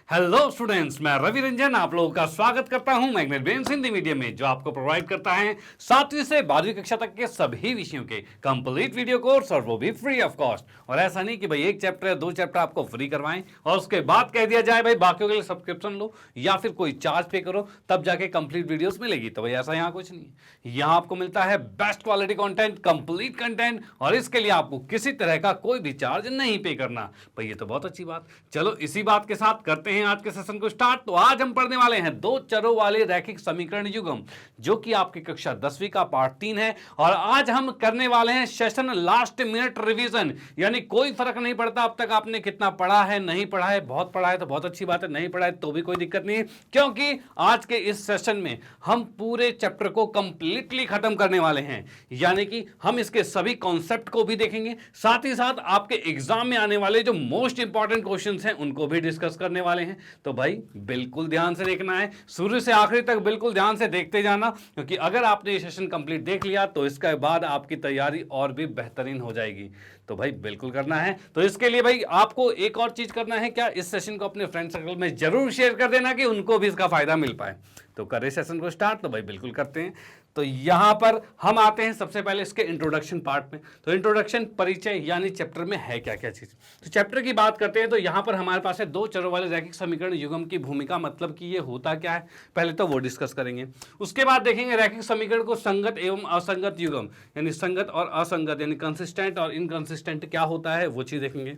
Hello students, मैं रवि रंजन आप लोगों का स्वागत करता हूं मैग्नेट ब्रेन्स हिंदी मीडियम में, जो आपको प्रोवाइड करता है 7वीं से 12वीं कक्षा तक के सभी विषयों के कंप्लीट वीडियो कोर्स, और वो भी फ्री ऑफ कॉस्ट। और ऐसा नहीं कि भाई एक चैप्टर या 2 चैप्टर आपको फ्री करवाएं और उसके बाद कह दिया जाए भाई बाकियों के लिए सब्सक्रिप्शन लो या फिर कोई चार्ज पे करो तब जाके कंप्लीट वीडियोस मिलेगी। तो भाई ऐसा यहाँ कुछ नहीं है। यहाँ आपको मिलता है best quality content, complete content, और इसके लिए आपको किसी तरह का कोई भी चार्ज नहीं पे करना। भाई ये तो बहुत अच्छी बात। चलो इसी बात के साथ करते हैं आज के सेशन को स्टार्ट। तो आज हम पढ़ने वाले हैं दो चरों वाले रैखिक समीकरण युग्म, जो कि आपकी कक्षा 10वीं का पार्ट 3 है। और आज हम करने वाले हैं सेशन लास्ट मिनट रिवीजन, यानी कोई फर्क नहीं पड़ता अब तक आपने कितना पढ़ा है, नहीं पढ़ा है, बहुत पढ़ा है तो बहुत अच्छी बात है, नहीं पढ़ा है तो भी कोई दिक्कत नहीं है, क्योंकि आज के इस सेशन में हम पूरे चैप्टर को कंप्लीटली खत्म करने वाले हैं। यानी कि हम इसके सभी कॉन्सेप्ट को भी देखेंगे, साथ ही साथ आपके एग्जाम में आने वाले जो मोस्ट इंपॉर्टेंट क्वेश्चंस हैं उनको भी डिस्कस करने वाले हैं। तो भाई बिल्कुल ध्यान से देखना है, शुरू से आखिरी तक बिल्कुल ध्यान से देखते जाना, क्योंकि अगर आपने ये सेशन कंप्लीट देख लिया तो इसके बाद आपकी तैयारी और भी बेहतरीन हो जाएगी। तो भाई बिल्कुल करना है। तो इसके लिए भाई आपको एक और चीज करना है, क्या, इस सेशन को अपने फ्रेंड सर्कल में जरूर शेयर कर देना कि उनको भी इसका फायदा मिल पाए। तो करें सेशन को स्टार्ट। तो भाई बिल्कुल करते हैं। तो यहां पर हम आते हैं सबसे पहले इसके इंट्रोडक्शन पार्ट में। तो इंट्रोडक्शन, परिचय, यानी चैप्टर में है क्या क्या चीज। तो चैप्टर की बात करते हैं तो यहां पर हमारे पास है दो चरों वाले रैखिक समीकरण युग्म की भूमिका, मतलब कि ये होता क्या है पहले तो वो डिस्कस करेंगे। उसके बाद देखेंगे रैखिक समीकरण को संगत एवं असंगत युग्म, यानी संगत और असंगत, यानी कंसिस्टेंट और इनकंसिस्टेंट क्या होता है वो चीज देखेंगे।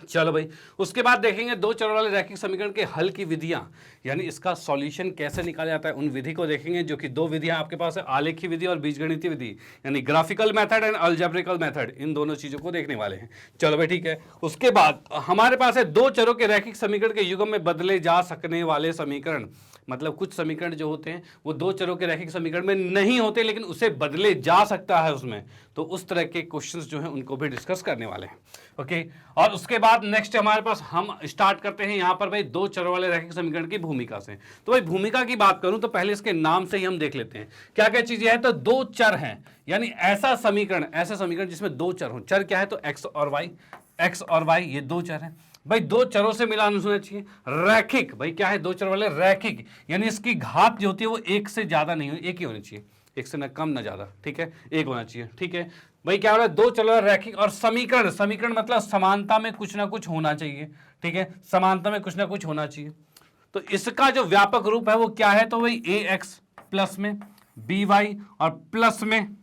चलो भाई, उसके बाद देखेंगे दो चरों वाले रैखिक समीकरण के हल की विधियां, यानी इसका सॉल्यूशन कैसे निकाला जाता है उन विधि को देखेंगे, जो कि दो विधियां आपके पास है, आलेखी विधि और बीजगणितीय विधि, यानी ग्राफिकल मेथड एंड अलजेब्रिकल मेथड। इन दोनों चीजों को देखने वाले हैं। चलो भाई ठीक है। उसके बाद हमारे पास है दो चरों के रैखिक समीकरण के युग्म में बदले जा सकने वाले समीकरण, मतलब कुछ समीकरण जो होते हैं वो दो चरों के रैखिक समीकरण में नहीं होते लेकिन उसे बदले जा सकता है उसमें। तो उस तरह के क्वेश्चंस जो हैं उनको भी डिस्कस करने वाले हैं। ओके। और उसके बाद नेक्स्ट हमारे पास हम स्टार्ट करते हैं यहां पर भाई दो चरों वाले रैखिक समीकरण की भूमिका से। तो भाई भूमिका की बात करूं तो पहले इसके नाम से ही हम देख लेते हैं क्या क्या चीजें है। तो दो चर हैं, यानी ऐसा समीकरण जिसमें दो चर हो। चर क्या है तो एक्स और वाई, ये दो चर हैं भाई। दो चरों से मिलान होना चाहिए। रैखिक, भाई क्या है, दो चर वाले रैखिक, यानी इसकी घात जो होती है वो एक से ज्यादा नहीं हो, एक ही होनी चाहिए, एक से न कम न ज्यादा, ठीक है, एक होना चाहिए, ठीक है भाई। क्या हो रहा है, दो चर वाले रैखिक। और समीकरण मतलब समानता में कुछ ना कुछ होना चाहिए, ठीक है, समानता में कुछ ना कुछ होना चाहिए। तो इसका जो व्यापक रूप है वो क्या है, तो भाई ए एक्स प्लस में बी वाई और प्लस में,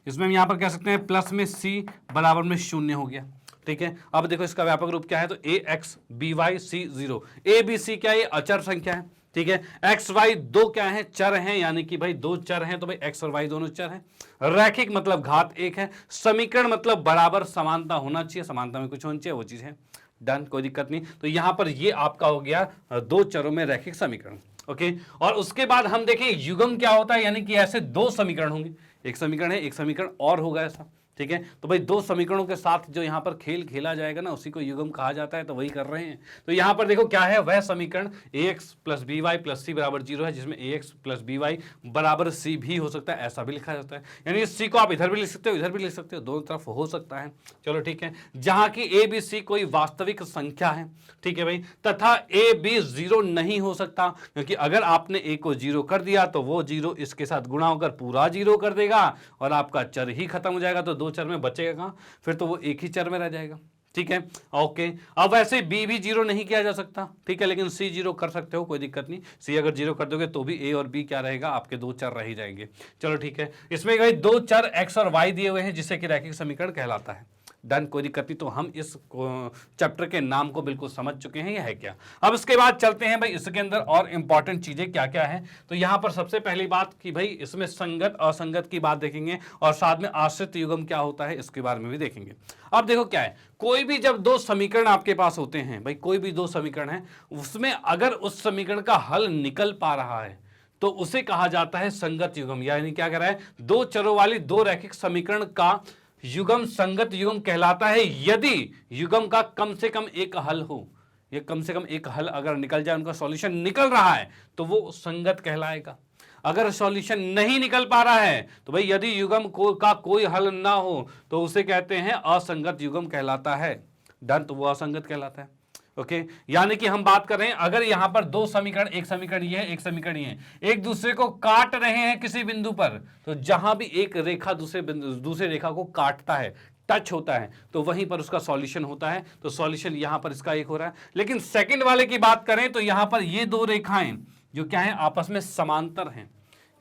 इसमें हम यहां पर कह सकते हैं प्लस में सी बराबर में 0 हो गया, ठीक है। अब देखो इसका व्यापक रूप क्या है, तो a x b y c 0। A b c क्या है, अचर संख्या है, ठीक है। एक्स वाई दो क्या है, चर हैं, यानी कि भाई दो चर हैं, तो भाई एक्स और वाई दोनों चर हैं। रैखिक मतलब घात एक है। समीकरण मतलब बराबर समानता होना चाहिए, समानता में कुछ होना चाहिए, वो चीज है। डन, कोई दिक्कत नहीं। तो यहां पर ये आपका हो गया दो चरों में रैखिक समीकरण। ओके। और उसके बाद हम देखें युग्म क्या होता है, यानी कि ऐसे दो समीकरण होंगे, एक समीकरण है, एक समीकरण और होगा ऐसा, ठीक है। तो भाई दो समीकरणों के साथ जो यहां पर खेल खेला जाएगा ना उसी को युग्म कहा जाता है, तो वही कर रहे हैं। तो यहां पर देखो क्या है, वह समीकरण ax plus b y plus c बराबर 0 है, जिसमें ax प्लस बी वाई बराबर सी भी हो सकता है, ऐसा भी लिखा जाता है। यानी इस सी को आप इधर भी लिख सकते हो, इधर भी लिख सकते हो, दोनों तरफ हो सकता है। चलो ठीक है। जहां की ए बी सी कोई वास्तविक संख्या है, ठीक है भाई, तथा ए बी 0 नहीं हो सकता, क्योंकि अगर आपने ए को 0 कर दिया तो वो 0 इसके साथ गुणा होकर पूरा 0 कर देगा और आपका चर ही खत्म हो जाएगा। तो दो चर में बचेगा कहां, फिर तो वो एक ही चर में रह जाएगा, ठीक है। ओके। अब वैसे बी भी 0 नहीं किया जा सकता, ठीक है, लेकिन सी 0 कर सकते हो, कोई दिक्कत नहीं। सी अगर 0 कर दोगे तो भी ए और बी क्या रहेगा, आपके दो चर रह ही जाएंगे। चलो ठीक है। इसमें भाई दो चर एक्स और वाई दिए हुए हैं, जिससे कि रैखिक समीकरण कहलाता है। डन, कोई दिक्कत नहीं। तो हम इस चैप्टर के नाम को बिल्कुल समझ चुके हैं, यह है क्या। अब इसके बाद चलते हैं भाई इसके अंदर और इंपॉर्टेंट चीजें क्या क्या है। तो यहां पर सबसे पहली बात कि भाई इसमें संगत असंगत की बात देखेंगे, और साथ में आश्रित युग्म क्या होता है इसके बारे में भी देखेंगे। अब देखो क्या है, कोई भी जब दो समीकरण आपके पास होते हैं भाई, कोई भी दो समीकरण है, उसमें अगर उस समीकरण का हल निकल पा रहा है तो उसे कहा जाता है संगत युग्म। यानी क्या कह रहा है, दो चरों वाली दो रैखिक समीकरण का युग्म संगत युग्म कहलाता है यदि युग्म का कम से कम एक हल हो। ये कम से कम एक हल अगर निकल जाए, उनका सॉल्यूशन निकल रहा है तो वो संगत कहलाएगा। अगर सॉल्यूशन नहीं निकल पा रहा है तो भाई यदि युग्म का कोई हल ना हो तो उसे कहते हैं असंगत युग्म कहलाता है। डन, तो वो असंगत कहलाता है। ओके यानी कि हम बात कर रहे हैं अगर यहां पर दो समीकरण, एक समीकरण ये है, एक समीकरण ये है, एक दूसरे को काट रहे हैं किसी बिंदु पर, तो जहां भी एक रेखा दूसरे रेखा को काटता है, टच होता है, तो वहीं पर उसका सॉल्यूशन होता है। तो सॉल्यूशन यहां पर इसका एक हो रहा है। लेकिन सेकंड वाले की बात करें तो यहां पर ये दो रेखाएं जो क्या है, आपस में समांतर हैं,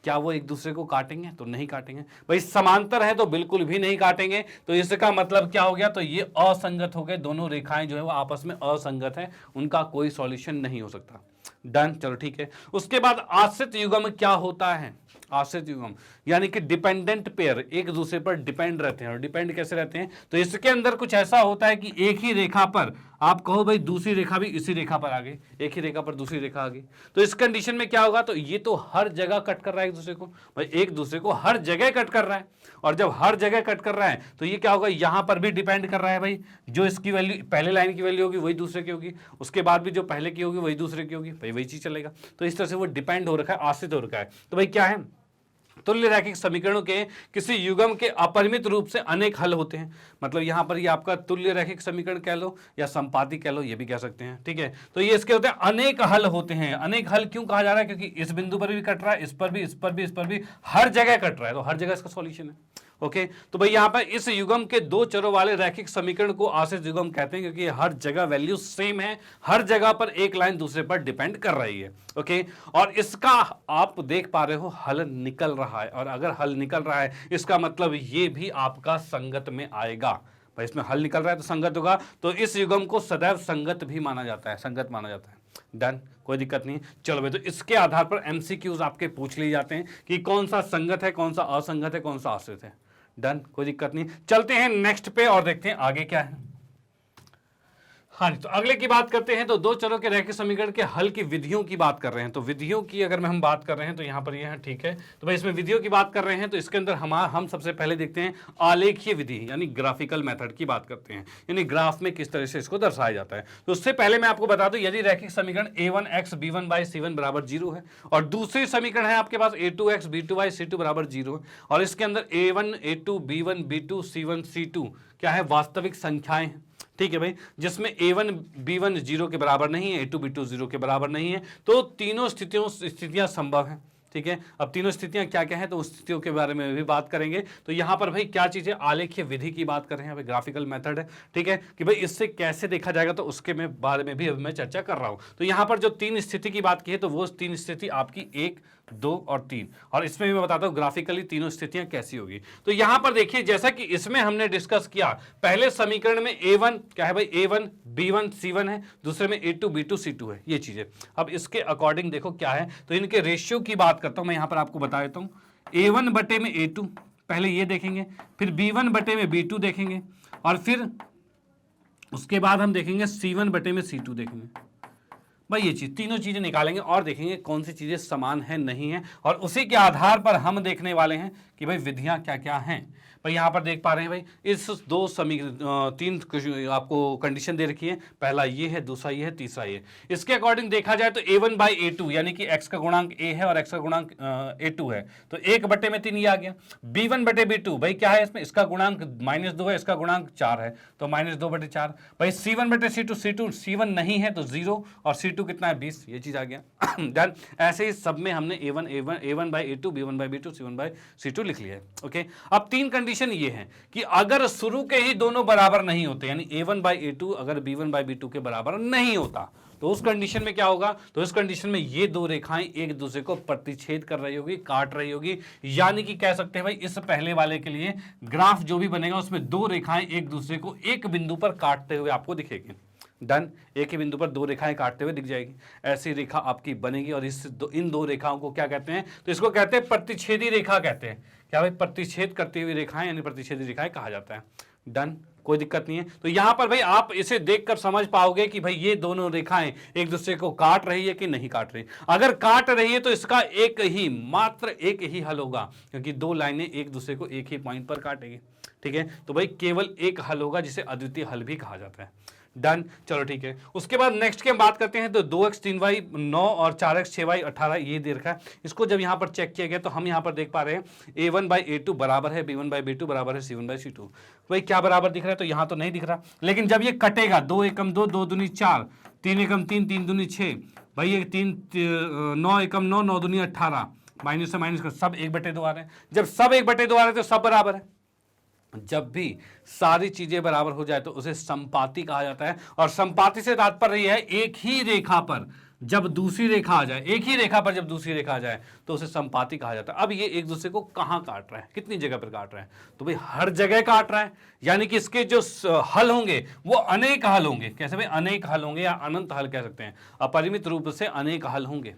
क्या वो एक दूसरे को काटेंगे? तो नहीं काटेंगे भाई। समांतर है तो बिल्कुल भी नहीं काटेंगे। तो इसका मतलब क्या हो गया? तो ये असंगत हो गए, दोनों रेखाएं जो है वो आपस में असंगत है, उनका कोई सॉल्यूशन नहीं हो सकता। डन, चलो ठीक है। उसके बाद आश्रित युग्म क्या होता है? आश्रित युग्म यानी कि डिपेंडेंट पेयर एक दूसरे पर डिपेंड रहते हैं। और डिपेंड कैसे रहते हैं? तो इसके अंदर कुछ ऐसा होता है कि एक ही रेखा पर आप कहो भाई दूसरी रेखा भी इसी रेखा पर आ गई, एक ही रेखा पर दूसरी रेखा आ गई, तो इस कंडीशन में क्या होगा? तो ये तो हर जगह कट कर रहा है एक दूसरे को, भाई एक दूसरे को हर जगह कट कर रहा है। और जब हर जगह कट कर रहा है तो ये क्या होगा? यहां पर भी डिपेंड कर रहा है भाई, जो इसकी वैल्यू पहले लाइन की वैल्यू होगी वही दूसरे की होगी, उसके बाद भी जो पहले की होगी वही दूसरे की होगी, भाई वही चीज चलेगा। तो इस तरह से वो डिपेंड हो रखा है, आश्रित हो रखा है। तो भाई क्या है? तुल्य रैखिक समीकरणों के किसी युग्म के अपरिमित रूप से अनेक हल होते हैं। मतलब यहां पर ये आपका तुल्य रैखिक समीकरण कह लो या संपाती कह लो, ये भी कह सकते हैं, ठीक है। तो ये इसके होते हैं अनेक हल होते हैं। अनेक हल क्यों कहा जा रहा है? क्योंकि इस बिंदु पर भी कट रहा है, इस पर भी, इस पर भी, इस पर भी, हर जगह कट रहा है, तो हर जगह इसका सॉल्यूशन है। ओके तो भाई यहां पर इस युग्म के दो चरों वाले रैखिक समीकरण को आश्रित युग्म कहते हैं, क्योंकि हर जगह वैल्यू सेम है, हर जगह पर एक लाइन दूसरे पर डिपेंड कर रही है। ओके और इसका आप देख पा रहे हो हल निकल रहा है, और अगर हल निकल रहा है इसका मतलब ये भी आपका संगत में आएगा। भाई इसमें हल निकल रहा है तो संगत होगा, तो इस युग्म को सदैव संगत भी माना जाता है, संगत माना जाता है। डन, कोई दिक्कत नहीं। चलो भाई, तो इसके आधार पर एमसीक्यूज आपके पूछ लिए जाते हैं कि कौन सा संगत है, कौन सा असंगत है, कौन सा आश्रित है। डन, कोई दिक्कत नहीं। चलते हैं नेक्स्ट पे और देखते हैं आगे क्या है। हाँ जी, तो अगले की बात करते हैं। तो दो चरों के रैखिक समीकरण के हल की विधियों की बात कर रहे हैं। तो विधियों की अगर हम बात कर रहे हैं तो यहाँ पर ये है, ठीक है। तो भाई इसमें विधियों की बात कर रहे हैं तो इसके अंदर हम सबसे पहले देखते हैं आलेखीय विधि, यानी ग्राफिकल मेथड की बात करते हैं, यानी ग्राफ में किस तरह से इसको दर्शाया जाता है। तो उससे पहले मैं आपको बता दूं, यदि रैखिक समीकरण a1x b1/c1 बराबर 0 है, और दूसरी समीकरण है आपके पास a2x b2/c2 बराबर 0 है, और इसके अंदर a1 a2 b1 b2 c1 c2 क्या है? वास्तविक संख्याएं हैं, ठीक है भाई, जिसमें a1 b1 0 के बराबर नहीं है, a2 b2 0 के बराबर नहीं है, तो तीनों स्थितियां संभव हैं, ठीक है। अब तीनों स्थितियां क्या क्या है तो उस स्थितियों के बारे में भी बात करेंगे। तो यहां पर भाई क्या चीज है? आलेखीय विधि की बात कर रहे हैं, भाई ग्राफिकल मेथड है, ठीक है, कि भाई इससे कैसे देखा जाएगा, तो उसके बारे में भी अभी मैं चर्चा कर रहा हूं। तो यहां पर जो तीन स्थिति की बात की है तो वो तीन स्थिति आपकी 1, 2 और 3, और इसमें भी मैं बताता हूं ग्राफिकली तीनों स्थितियां कैसी होगी। तो यहां पर देखिए, जैसा कि इसमें हमने डिस्कस किया, पहले समीकरण में a1 क्या है भाई? a1 b1 c1 है, दूसरे में a2 b2 c2 है, ये चीज है। अब इसके अकॉर्डिंग देखो क्या है, तो इनके रेशियो की बात करता हूं मैं, यहां पर आपको बता देता हूं। a1 बटे में a2 पहले ये देखेंगे, फिर b1 बटे में b2 देखेंगे, और फिर उसके बाद हम देखेंगे c1 बटे में c2 देखेंगे। भाई ये चीज, तीनों चीजें निकालेंगे और देखेंगे कौन सी चीजें समान है नहीं है, और उसी के आधार पर हम देखने वाले हैं कि भाई विधियां क्या क्या हैं। भाई यहाँ पर देख पा रहे हैं भाई, इस तीन आपको कंडीशन दे रखी है, पहला ये है, दूसरा ये है, तीसरा ये। इसके अकॉर्डिंग देखा जाए तो a1/a2 यानी कि x का गुणांक a है और x का गुणांक a2 है, तो 1/3 ये आ गया। b1/b2 भाई क्या है? इसमें इसका गुणांक -2 है, इसका गुणांक 4 है, तो -2/4। भाई c1/c2 c1 नहीं है तो 0, और c2 कितना है? 20, ये चीज आ गया। डन। ऐसे ही सब में हमने a1/a2 b1/b2 c1/c2 लिख लिया है। ओके अब तीन कंडीशन ये है कि अगर शुरू के ही दोनों बराबर नहीं होते, यानी a1/a2 अगर b1/b2 के बराबर नहीं होता, तो उस कंडीशन में क्या होगा? तो इस कंडीशन में ये दो रेखाएं एक दूसरे को प्रतिच्छेद कर रही होगी, काट रही होगी, यानी कि कह सकते हैं भाई इस पहले वाले के लिए ग्राफ जो भी बनेगा उसमें दो रेखाएं एक दूसरे को एक बिंदु पर काटते हुए आपको दिखेगी। डन, एक ही बिंदु पर दो रेखाएं काटते हुए दिख जाएगी, ऐसी रेखा आपकी बनेगी। और इन दो रेखाओं को क्या कहते हैं? तो इसको कहते हैं प्रतिच्छेदी रेखा कहते हैं। क्या भाई? प्रतिच्छेद करती हुई रेखाएं यानी प्रतिच्छेदी रेखाएं कहा जाता है। डन, कोई दिक्कत नहीं है। तो यहां पर भाई आप इसे देखकर समझ पाओगे कि भाई ये दोनों रेखाएं एक दूसरे को काट रही है कि नहीं काट रही। अगर काट रही है तो इसका मात्र एक ही हल होगा, क्योंकि दो लाइनें एक दूसरे को एक ही पॉइंट पर काटेगी, ठीक है। तो भाई केवल एक हल होगा, जिसे अद्वितीय हल भी कहा जाता है। डन, चलो ठीक है। उसके बाद नेक्स्ट की हम बात करते हैं। तो 2x 3y 9 और 4x 6y 18 ये दे रखा है। इसको जब यहाँ पर चेक किया गया तो हम यहाँ पर देख पा रहे हैं a1/a2 बराबर है b1/b2 बराबर है c1/c2। भाई क्या बराबर दिख रहा है? तो यहाँ तो नहीं दिख रहा, लेकिन जब ये कटेगा 2 एकम 2 2 दूनी 4, 3 एकम 3, 3 दूनी 6 भाई, ये 3 9 एकम 9, 9 दूनी 18, माइनस से माइनस कर, सब 1/2 आ रहे हैं। जब सब 1/2 आ रहे हैं तो सब बराबर है। जब भी सारी चीजें बराबर हो जाए तो उसे संपाती कहा जाता है। और संपाती से तात्पर्य यह है एक ही रेखा पर जब दूसरी रेखा आ जाए, एक ही रेखा पर जब दूसरी रेखा आ जाए तो उसे संपाती कहा जाता है। अब ये एक दूसरे को कहां काट रहा है, कितनी जगह पर काट रहा है, तो भाई हर जगह काट रहा है, यानी कि इसके जो हल होंगे वो अनेक हल होंगे। कैसे भाई, अनेक हल होंगे या अनंत हल कह सकते हैं, अपरिमित रूप से अनेक हल होंगे।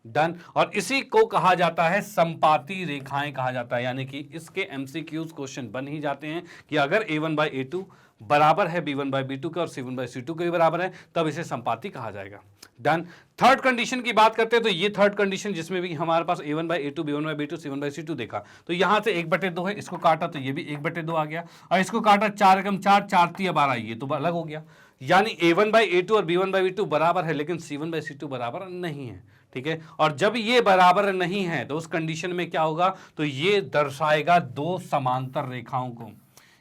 डन। और इसी को कहा जाता है संपाती रेखाएं कहा जाता है, यानी कि इसके एमसीक्यूज क्वेश्चन बन ही जाते हैं कि अगर a1/a2 बराबर है b1/b2 का और c1/c2 के भी बराबर है तब इसे संपाती कहा जाएगा। डन। थर्ड कंडीशन की बात करते हैं तो ये थर्ड कंडीशन जिसमें भी हमारे पास a1/a2 b1/b2 c1/c2 देखा तो यहां से 1/2 है, इसको काटा तो ये भी 1/2 आ गया, और इसको काटा 4 एकम 4, 4 3 12, ये तो अलग हो गया। यानी a1/a2 और b1/b2 बराबर है लेकिन c1/c2 बराबर नहीं है। ठीक है, और जब ये बराबर नहीं है तो उस कंडीशन में क्या होगा, तो ये दर्शाएगा दो समांतर रेखाओं को,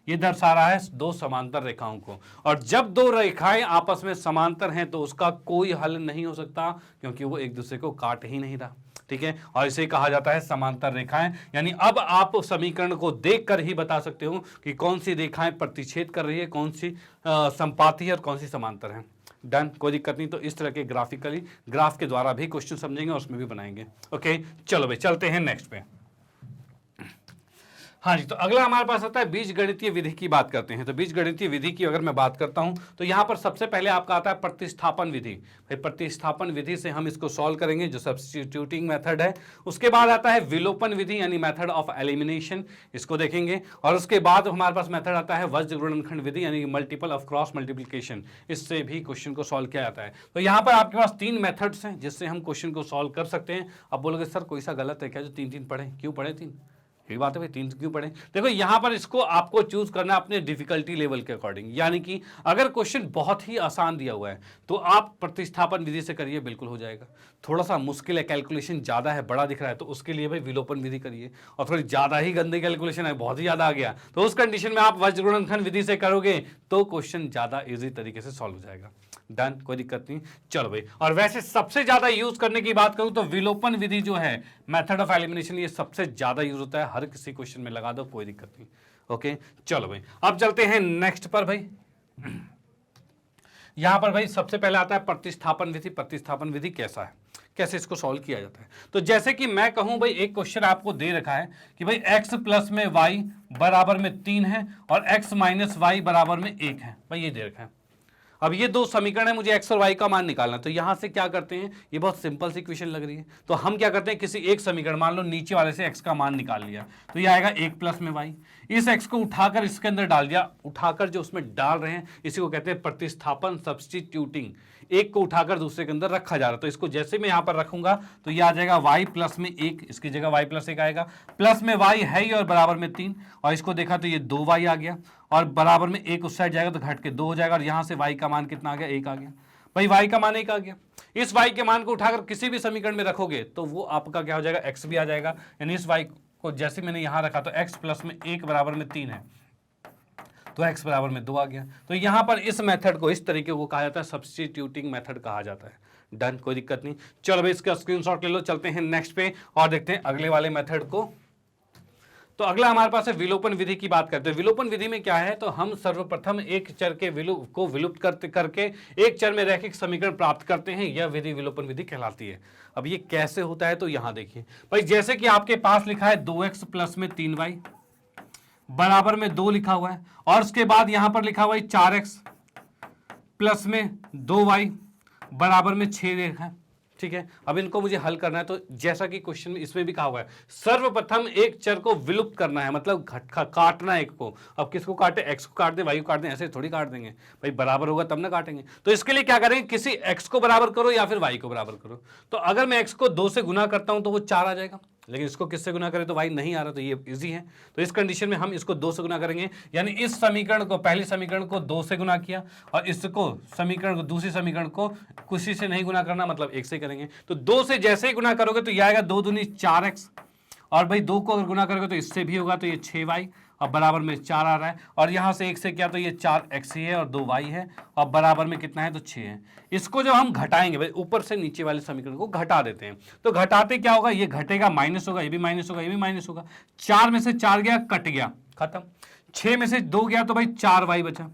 ये दर्शा रहा है दो समांतर रेखाओं को। और जब दो रेखाएं आपस में समांतर हैं तो उसका कोई हल नहीं हो सकता क्योंकि वो एक दूसरे को काट ही नहीं रहा। ठीक है, और इसे कहा जाता है समांतर रेखाएं। यानी अब आप समीकरण को देखकर ही बता सकते हो कि कौन सी रेखाएं प्रतिच्छेद कर रही है, कौन सी संपाती है और कौन सी समांतर है। डन, कोई दिक्कत नहीं। तो इस तरह के ग्राफिकली ग्राफ के द्वारा भी क्वेश्चन समझेंगे और उसमें भी बनाएंगे। ओके, चलो भाई चलते हैं नेक्स्ट पे। हाँ जी, तो अगला हमारे पास आता है बीजगणितीय विधि की बात करते हैं। तो बीजगणितीय विधि की अगर मैं बात करता हूं तो यहां पर सबसे पहले आपका आता है प्रतिस्थापन विधि। भाई प्रतिस्थापन विधि से हम इसको सॉल्व करेंगे जो सब्स्टिट्यूटिंग मेथड है। उसके बाद आता है विलोपन विधि यानी मेथड ऑफ एलिमिनेशन, इसको देखेंगे। और उसके बाद हमारे पास मेथड आता है वज्र गुणनखंड विधि यानी मल्टीपल ऑफ क्रॉस मल्टीप्लिकेशन, इससे भी क्वेश्चन को सॉल्व किया जाता है। तो यहाँ पर आपके पास 3 मेथड्स हैं जिससे हम क्वेश्चन को सॉल्व कर सकते हैं। अब बोलोगे सर कोई सा गलत है क्या जो 3 पढ़े, क्यों पढ़े 3? यही बात है भाई, 3 क्यों पढ़े? देखो यहां पर इसको आपको चूज करना है अपने डिफिकल्टी लेवल के अकॉर्डिंग, यानी कि अगर क्वेश्चन बहुत ही आसान दिया हुआ है तो आप प्रतिस्थापन विधि से करिए, बिल्कुल हो जाएगा। थोड़ा सा मुश्किल है, कैलकुलेशन ज्यादा है, बड़ा दिख रहा है, तो उसके लिए भाई विलोपन विधि करिए। और थोड़ी ज्यादा ही गंदी कैलकुलेशन है, बहुत ही ज्यादा आ गया, तो उस कंडीशन में आप वज्र गुणनखंड विधि से करोगे तो क्वेश्चन ज्यादा इजी तरीके से सॉल्व हो जाएगा। डन, कोई दिक्कत नहीं। चलो भाई, और वैसे सबसे ज्यादा यूज करने की बात करूं तो विलोपन विधि जो है मेथड ऑफ एलिमिनेशन, ये सबसे ज्यादा यूज होता है, हर किसी क्वेश्चन में लगा दो, कोई दिक्कत नहीं। ओके, चलो भाई अब चलते हैं नेक्स्ट पर। भाई यहां पर भाई सबसे पहले आता है प्रतिस्थापन विधि। प्रतिस्थापन विधि कैसा है, कैसे इसको सॉल्व किया जाता है? तो जैसे कि मैं कहूं भाई, एक क्वेश्चन आपको दे रखा है कि भाई x प्लस में y बराबर में 3 है और x माइनस y बराबर में 1 है। भाई ये दे रखा है। अब ये दो समीकरण है, मुझे x और y का मान निकालना। तो यहां से क्या करते हैं, ये बहुत सिंपल सी इक्वेशन लग रही है, तो हम क्या करते हैं किसी एक समीकरण, मान लो नीचे वाले से x का मान निकाल लिया, तो ये आएगा 1 प्लस में y। इस x को उठाकर इसके अंदर डाल दिया, उठाकर जो उसमें डाल रहे हैं इसी को कहते हैं प्रतिस्थापन, सब्स्टिट्यूटिंग। एक को उठाकर दूसरे के अंदर रखा जा रहा है। तो इसको जैसे मैं यहां पर रखूंगा तो ये आ जाएगा y प्लस में 1, इसकी जगह y प्लस 1 आएगा, प्लस में y है ही और बराबर में 3, और इसको देखा तो ये 2y आ गया, और बराबर में 1 उस साइड जाएगा तो घट के 2 हो जाएगा, और यहां से y का मान कितना आ गया, 1 आ गया। भाई y का मान 1 आ गया, इस y के मान को उठाकर किसी भी समीकरण में रखोगे तो वो आपका क्या हो जाएगा, x भी आ जाएगा। यानी इस y को जैसे मैंने यहां रखा तो x प्लस में 1 बराबर में 3 है, तो x बराबर में 2 आ गया। तो यहां पर इस मेथड को, इस तरीके को कहा जाता है सब्स्टिट्यूटिंग मेथड कहा जाता है। डन, कोई दिक्कत नहीं। चलो भाई इसका स्क्रीनशॉट ले लो, चलते हैं नेक्स्ट पे और देखते हैं अगले वाले मेथड को। तो अगला हमारे पास है विलोपन विधि की बात करते हैं। विलोपन विधि में क्या है, तो हम सर्वप्रथम एक चर के को विलुप्त करके एक चर में रैखिक समीकरण प्राप्त करते हैं, यह विधि विलोपन विधि कहलाती है। अब ये कैसे होता है, तो यहां देखिए भाई, जैसे कि आपके पास लिखा है 2x प्लस में 3y बराबर में 2 लिखा हुआ है, और उसके बाद यहां पर लिखा हुआ है 4x प्लस में 2y बराबर में 6 लिखा है। ठीक है, अब इनको मुझे हल करना है। तो जैसा कि क्वेश्चन में इसमें भी कहा हुआ है, सर्वप्रथम एक चर को विलुप्त करना है, मतलब काटना है एक को। अब किसको काटे, x को काट दे, y को काट दे, ऐसे थोड़ी काट देंगे भाई, बराबर होगा तब ना काटेंगे। तो इसके लिए क्या करेंगे, किसी x को बराबर करो या फिर y को बराबर करो। तो अगर मैं x को 2 से गुना करता हूं तो वो 4 आ जाएगा, लेकिन इसको किससे गुना करें तो y नहीं आ रहा, तो ये इजी है। तो इस कंडीशन में हम इसको 2 से गुना करेंगे, यानी इस समीकरण को, पहली समीकरण को 2 से गुना किया, और इसको समीकरण को, दूसरी समीकरण को किसी से नहीं गुना करना, मतलब 1 से करेंगे। तो 2 से जैसे ही गुना करोगे तो ये आएगा 2 दूनी 4x, और भाई 2 को अगर गुना करोगे तो इससे भी होगा, तो ये 6y, अब बराबर में 4 आ रहा है, और यहाँ से 1 से क्या, तो ये 4x ही है और 2y है, और बराबर में कितना है, तो 6 है। इसको जब हम घटाएंगे भाई, ऊपर से नीचे वाले समीकरण को घटा देते हैं, तो घटाते क्या होगा, ये घटेगा, माइनस होगा, ये भी माइनस होगा, ये भी माइनस होगा। 4 में से 4 गया, कट गया, खत्म। 6 में से 2 गया तो भाई 4y बचा,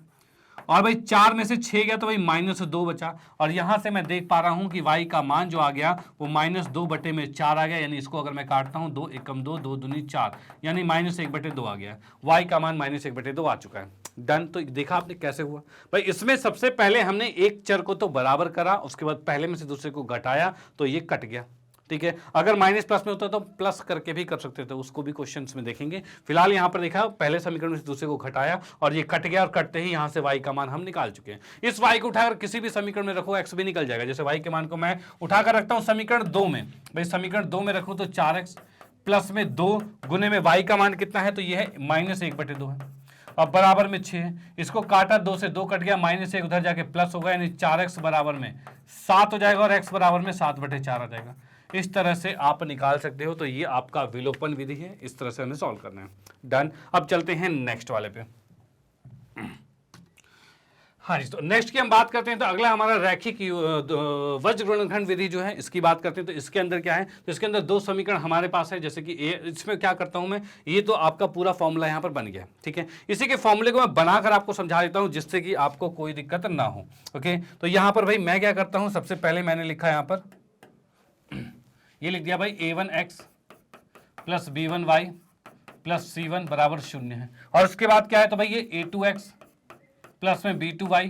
और भाई 4 में से 6 गया तो भाई -2 बचा, और यहां से मैं देख पा रहा हूं कि y का मान जो आ गया वो -2/4 आ गया, यानी इसको अगर मैं काटता हूं 2 एकम 2, 2 दूनी 4, यानी -1/2 आ गया। y का मान -1/2 आ चुका है। डन। तो देखा आपने कैसे हुआ भाई, इसमें सबसे पहले हमने एक चर को तो बराबर करा, उसके बाद पहले में से दूसरे को घटाया तो ये कट गया, ठीक है। अगर माइनस प्लस में होता तो प्लस करके भी कर सकते थे, उसको भी क्वेश्चंस में देखेंगे। फिलहाल यहां पर देखा, पहले समीकरण में से दूसरे को घटाया और ये कट गया, और कटते ही यहां से y का मान हम निकाल चुके हैं। इस y को उठाकर किसी भी समीकरण में रखो, x भी निकल जाएगा। जैसे y के मान को मैं उठाकर रखता हूं समीकरण 2 में, भाई समीकरण 2 में रखूं तो 4x प्लस में 2 गुने में y का मान कितना है, तो ये है -1/2 है, अब बराबर में 6 है। इसको काटा, 2 से 2 कट गया, -1 उधर जाके प्लस होगा, यानी 4x बराबर में 7 हो जाएगा, और x बराबर में 7/4 आ जाएगा। इस तरह से आप निकाल सकते हो। तो ये आपका विलोपन विधि है, इस तरह से हमें सॉल्व करना है। डन। अब चलते हैं नेक्स्ट वाले पे। हाँ जी, तो नेक्स्ट की हम बात करते हैं। तो अगला हमारा रैखिक वज्र गुणनखंड विधि जो है, इसकी बात करते हैं। तो इसके अंदर क्या है, तो इसके अंदर 2 समीकरण हमारे पास है। जैसे कि इसमें क्या करता हूं मैं, ये तो आपका पूरा फॉर्मूला यहाँ पर बन गया, ठीक है। इसी के फॉर्मूले को मैं बनाकर आपको समझा देता हूँ, जिससे कि आपको कोई दिक्कत ना हो। ओके, तो यहाँ पर भाई मैं क्या करता हूँ, सबसे पहले मैंने लिखा यहाँ पर, ये लिख दिया भाई a1x plus b1y plus c1 बराबर 0 है। और उसके बाद क्या है, तो भाई ये a2x प्लस में b2y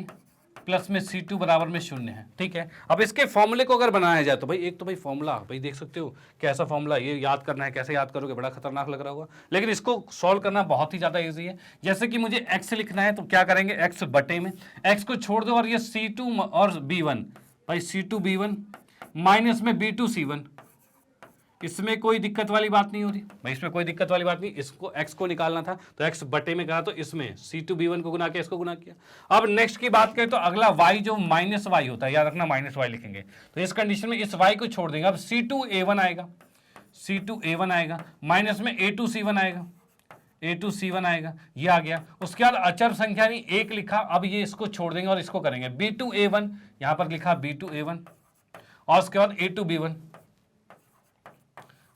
प्लस में c2 बराबर में 0 है, ठीक है। अब इसके फॉर्मूले को अगर बनाया जाए तो भाई, एक तो भाई फॉर्मूला भाई देख सकते हो कैसा फॉर्मूला, ये याद करना है, कैसे याद करोगे, बड़ा खतरनाक लग रहा होगा, लेकिन इसको सॉल्व करना बहुत ही ज्यादा इजी है। जैसे कि मुझे x लिखना है, तो क्या करेंगे, x बटे में x को छोड़ दो, और ये c2 और b1, भाई c2 b1 माइनस में b2 c1, इसमें कोई दिक्कत वाली बात नहीं हो रही भाई, इसमें कोई दिक्कत वाली बात नहीं। इसको x को निकालना था तो x बटे में कहा, तो इसमें c2 b1 को गुना किया, इसको गुना किया। अब नेक्स्ट की बात करें तो अगला y जो -y होता है, याद रखना -y लिखेंगे, तो इस कंडीशन में इस y को छोड़ देंगे। अब c2a1 आएगा, c2a1 आएगा, माइनस में a2c1 आएगा, a2c1 आएगा, ये आ गया। उसके बाद अचर संख्या यानी 1 लिखा, अब ये इसको छोड़ देंगे और इसको करेंगे b2a1, यहां पर लिखा b2a1, और उसके बाद a2b1,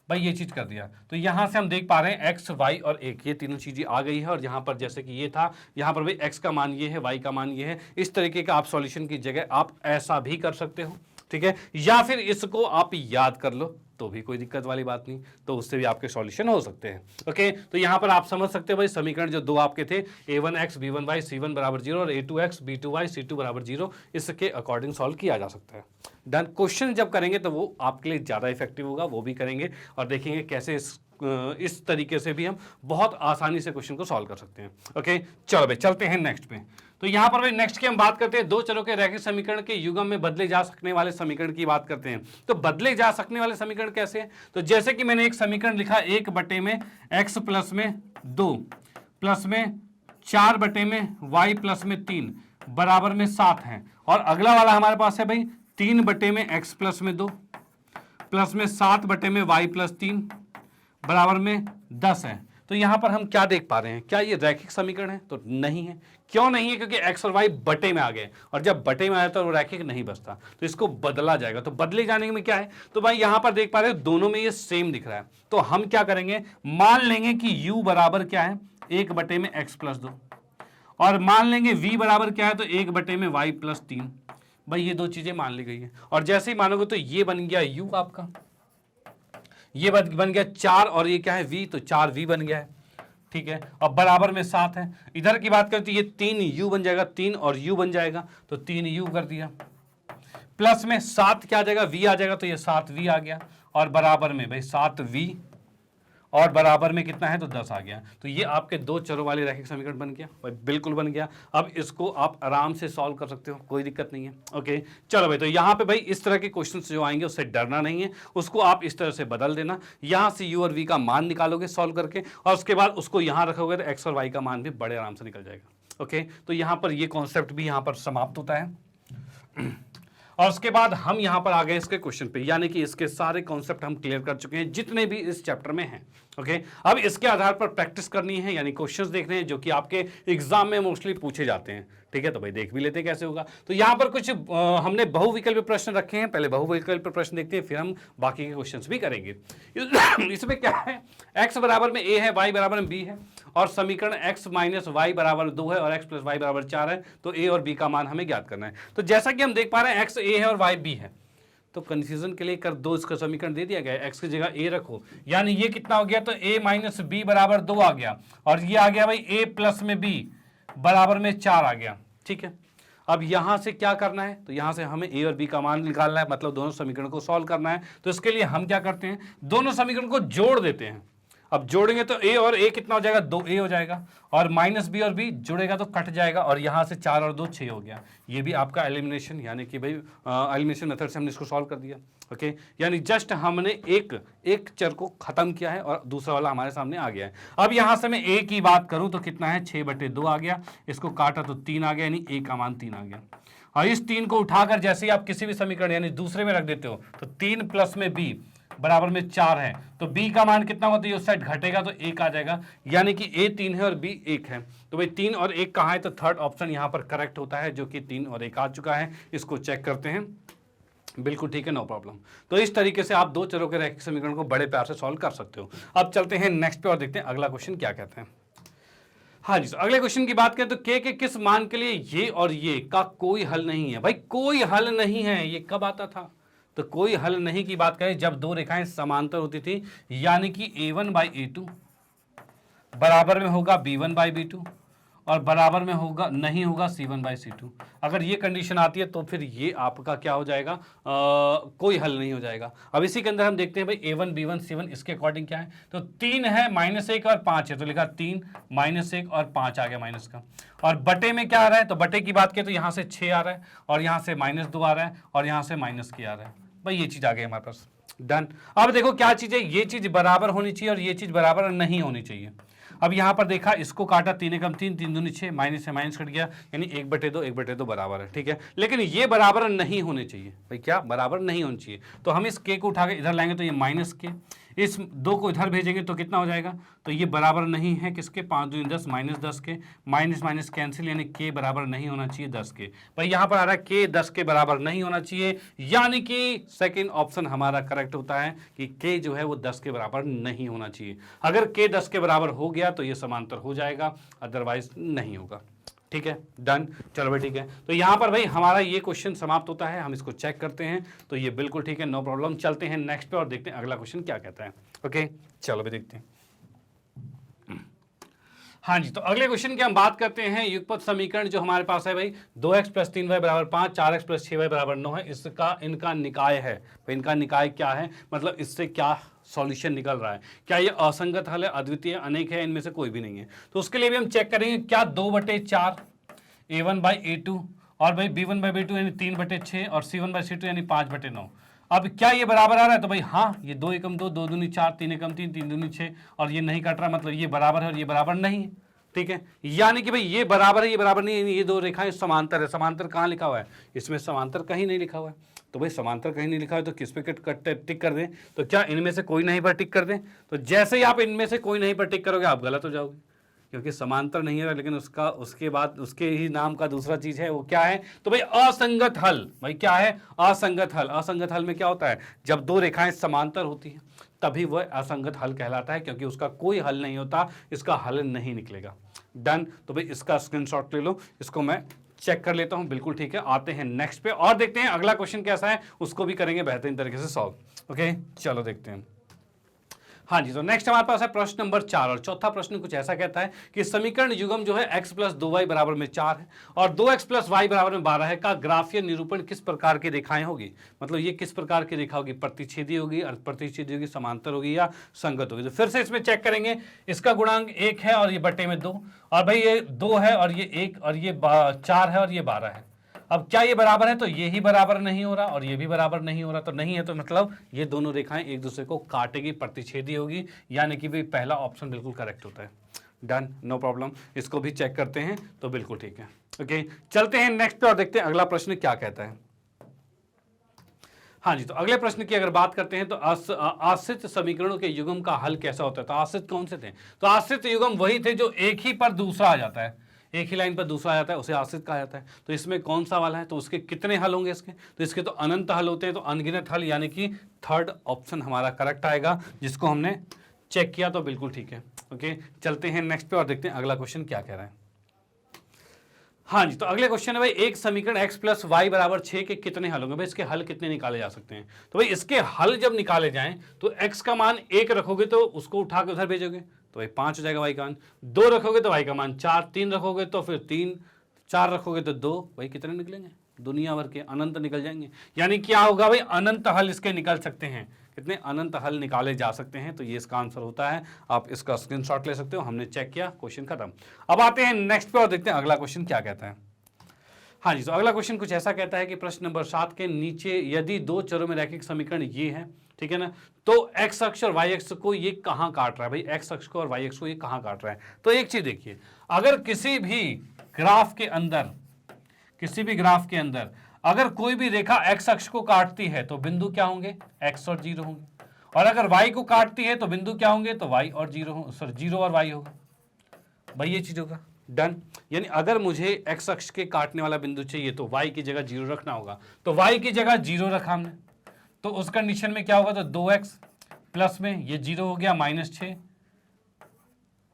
भाई ये चीज कर दिया। तो यहां से हम देख पा रहे हैं x, y और 1, ये तीनों चीजें आ गई है। और यहां पर जैसे कि ये था, यहां पर भाई x का मान ये है, y का मान ये है। इस तरीके का आप सॉल्यूशन की जगह आप ऐसा भी कर सकते हो, ठीक है, या फिर इसको आप याद कर लो तो भी कोई दिक्कत वाली बात नहीं, तो उससे भी आपके सॉल्यूशन हो सकते हैं। ओके, तो यहां पर आप समझ सकते हो भाई, समीकरण जो 2 आपके थे, a1x b1y c1 बराबर 0 और a2x b2y c2 बराबर 0, इसके अकॉर्डिंग सॉल्व किया जा सकता है। डन। क्वेश्चन जब करेंगे तो वो आपके लिए ज़्यादा इफेक्टिव होगा, वो भी करेंगे और देखेंगे कैसे इस तरीके से भी हम बहुत आसानी से क्वेश्चन को सॉल्व कर सकते हैं। ओके, चलो भाई चलते हैं नेक्स्ट पे। तो यहां पर भाई नेक्स्ट की हम बात करते हैं, 2 चरों के रैखिक समीकरण के युग्म में बदले जा सकने वाले समीकरण की बात करते हैं। तो बदले जा सकने वाले समीकरण कैसे हैं, तो जैसे कि मैंने एक समीकरण लिखा, 1 बटे में x प्लस में 2 प्लस में 4 बटे में y प्लस में 3 बराबर में 7 है। और अगला वाला हमारे पास है भाई 3 बटे में x प्लस में 2 प्लस में 7 बटे में y प्लस 3 बराबर में 10 है। तो यहां पर हम क्या देख पा रहे हैं, क्या ये रैखिक समीकरण है, तो नहीं है। क्यों नहीं है, क्योंकि x और y बटे में आ गए, और जब बटे में आया तो वो रैखिक नहीं बचता, तो इसको बदला जाएगा। तो बदले जाने में क्या है, तो भाई यहां पर देख पा रहे हो दोनों में ये सेम दिख रहा है। तो हम क्या करेंगे, मान लेंगे कि u बराबर क्या है, 1 बटे में x प्लस 2, और मान लेंगे v बराबर क्या है, तो 1 बटे में y प्लस 3। भाई ये 2 चीजें मान ली गई है, और जैसे ही मानोगे तो ये बन गया u आपका, ये बन गया 4, और ये क्या है v, तो 4v बन गया है, ठीक है। अब बराबर में 7 है। इधर की बात करें तो ये 3u बन जाएगा, 3 और u बन जाएगा, तो 3u कर दिया, प्लस में 7 क्या आ जाएगा, v आ जाएगा, तो ये 7v आ गया, और बराबर में भाई 7v, और बराबर में कितना है, तो 10 आ गया। तो ये आपके 2 चरों वाले रैखिक समीकरण बन गया भाई, बिल्कुल बन गया। अब इसको आप आराम से सॉल्व कर सकते हो, कोई दिक्कत नहीं है। ओके, चलो भाई, तो यहाँ पे भाई इस तरह के क्वेश्चंस जो आएंगे उससे डरना नहीं है, उसको आप इस तरह से बदल देना। यहाँ से u और v का मान निकालोगे सॉल्व करके, और उसके बाद उसको यहाँ रखोगे तो x और y का मान भी बड़े आराम से निकल जाएगा। ओके, तो यहाँ पर ये कॉन्सेप्ट भी यहाँ पर समाप्त होता है। और उसके बाद हम यहां पर आ गए इसके क्वेश्चन पे, यानी कि इसके सारे कॉन्सेप्ट हम क्लियर कर चुके हैं जितने भी इस चैप्टर में हैं। ओके, अब इसके आधार पर प्रैक्टिस करनी है, यानी क्वेश्चंस देखने हैं जो कि आपके एग्जाम में मोस्टली पूछे जाते हैं। ठीक है, तो भाई देख भी लेते हैं कैसे होगा। तो यहां पर कुछ हमने बहुविकल्पी प्रश्न रखे हैं, पहले बहुविकल्पी प्रश्न देखते हैं, फिर हम बाकी के क्वेश्चंस भी करेंगे। इसमें क्या है, x बराबर में a है, y बराबर में b है, और समीकरण x माइनस वाई बराबर 2 है और x प्लस वाई बराबर 4 है। तो a और b का मान हमें ज्ञात करना है। तो जैसा कि हम देख पा रहे हैं x a है और y b है, तो कंफ्यूजन के लिए कर दो, इसका समीकरण दे दिया गया है, x की जगह a रखो, यानी ये कितना हो गया, तो a माइनस बी बराबर 2 आ गया, और ये आ गया भाई a प्लस में b बराबर में 4 आ गया। ठीक है, अब यहां से क्या करना है, तो यहां से हमें a और b का मान निकालना है, मतलब दोनों समीकरण को सॉल्व करना है। तो इसके लिए हम क्या करते हैं, दोनों समीकरण को जोड़ देते हैं। अब जोड़ेंगे तो a और a कितना हो जाएगा, 2a हो जाएगा, और माइनस b और b जुड़ेगा तो कट जाएगा, और यहां से 4 और 2 6 हो गया। ये भी आपका एलिमिनेशन, यानी कि भाई एलिमिनेशन मेथड से हमने इसको सॉल्व कर दिया। ओके, यानी जस्ट हमने एक चर को खत्म किया है और दूसरा वाला हमारे सामने आ गया है। अब यहां से मैं a की बात करूं तो कितना है, 6/2 आ गया, इसको काटा तो 3 आ गया, यानी a का मान 3 आ गया। और इस 3 को उठाकर जैसे ही आप किसी भी समीकरण यानी दूसरे में रख देते हो, तो 3 प्लस में b बराबर में 4 है, तो b का मान कितना होता है, उस साइड घटेगा तो 1 आ जाएगा, यानी कि a 3 है और b 1 है। तो भाई 3 और 1 कहाँ है, तो थर्ड ऑप्शन यहाँ पर करेक्ट होता है, जो कि 3 और 1 आ चुका है। इसको चेक करते हैं, बिल्कुल ठीक है, नो प्रॉब्लम। तो इस तरीके से आप दो चरों के रैखिक समीकरण को बड़े प्यार से सॉल्व कर सकते हो। अब चलते हैं नेक्स्ट पे और देखते हैं अगला क्वेश्चन क्या कहते हैं। हाँ जी, तो अगले क्वेश्चन की बात करें तो के किस मान के लिए ये और ये का कोई हल नहीं है। भाई कोई हल नहीं है, ये कब आता था, तो कोई हल नहीं की बात करें जब दो रेखाएं समांतर होती थी, यानी कि a1/a2 बराबर में होगा b1/b2 और बराबर में होगा नहीं होगा c1/c2। अगर ये कंडीशन आती है तो फिर ये आपका क्या हो जाएगा, कोई हल नहीं हो जाएगा। अब इसी के अंदर हम देखते हैं भाई a1 b1 c1 इसके अकॉर्डिंग क्या है, तो 3 है, -1 और 5 है, तो लिखा 3 -1 और 5 आ गया माइनस का। और बटे में क्या आ रहा है, तो बटे की बात करें तो यहाँ से 6 आ रहा है, और यहाँ से -2 आ रहा है, और यहाँ से -k आ रहा है। भाई ये चीज आ गई हमारे पास, डन। अब देखो क्या चीज है, ये चीज बराबर होनी चाहिए और ये चीज बराबर नहीं होनी चाहिए। अब यहां पर देखा, इसको काटा, 3 एकम 3, 3 दूनी 6, माइनस से माइनस कट गया, यानी 1/2 बराबर है। ठीक है, लेकिन ये बराबर नहीं होने चाहिए। भाई क्या बराबर नहीं होनी चाहिए, तो हम इस के को उठा के इधर लाएंगे तो ये -k, इस 2 को इधर भेजेंगे तो कितना हो जाएगा, तो ये बराबर नहीं है किसके, 5 दूनी 10, -10 के, माइनस माइनस कैंसिल, यानी k बराबर नहीं होना चाहिए 10 के। भाई यहाँ पर आ रहा है k 10 के बराबर नहीं होना चाहिए, यानी कि सेकंड ऑप्शन हमारा करेक्ट होता है कि k जो है वो 10 के बराबर नहीं होना चाहिए। अगर k 10 के बराबर हो गया तो ये समांतर हो जाएगा, अदरवाइज नहीं होगा। ठीक है, डन। चलो भाई ठीक है, तो यहाँ पर भाई हमारा ये क्वेश्चन समाप्त होता है, हम इसको चेक करते हैं, तो ये बिल्कुल ठीक है, नो प्रॉब्लम। चलते हैं नेक्स्ट पे और देखते हैं अगला क्वेश्चन क्या कहता है। ओके, चलो भाई देखते हैं। हाँ जी, तो अगले क्वेश्चन की हम बात करते हैं। युगपत समीकरण जो हमारे पास है भाई, 2x + 3y = 5, 4x + 6y = 9 है, इसका इनका निकाय है। भाई इनका निकाय क्या है, मतलब इससे क्या सॉल्यूशन निकल रहा है, क्या ये असंगत हल है, अद्वितीय, अनेक है, इनमें से कोई भी नहीं है। तो उसके लिए भी हम चेक करेंगे क्या 2/4 a1/a2 और भाई b1/b2 यानी 3/6 और c1/c2 यानी 5/9। अब क्या ये बराबर आ रहा है, तो भाई हाँ, ये 2 एकम 2, 2 दूनी 4, 3 एकम 3, 3 दूनी 6, और ये नहीं कट रहा, मतलब ये बराबर है और ये बराबर नहीं है। ठीक है, यानी कि भाई ये बराबर है, ये बराबर नहीं है, ये दो रेखाएं समांतर है। समांतर कहाँ लिखा हुआ है, इसमें समांतर कहीं नहीं लिखा हुआ है। तो भाई समांतर कहीं नहीं लिखा है तो किस पे टिक कर दें, तो क्या इनमें से कोई नहीं पर टिक कर दें। तो जैसे ही आप इनमें से कोई नहीं पर टिक करोगे आप गलत हो जाओगे, क्योंकि समांतर नहीं है, लेकिन उसके बाद उसके ही नाम का दूसरा चीज है, वो क्या है, तो भाई असंगत हल। भाई क्या है, असंगत हल। असंगत हल में क्या होता है, जब दो रेखाएं समांतर होती हैं तभी वह असंगत हल कहलाता है, क्योंकि उसका कोई हल नहीं होता, इसका हल नहीं निकलेगा। डन। तो भाई इसका स्क्रीनशॉट ले लो, इसको मैं चेक कर लेता हूं, बिल्कुल ठीक है। आते हैं नेक्स्ट पे और देखते हैं अगला क्वेश्चन कैसा है, उसको भी करेंगे बेहतरीन तरीके से सॉल्व। ओके, चलो देखते हैं। हाँ जी, तो नेक्स्ट हमारे पास है प्रश्न नंबर 4, और चौथा प्रश्न कुछ ऐसा कहता है कि समीकरण युग्म जो है x + 2y = 4 है और 2x + y = 12 है का ग्राफीय निरूपण किस प्रकार की रेखाएं होगी। मतलब ये किस प्रकार की रेखा होगी, प्रतिच्छेदी होगी, अर्धप्रतिच्छेदी होगी, समांतर होगी या संगत होगी। तो फिर से इसमें चेक करेंगे, इसका गुणांक 1 है और ये बटे में 2, और भाई ये 2 है और ये 1, और ये 4 है और ये 12 है। अब क्या ये बराबर है, तो ये ही बराबर नहीं हो रहा और ये भी बराबर नहीं हो रहा, तो नहीं है, तो मतलब ये दोनों रेखाएं एक दूसरे को काटेगी, प्रतिच्छेदी होगी, यानी कि भाई पहला ऑप्शन बिल्कुल करेक्ट होता है। Done, no problem. इसको भी चेक करते हैं, तो बिल्कुल ठीक है। ओके, चलते हैं नेक्स्ट पे और देखते हैं अगला प्रश्न क्या कहता है। हाँ जी, तो अगले प्रश्न की अगर बात करते हैं तो आश्रित समीकरणों के युग्म का हल कैसा होता है। तो आश्रित कौन से थे? तो आश्रित युग्म वही थे जो एक ही पर दूसरा आ जाता है, एक ही लाइन पर दूसरा आ जाता है, उसे आश्रित कहा जाता है। तो इसमें कौन सा वाला है? तो उसके कितने हल होंगे इसके? तो इसके तो अनंत हल होते हैं, तो अनगिनत हल, यानी कि थर्ड ऑप्शन हमारा करेक्ट आएगा, जिसको हमने चेक किया तो बिल्कुल ठीक है। ओके, चलते हैं नेक्स्ट पे और देखते हैं अगला क्वेश्चन क्या कह रहा है। हाँ जी, तो अगले क्वेश्चन है भाई, एक समीकरण x प्लस वाई बराबर 6 के कितने हल होंगे? भाई इसके हल कितने निकाले जा सकते हैं? तो भाई इसके हल जब निकाले जाएं तो x का मान 1 रखोगे तो उसको उठा के उधर भेजोगे तो भाई 5 हो जाएगा, y का मान 2 रखोगे तो y का मान 4, 3 रखोगे तो फिर 3, 4 रखोगे तो 2, भाई कितने निकलेंगे? दुनिया भर के अनंत निकल जाएंगे। यानी क्या होगा भाई, अनंत हल इसके निकल सकते हैं। कितने अनंत हल निकाले जा सकते हैं, तो ये इसका आंसर होता है। आप इसका स्क्रीनशॉट ले सकते हो, हमने चेक किया, क्वेश्चन खत्म। अब आते हैं नेक्स्ट पे और देखते हैं अगला क्वेश्चन क्या कहता है। हाँ जी, तो अगला क्वेश्चन कुछ ऐसा कहता है कि प्रश्न नंबर 7 के नीचे यदि दो चरों में रैखिक समीकरण ये है, ठीक है ना, तो एक्स अक्ष और वाई अक्ष को ये कहाँ काट रहा है? भाई एक्स अक्ष को और वाई अक्ष को ये कहाँ काट रहा है? तो एक चीज देखिए, अगर किसी भी ग्राफ के अंदर अगर कोई भी रेखा एक्स अक्ष को काटती है तो बिंदु क्या होंगे? एक्स और जीरो होंगे। और अगर वाई को काटती है तो बिंदु क्या होंगे? तो वाई और जीरो होंगे, सॉरी जीरो और वाई होगा। भाई ये चीज होगा डन। यानी अगर मुझे एक्स अक्ष के काटने वाला बिंदु चाहिए तो वाई की जगह जीरो रखना होगा, तो वाई की जगह जीरो रखा हमने, तो उस कंडीशन में क्या होगा? तो 2x प्लस में ये जीरो हो गया -6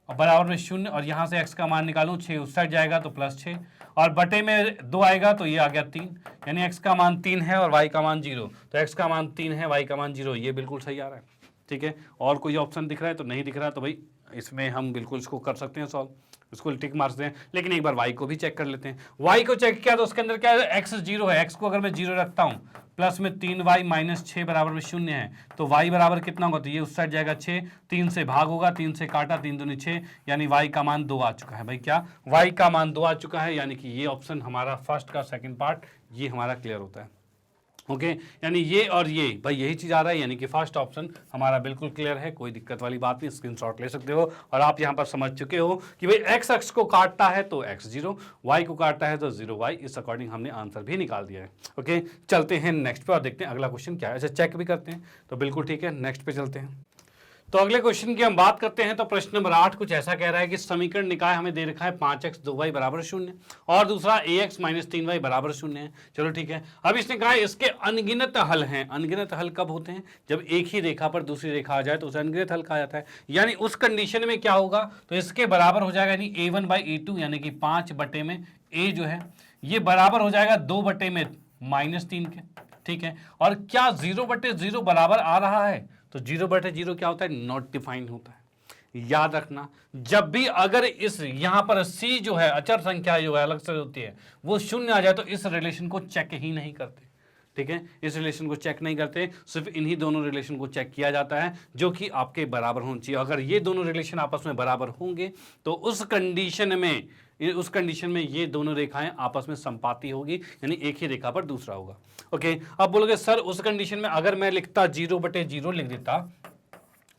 और बराबर में 0, और यहां से x का मान निकालूं 6 उस साइड जाएगा तो +6 और बटे में 2 आएगा तो ये आ गया 3, यानी x का मान 3 है और y का मान 0, तो x का मान 3 है, y का मान 0, ये बिल्कुल सही आ रहा है। ठीक है, और कोई ऑप्शन दिख रहा है? तो नहीं दिख रहा, तो भाई इसमें हम बिल्कुल इसको कर सकते हैं सॉल्व, इसको टिक मारते हैं। लेकिन एक बार y को भी चेक कर लेते हैं। y को चेक किया तो उसके अंदर क्या है? x 0 है, x को अगर मैं 0 रखता हूं प्लस में 3y -6 बराबर में 0 है, तो y बराबर कितना होगा? तो ये उस साइड जाएगा 6, 3 से भाग होगा, 3 से काटा, 3 दूनी 6, यानी y का मान 2 आ चुका है। भाई क्या? y का मान 2 आ चुका है, यानी कि ये ऑप्शन हमारा फर्स्ट का सेकंड पार्ट ये हमारा क्लियर होता है। ओके, यानी ये और ये भाई यही चीज आ रहा है, यानी कि फर्स्ट ऑप्शन हमारा बिल्कुल क्लियर है, कोई दिक्कत वाली बात नहीं, स्क्रीनशॉट ले सकते हो। और आप यहां पर समझ चुके हो कि भाई एक्स अक्ष को काटता है तो x 0, y को काटता है तो 0y, इस अकॉर्डिंग हमने आंसर भी निकाल दिया है। ओके, चलते हैं नेक्स्ट पे और देखते हैं अगला क्वेश्चन क्या है। अच्छा, चेक भी करते हैं, तो बिल्कुल ठीक है, नेक्स्ट पे चलते हैं। तो अगले क्वेश्चन की हम बात करते हैं, तो प्रश्न नंबर 8 कुछ ऐसा कह रहा है कि समीकरण निकाय हमें दे रखा है 5x 2y बराबर 0 और दूसरा ax -3y बराबर 0 है। चलो ठीक है, अब इसने कहा है इसके अनगिनत हल हैं। अनगिनत हल कब होते हैं? जब एक ही रेखा पर दूसरी रेखा आ जाए तो उसे अनगिनत हल कहा जाता है। यानी उस कंडीशन में क्या होगा? तो इसके बराबर हो जाएगा, यानी a1/a2, यानी कि 5 बटे में a जो है ये बराबर हो जाएगा 2 बटे में -3 के। ठीक है, और क्या 0/0 बराबर आ रहा है? तो 0/0 क्या होता है? नॉट डिफाइंड होता है। याद रखना, जब भी अगर इस यहां पर c जो है अचर संख्या जो है अलग से होती है वो 0 आ जाए तो इस रिलेशन को चेक ही नहीं करते। ठीक है, इस रिलेशन को चेक नहीं करते, सिर्फ इन्हीं दोनों रिलेशन को चेक किया जाता है जो कि आपके बराबर होना चाहिए। अगर ये दोनों रिलेशन आपस में बराबर होंगे तो उस कंडीशन में ये दोनों रेखाएं आपस में संपाती होगी, यानी एक ही रेखा पर दूसरा होगा। ओके, अब बोलोगे सर उस कंडीशन में अगर मैं लिखता 0/0 लिख देता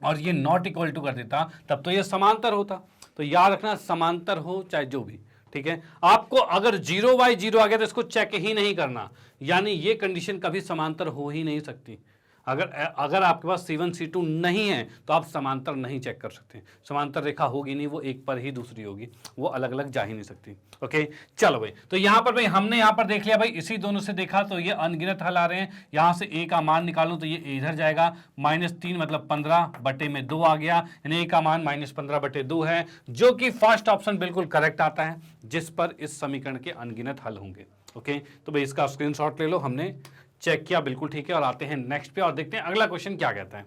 और ये नॉट इक्वल टू कर देता तब तो ये समांतर होता। तो याद रखना, समांतर हो चाहे जो भी, ठीक है, आपको अगर 0/0 आ गया तो इसको चेक ही नहीं करना, यानी ये कंडीशन कभी समांतर हो ही नहीं सकती। अगर आपके पास C1 C2 नहीं है तो आप समांतर नहीं चेक कर सकते। समांतर रेखा होगी नहीं, वो एक पर ही दूसरी होगी, वो अलग अलग जा ही नहीं सकती। ओके, चलो भाई, तो यहां पर भाई हमने यहां पर देख लिया भाई, इसी दोनों से देखा तो ये अनगिनत हल आ रहे हैं। यहां से a का मान निकालूं तो ये इधर जाएगा, -3 मतलब 15 बटे में 2 आ गया, यानी a का मान -15/2 है, जो कि फर्स्ट ऑप्शन बिल्कुल करेक्ट आता है, जिस पर इस समीकरण के अनगिनत हल होंगे। ओके, तो भाई इसका स्क्रीनशॉट ले लो, हमने चेक किया, बिल्कुल ठीक है। और आते हैं नेक्स्ट पे और देखते हैं अगला क्वेश्चन क्या कहता है।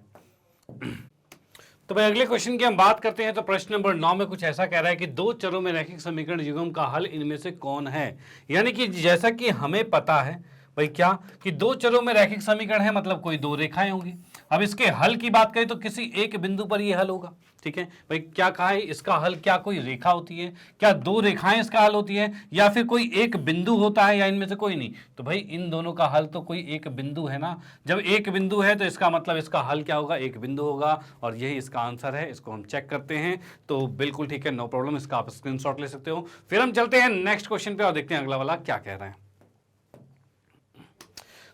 तो भाई अगले क्वेश्चन की हम बात करते हैं, तो प्रश्न नंबर 9 में कुछ ऐसा कह रहा है कि दो चरों में रैखिक समीकरण युग्म का हल इनमें से कौन है? यानी कि जैसा कि हमें पता है भाई क्या कि दो चरों में रैखिक समीकरण है, मतलब कोई दो रेखाएं होंगी। अब इसके हल की बात करें तो किसी एक बिंदु पर यह हल होगा। ठीक है भाई, क्या कहा है इसका हल? क्या कोई रेखा होती है? क्या दो रेखाएं इसका हल होती है? या फिर कोई एक बिंदु होता है? या इनमें से कोई नहीं? तो भाई इन दोनों का हल तो कोई एक बिंदु है ना। जब एक बिंदु है तो इसका मतलब इसका हल क्या होगा? एक बिंदु होगा, और यही इसका आंसर है। इसको हम चेक करते हैं, तो बिल्कुल ठीक है, नो प्रॉब्लम, इसका आप स्क्रीनशॉट ले सकते हो। फिर हम चलते हैं नेक्स्ट क्वेश्चन पे और देखते हैं अगला वाला क्या कह रहा है।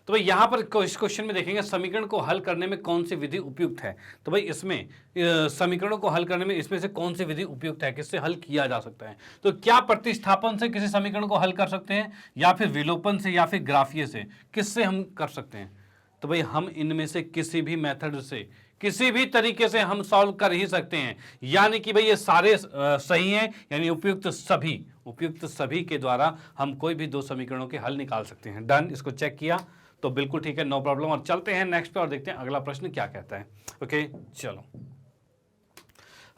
तो भाई यहाँ पर इस क्वेश्चन में देखेंगे समीकरण को हल करने में कौन सी विधि उपयुक्त है। तो भाई इसमें समीकरणों को हल करने में इसमें से कौन सी विधि उपयुक्त है, किससे हल किया जा सकता है। तो क्या प्रतिस्थापन से किसी समीकरण को हल कर सकते हैं, या फिर विलोपन से, या फिर ग्राफीय से, किससे हम कर सकते हैं। तो भाई हम इनमें से किसी भी मेथड से, किसी भी तरीके से हम सॉल्व कर ही सकते हैं। यानी कि भाई ये सारे सही हैं, यानी उपयुक्त सभी के द्वारा हम कोई भी दो समीकरणों के हल निकाल सकते हैं। डन, इसको चेक किया तो बिल्कुल ठीक है, नो प्रॉब्लम। और चलते हैं नेक्स्ट पे और देखते हैं अगला प्रश्न क्या कहता है। ओके चलो,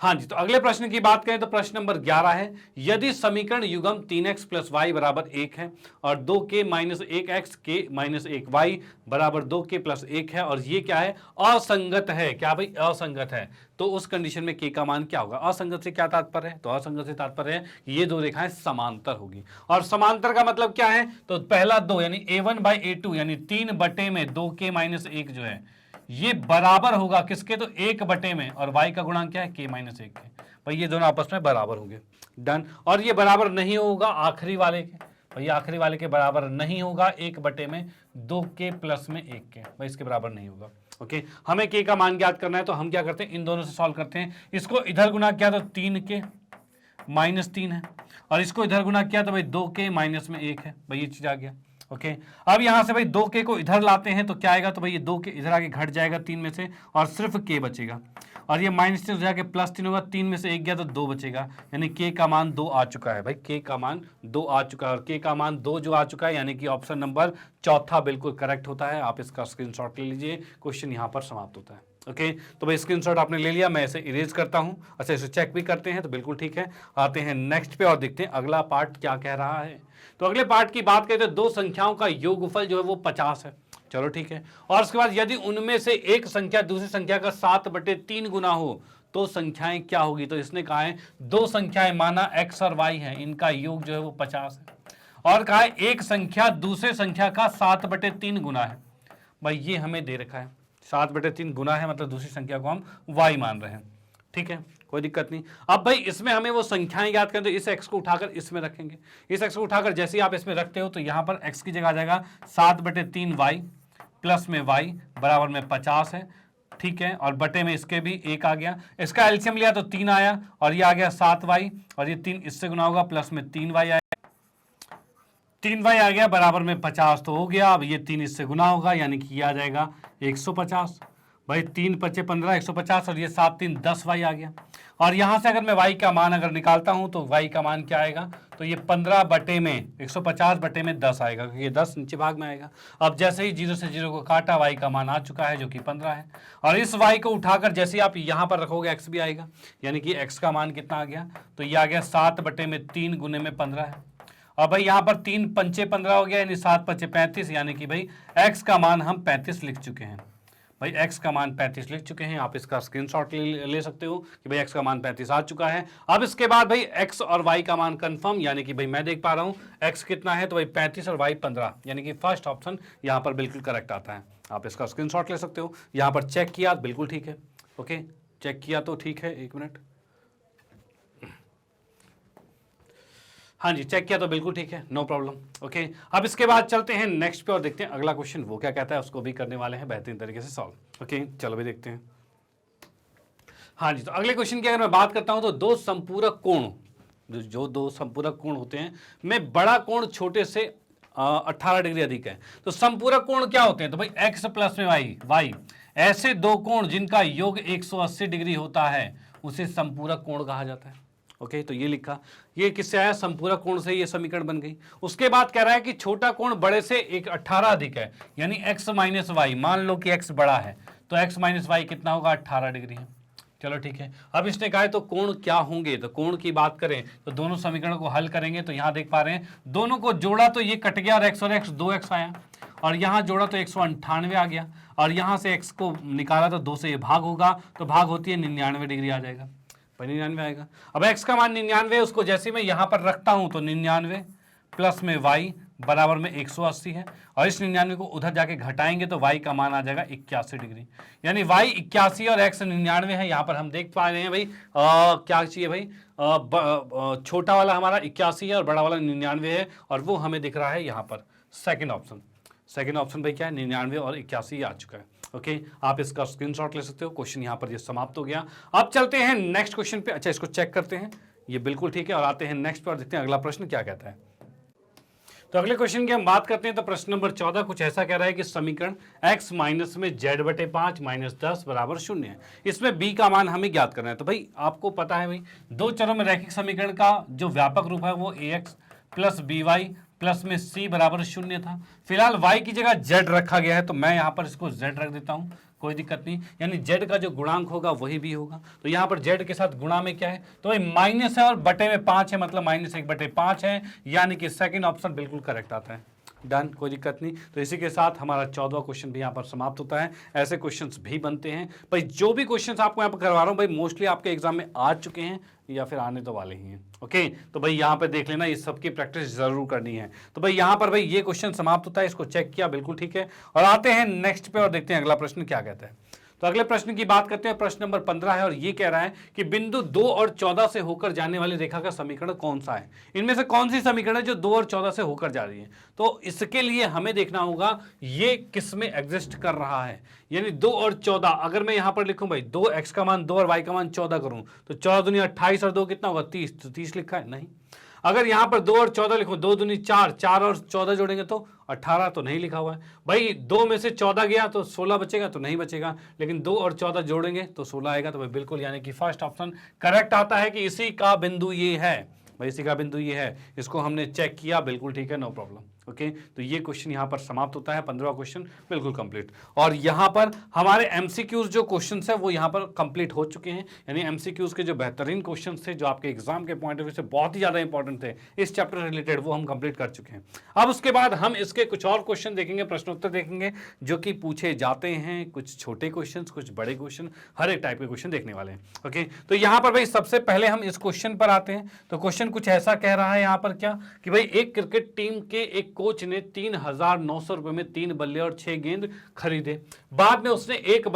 हाँ जी, तो अगले प्रश्न की बात करें तो प्रश्न नंबर 11 है, यदि समीकरण युग्म 3x + y बराबर 1 है और 2k - 1x k - 1y बराबर 2k + 1 है, और ये क्या है, असंगत है। क्या भाई, असंगत है। तो उस कंडीशन में k का मान क्या होगा। असंगत से क्या तात्पर्य है, तो असंगत से तात्पर्य है ये दो रेखाएं समांतर होगी। और समांतर का मतलब क्या है, तो पहला दो यानी a1/a2 यानी 3 में 2k - 1 जो है ये बराबर होगा किसके, तो 1 में, और y का गुणांक क्या है, k - 1 के। भाई ये दोनों आपस में बराबर होंगे। डन। और ये बराबर नहीं होगा आखिरी वाले के, भाई आखिरी वाले के बराबर नहीं होगा 1 में 2k + में 1 के, भाई इसके बराबर नहीं होगा। ओके, हमें k का मान ज्ञात करना है, तो हम क्या करते हैं, इन दोनों से सॉल्व करते हैं। इसको इधर गुना किया तो 3k - 3 है, और इसको इधर गुना किया तो भाई 2k - में 1 है। भाई ये चीज आ गया। ओके, अब यहां से भाई 2k को इधर लाते हैं तो क्या आएगा, तो भाई ये 2k इधर आके घट जाएगा 3 में से, और सिर्फ k बचेगा, और ये -3 हो जाके +3 होगा, 3 में से 1 गया तो 2 बचेगा, यानी k का मान 2 आ चुका है। भाई k का मान 2 आ चुका है, और k का मान 2 जो आ चुका है, यानी कि ऑप्शन नंबर चौथा बिल्कुल करेक्ट होता है। आप इसका स्क्रीनशॉट ले लीजिए, क्वेश्चन यहाँ पर समाप्त होता है। ओके, तो भाई स्क्रीनशॉट आपने ले लिया, मैं इसे इरेज करता हूँ। अच्छा, इसे चेक भी करते हैं तो बिल्कुल ठीक है। आते हैं नेक्स्ट पे और देखते हैं अगला पार्ट क्या कह रहा है। तो अगले पार्ट की बात करें तो दो संख्याओं का योगफल जो है वो 50 है। चलो ठीक है, और उसके बाद यदि उनमें से एक संख्या दूसरी संख्या का 7/3 गुना हो तो संख्याएं क्या होगी। तो इसने कहा है दो संख्याएं माना x और y है, इनका योग जो है वो 50 है, और कहा है एक संख्या दूसरे संख्या का 7/3 गुना है। भाई ये हमें दे रखा है 7/3 गुना है, मतलब दूसरी संख्या को हम y मान रहे हैं। ठीक है, कोई दिक्कत नहीं। अब भाई इसमें हमें वो संख्याएं याद करें, तो इस x को उठाकर इसमें रखेंगे। इस x को उठाकर जैसे ही आप इसमें रखते हो तो यहां पर x की जगह आ जाएगा 7/3 y प्लस में y बराबर में 50 है। ठीक है, और बटे में इसके भी 1 आ गया, इसका एलसीएम लिया तो 3 आया, और ये आ गया 7y, और ये 3 इससे गुना होगा, प्लस में 3y आया, 3y आ गया बराबर में 50 तो हो गया। अब ये 3 इससे गुना होगा, यानी कि ये आ जाएगा 150। भाई 3 × 5 = 15, 150, और ये 7 × 3 = 10y आ गया। और यहाँ से अगर मैं y का मान अगर निकालता हूँ तो y का मान क्या आएगा, तो ये 150/10 आएगा, क्योंकि ये 10 नीचे भाग में आएगा। अब जैसे ही 0 से 0 को काटा, y का मान आ चुका है जो कि 15 है, और इस y को उठाकर जैसे ही आप यहाँ पर रखोगे x भी आएगा, यानी कि x का मान कितना आ गया, तो ये आ गया 7/3 गुने में 15 है। और भाई यहाँ पर 3 × 5 = 15 हो गया, यानी 7 × 5 = 35, यानी कि भाई x का मान हम 35 लिख चुके हैं। भाई x का मान 35 लिख चुके हैं, आप इसका स्क्रीनशॉट ले सकते हो कि भाई x का मान 35 आ चुका है। अब इसके बाद भाई x और y का मान कंफर्म, यानी कि भाई मैं देख पा रहा हूँ x कितना है, तो भाई 35 और y 15, यानी कि फर्स्ट ऑप्शन यहाँ पर बिल्कुल करेक्ट आता है। आप इसका स्क्रीनशॉट ले सकते हो। यहाँ पर चेक किया बिल्कुल ठीक है। ओके, चेक किया तो ठीक है, 1 मिनट, हाँ जी, चेक किया तो बिल्कुल ठीक है, नो प्रॉब्लम। ओके, अब इसके बाद चलते हैं नेक्स्ट पे और देखते हैं अगला क्वेश्चन वो क्या कहता है, उसको भी करने वाले हैं बेहतरीन तरीके से सॉल्व। ओके, चलो भी देखते हैं। हाँ जी, तो अगले क्वेश्चन की अगर मैं बात करता हूं तो दो संपूरक कोण, जो दो संपूरक कोण होते हैं में बड़ा कोण छोटे से 18 डिग्री अधिक है, तो संपूरक कोण क्या होते हैं, तो भाई x प्लस में y, ऐसे दो कोण जिनका योग 180 डिग्री होता है उसे संपूरक कोण कहा जाता है। ओके, तो ये लिखा, ये किससे आया, संपूरक कोण से ये समीकरण बन गई। उसके बाद कह रहा है कि छोटा कोण बड़े से 18 अधिक है, यानी x - y, मान लो कि x बड़ा है तो x - y कितना होगा, 18 डिग्री है। चलो ठीक है, अब इसने कहा है तो कोण क्या होंगे, तो कोण की बात करें तो दोनों समीकरणों को हल करेंगे तो यहाँ देख पा रहे हैं दोनों को जोड़ा तो ये कट गया, और x 2x आया, और यहाँ जोड़ा तो 198 आ गया, और यहाँ से x को निकाला तो 2 से ये भाग होगा, तो भाग होती है 99 डिग्री आ जाएगा, 99 आएगा। अब x का मान 99 है, उसको जैसे मैं यहाँ पर रखता हूँ तो 99 प्लस में y बराबर में 180 है, और इस 99 को उधर जाके घटाएंगे तो y का मान आ जाएगा 81 डिग्री, यानी y 81 और x 99 है। यहाँ पर हम देख पा रहे हैं भाई क्या चाहिए भाई, छोटा वाला हमारा 81 है और बड़ा वाला 99 है, और वो हमें दिख रहा है यहाँ पर सेकंड ऑप्शन। सेकंड ऑप्शन भाई क्या है, 99 और 81 आ चुका है। ओके, आप इसका स्क्रीनशॉट ले सकते हो। क्वेश्चन यहाँ पर ये समाप्त हो गया। अब चलते हैं नेक्स्ट क्वेश्चन पे। अच्छा, इसको चेक करते हैं, ये बिल्कुल ठीक है, और आते हैं नेक्स्ट पे और देखते हैं अगला प्रश्न क्या कहता है। तो अगले क्वेश्चन की हम बात करते हैं। तो प्रश्न नंबर 14 कुछ ऐसा कह रहा है कि समीकरण x माइनस में z/5 माइनस 10 बराबर 0 है। इसमें b का मान हमें ज्ञात करना है। तो भाई आपको पता है भाई, दो चरों में रैखिक समीकरण का जो व्यापक रूप है वो ax प्लस by प्लस में c बराबर 0 था। फिलहाल y की जगह z रखा गया है, तो मैं यहाँ पर इसको z रख देता हूँ, कोई दिक्कत नहीं। यानी z का जो गुणांक होगा वही भी होगा। तो यहाँ पर z के साथ गुणा में क्या है, तो भाई माइनस है और बटे में 5 है, मतलब -1/5 है, यानी कि सेकंड ऑप्शन बिल्कुल करेक्ट आता है। डन, कोई दिक्कत नहीं। तो इसी के साथ हमारा 14वां क्वेश्चन भी यहाँ पर समाप्त होता है। ऐसे क्वेश्चंस भी बनते हैं भाई। जो भी क्वेश्चंस आपको यहाँ पर करवा रहा हूँ भाई, मोस्टली आपके एग्जाम में आ चुके हैं या फिर आने तो वाले ही हैं। ओके, तो भाई यहाँ पे देख लेना, इस सब की प्रैक्टिस जरूर करनी है। तो भाई यहाँ पर भाई ये क्वेश्चन समाप्त होता है, इसको चेक किया, बिल्कुल ठीक है। और आते हैं नेक्स्ट पे और देखते हैं अगला प्रश्न क्या कहता है। तो अगले प्रश्न की बात करते हैं। प्रश्न नंबर 15 है और ये कह रहा है कि बिंदु 2 और 14 से होकर जाने वाली रेखा का समीकरण कौन सा है। इनमें से कौन सी समीकरण है जो 2 और 14 से होकर जा रही है। तो इसके लिए हमें देखना होगा ये किस में एग्जिस्ट कर रहा है। यानी 2 और 14, अगर मैं यहां पर लिखूं भाई 2x का मान 2 और y का मान 14 करूं, तो 14 दूनी 28 और 2 कितना होगा 30। तो 30 लिखा है नहीं। अगर यहां पर 2 और 14 लिखूं, 2 दूनी 4, 4 और 14 जोड़ेंगे तो 18, तो नहीं लिखा हुआ है भाई। 2 में से 14 गया तो 16 बचेगा, तो नहीं बचेगा। लेकिन 2 और 14 जोड़ेंगे तो 16 आएगा। तो भाई बिल्कुल, यानी कि फर्स्ट ऑप्शन करेक्ट आता है कि इसी का बिंदु ये है भाई, इसी का बिंदु ये है। इसको हमने चेक किया, बिल्कुल ठीक है, नो प्रॉब्लम। ओके, तो ये क्वेश्चन यहाँ पर समाप्त होता है। 15वां क्वेश्चन बिल्कुल कंप्लीट। और यहाँ पर हमारे एमसीक्यूज जो क्वेश्चंस है वो यहाँ पर कंप्लीट हो चुके हैं। यानी एमसीक्यूज के जो बेहतरीन क्वेश्चंस थे, जो आपके एग्जाम के पॉइंट ऑफ व्यू से बहुत ही ज्यादा इंपॉर्टेंट थे इस चैप्टर रिलेटेड, वो हम कंप्लीट कर चुके हैं। अब उसके बाद हम इसके कुछ और क्वेश्चन देखेंगे, प्रश्नोत्तर देखेंगे जो कि पूछे जाते हैं। कुछ छोटे क्वेश्चन, कुछ बड़े क्वेश्चन, हर एक टाइप के क्वेश्चन देखने वाले हैं। ओके, तो यहाँ पर भाई सबसे पहले हम इस क्वेश्चन पर आते हैं। तो क्वेश्चन कुछ ऐसा कह रहा है यहाँ पर क्या, कि भाई एक क्रिकेट टीम के एक कोच ने 3,900 रुपए में 3 बल्ले और 6 गेंद खरीदे। बाद में उसने एक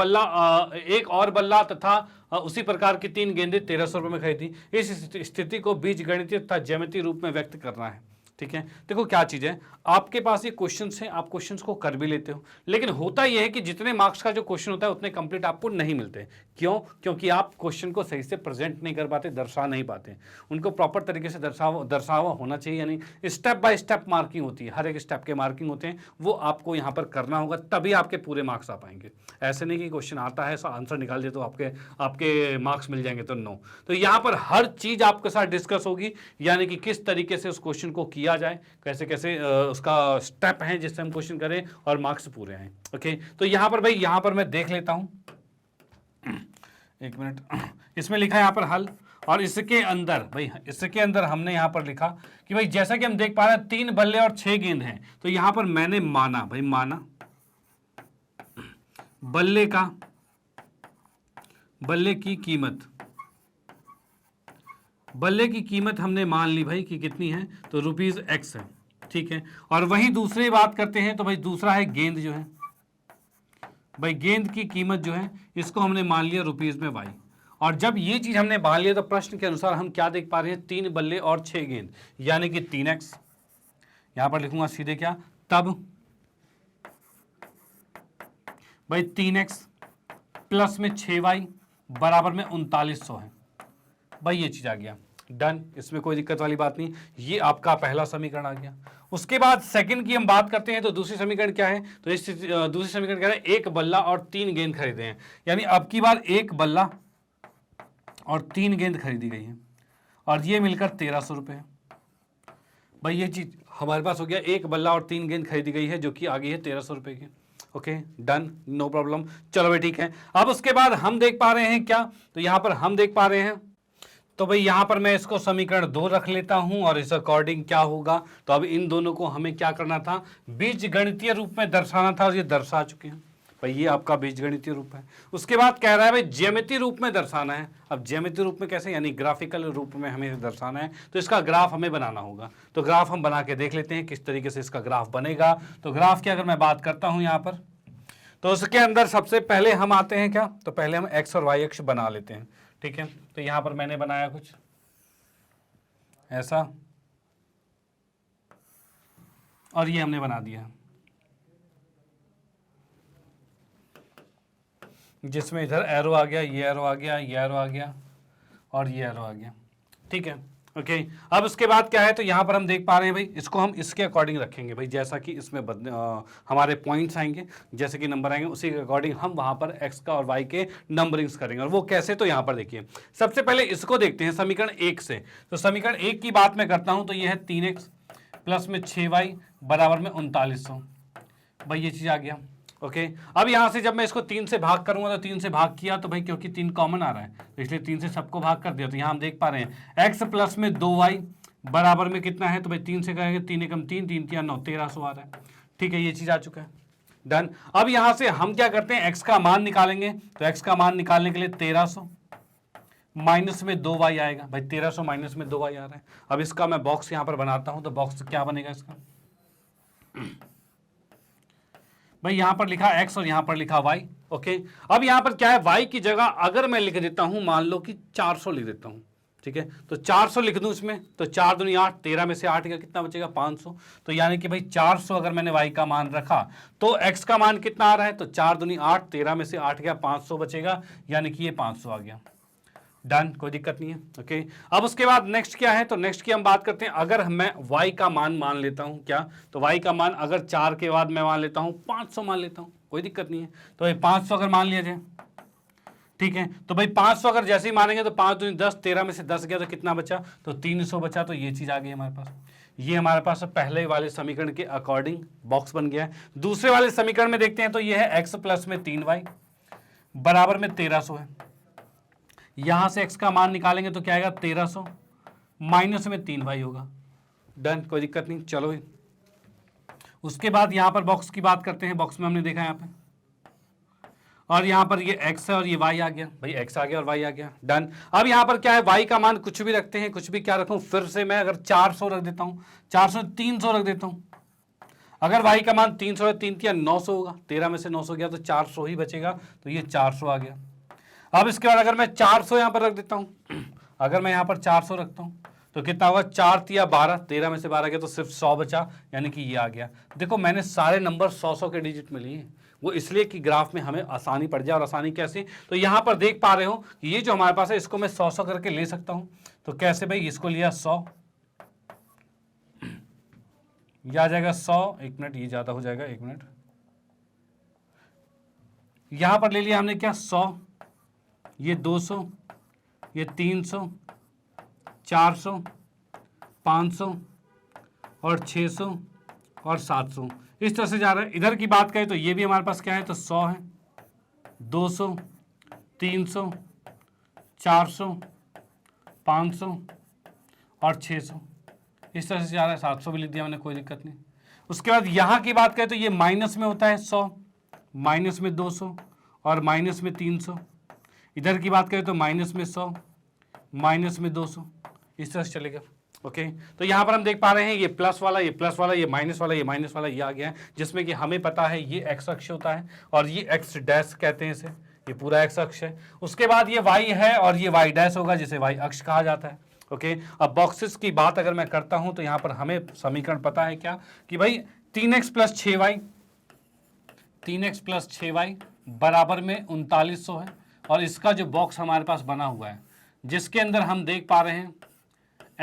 और बल्ला तथा उसी प्रकार की 3 गेंदें 1,300 रुपए में खरीदी। इस स्थिति को बीजगणितीय तथा ज्यामितीय रूप में व्यक्त करना है। ठीक है, देखो क्या चीज है, आपके पास ये क्वेश्चंस हैं, आप क्वेश्चंस को कर भी लेते हो, लेकिन होता यह है कि जितने मार्क्स का जो क्वेश्चन होता है उतने कंप्लीट आपको नहीं मिलते। क्यों? क्योंकि आप क्वेश्चन को सही से प्रेजेंट नहीं कर पाते, दर्शा नहीं पाते। उनको प्रॉपर तरीके से दर्शावा होना चाहिए। यानी स्टेप बाय स्टेप मार्किंग होती है, हर एक स्टेप के मार्किंग होते हैं, वो आपको यहाँ पर करना होगा, तभी आपके पूरे मार्क्स आ पाएंगे। ऐसे नहीं कि क्वेश्चन आता है आंसर निकाल दे तो आपके मार्क्स मिल जाएंगे, तो नो। तो यहाँ पर हर चीज आपके साथ डिस्कस होगी, यानी कि किस तरीके से उस क्वेश्चन को किया जाए, कैसे कैसे उसका स्टेप है जिससे हम क्वेश्चन करें और मार्क्स पूरे आए। ओके, तो यहां पर भाई, यहां पर मैं देख लेता हूं, एक मिनट। इसमें लिखा है यहां पर हल, और इसके अंदर भाई, इसके अंदर हमने यहां पर लिखा कि भाई जैसा कि हम देख पा रहे हैं 3 बल्ले और 6 गेंद हैं। तो यहां पर मैंने माना भाई, माना बल्ले की कीमत हमने मान ली भाई कि कितनी है, तो ₹X है। ठीक है, और वही दूसरी बात करते हैं। तो भाई दूसरा है गेंद, जो है भाई गेंद की कीमत जो है इसको हमने मान लिया रुपीज में Y। और जब ये चीज हमने मान लिया तो प्रश्न के अनुसार हम क्या देख पा रहे हैं, 3 बल्ले और 6 गेंद, यानी कि 3x। यहां पर लिखूंगा सीधे क्या, तब भाई 3x प्लस में 6y बराबर में 3900 है। भाई ये चीज आ गया, डन, इसमें कोई दिक्कत वाली बात नहीं। ये आपका पहला समीकरण आ गया। उसके बाद सेकंड की हम बात करते हैं। तो दूसरी समीकरण क्या है, तो इस दूसरी समीकरण क्या है, एक बल्ला और 3 गेंद खरीदे हैं, यानी अब की बार एक बल्ला और 3 गेंद खरीदी गई है, और ये मिलकर 1,300 रुपए है। भाई ये चीज हमारे पास हो गया, एक बल्ला और 3 गेंद खरीदी गई है, जो कि आ गई है 1,300 रुपए की। Okay, done, no problem. चलो भाई ठीक है। अब उसके बाद हम देख पा रहे हैं क्या, तो यहां पर हम देख पा रहे हैं, तो भाई यहां पर मैं इसको समीकरण 2 रख लेता हूं, और इस अकॉर्डिंग क्या होगा, तो अब इन दोनों को हमें क्या करना था, बीजगणितीय रूप में दर्शाना था, और ये दर्शा चुके हैं भाई, ये आपका बीजगणितीय रूप है। उसके बाद कह रहा है भाई ज्यामितीय रूप में दर्शाना है। अब ज्यामितीय रूप में कैसे, यानी ग्राफिकल रूप में हमें दर्शाना है, तो इसका ग्राफ हमें बनाना होगा। तो ग्राफ हम बना के देख लेते हैं किस तरीके से इसका ग्राफ बनेगा। तो ग्राफ की अगर मैं बात करता हूं यहाँ पर, तो उसके अंदर सबसे पहले हम आते हैं क्या, तो पहले हम x और y अक्ष बना लेते हैं। ठीक है, तो यहां पर मैंने बनाया कुछ ऐसा, और ये हमने बना दिया। जिसमें इधर एरो आ गया, ये एरो आ गया, ये एरो आ गया और ये एरो आ गया, ठीक है। ओके अब उसके बाद क्या है, तो यहाँ पर हम देख पा रहे हैं भाई, इसको हम इसके अकॉर्डिंग रखेंगे भाई, जैसा कि इसमें हमारे पॉइंट्स आएंगे, जैसे कि नंबर आएंगे, उसी के अकॉर्डिंग हम वहाँ पर एक्स का और वाई के नंबरिंग्स करेंगे। और वो कैसे, तो यहाँ पर देखिए, सबसे पहले इसको देखते हैं समीकरण 1 से। तो समीकरण 1 की बात मैं करता हूँ, तो ये है 3x प्लस में 6y बराबर में 3900, भाई ये चीज़ आ गया। ओके अब यहाँ से जब मैं इसको 3 से भाग करूंगा, तो 3 से भाग किया तो भाई क्योंकि 3 कॉमन आ रहा है, तो इसलिए 3 से सबको भाग कर दिया। तो यहाँ हम देख पा रहे हैं x प्लस में 2y बराबर में कितना है, तो भाई 3 से करेंगे, 3 एकम 3, 3 तिया 9, 1300 आ रहा है, ठीक है, ये चीज़ आ चुका है, डन। अब यहाँ से हम क्या करते हैं, x का मान निकालेंगे। तो x का मान निकालने के लिए 1300 माइनस में 2y आएगा, भाई 1300 माइनस में 2y आ रहा है। अब इसका मैं बॉक्स यहाँ पर बनाता हूँ, तो बॉक्स क्या बनेगा इसका, भाई यहां पर लिखा x और यहां पर लिखा y। ओके अब यहां पर क्या है, y की जगह अगर मैं लिख देता हूं, मान लो कि 400 लिख देता हूं, ठीक है, तो 400 लिख दूं इसमें, तो 4 दूनी 8, 13 में से 8 का कितना बचेगा, 500। तो यानी कि भाई 400 अगर मैंने y का मान रखा, तो x का मान कितना आ रहा है, तो 4 दूनी 8, 13 में से 8 गया, 500 बचेगा, यानी कि ये 500 आ गया, डन, कोई दिक्कत नहीं है। ओके अब उसके बाद नेक्स्ट क्या है, तो नेक्स्ट की हम बात करते हैं। अगर मैं y का मान लेता हूं क्या, तो y का मान अगर 4 के बाद मैं मान लेता हूं 500 मान लेता हूं, कोई दिक्कत नहीं है। तो भाई 500 अगर मान लिया जाए, ठीक है, तो भाई 500 अगर जैसे ही मानेंगे, तो 5 दूनी 10, 13 में से 10 गया, तो कितना बचा, तो 300 बचा। तो ये चीज आ गई हमारे पास, ये हमारे पास पहले वाले समीकरण के अकॉर्डिंग बॉक्स बन गया है। दूसरे वाले समीकरण में देखते हैं, तो ये है x प्लस में 3y बराबर में 1300 है। यहां से x का मान निकालेंगे तो क्या आएगा, 1300 माइनस में 3y होगा, डन, कोई दिक्कत नहीं। चलो भाई उसके बाद यहां पर बॉक्स की बात करते हैं। बॉक्स में हमने देखा यहाँ पे, और यहां पर ये x है और ये y आ गया, भाई x आ गया और y आ गया, डन। अब यहां पर क्या है, y का मान कुछ भी रखते हैं, कुछ भी क्या रखूं, फिर से मैं अगर 400 रख देता हूं, 400 300 रख देता हूं। अगर y का मान 300 है, 3 या 900 होगा, 13 में से 900 गया तो 400 ही बचेगा, तो ये 400 आ गया। अब इसके बाद अगर मैं 400 यहां पर रख देता हूं, अगर मैं यहां पर 400 रखता हूं, तो कितना होगा, 4 तिया 12, 13 में से 12 गया तो सिर्फ 100 बचा, यानी कि ये आ गया। देखो मैंने सारे नंबर 100 के डिजिट में लिए, वो इसलिए कि ग्राफ में हमें आसानी पड़ जाए। और आसानी कैसे, तो यहां पर देख पा रहे हो कि ये जो हमारे पास है, इसको मैं 100 करके ले सकता हूं। तो कैसे भाई, इसको लिया 100, ये आ जाएगा 100, 1 मिनट, ये ज्यादा हो जाएगा, 1 मिनट, यहां पर ले लिया हमने क्या, 100, ये 200, ये 300, 400, 500 और 600 और 700, इस तरह से जा रहा है। इधर की बात करें तो ये भी हमारे पास क्या है, तो 100 है, 200, 300, 400, 500 और 600, इस तरह से जा रहा है। 700 भी लिख दिया मैंने, कोई दिक्कत नहीं। उसके बाद यहाँ की बात करें तो ये माइनस में होता है 100, माइनस में 200 और माइनस में 300। इधर की बात करें तो माइनस में 100, माइनस में 200, इस तरह से चलेगा। ओके तो यहाँ पर हम देख पा रहे हैं, ये प्लस वाला, ये प्लस वाला, ये माइनस वाला, ये माइनस वाला, ये आ गया है, जिसमें कि हमें पता है ये एक्स अक्ष होता है और ये एक्स डैश कहते हैं इसे, ये पूरा एक्स अक्ष है। उसके बाद ये वाई है और ये वाई डैश होगा, जिसे वाई अक्ष कहा जाता है। ओके अब बॉक्सेस की बात अगर मैं करता हूं, तो यहाँ पर हमें समीकरण पता है क्या, कि भाई 3x plus 6y, 3x plus 6y बराबर में 3900 है। और इसका जो बॉक्स हमारे पास बना हुआ है, जिसके अंदर हम देख पा रहे हैं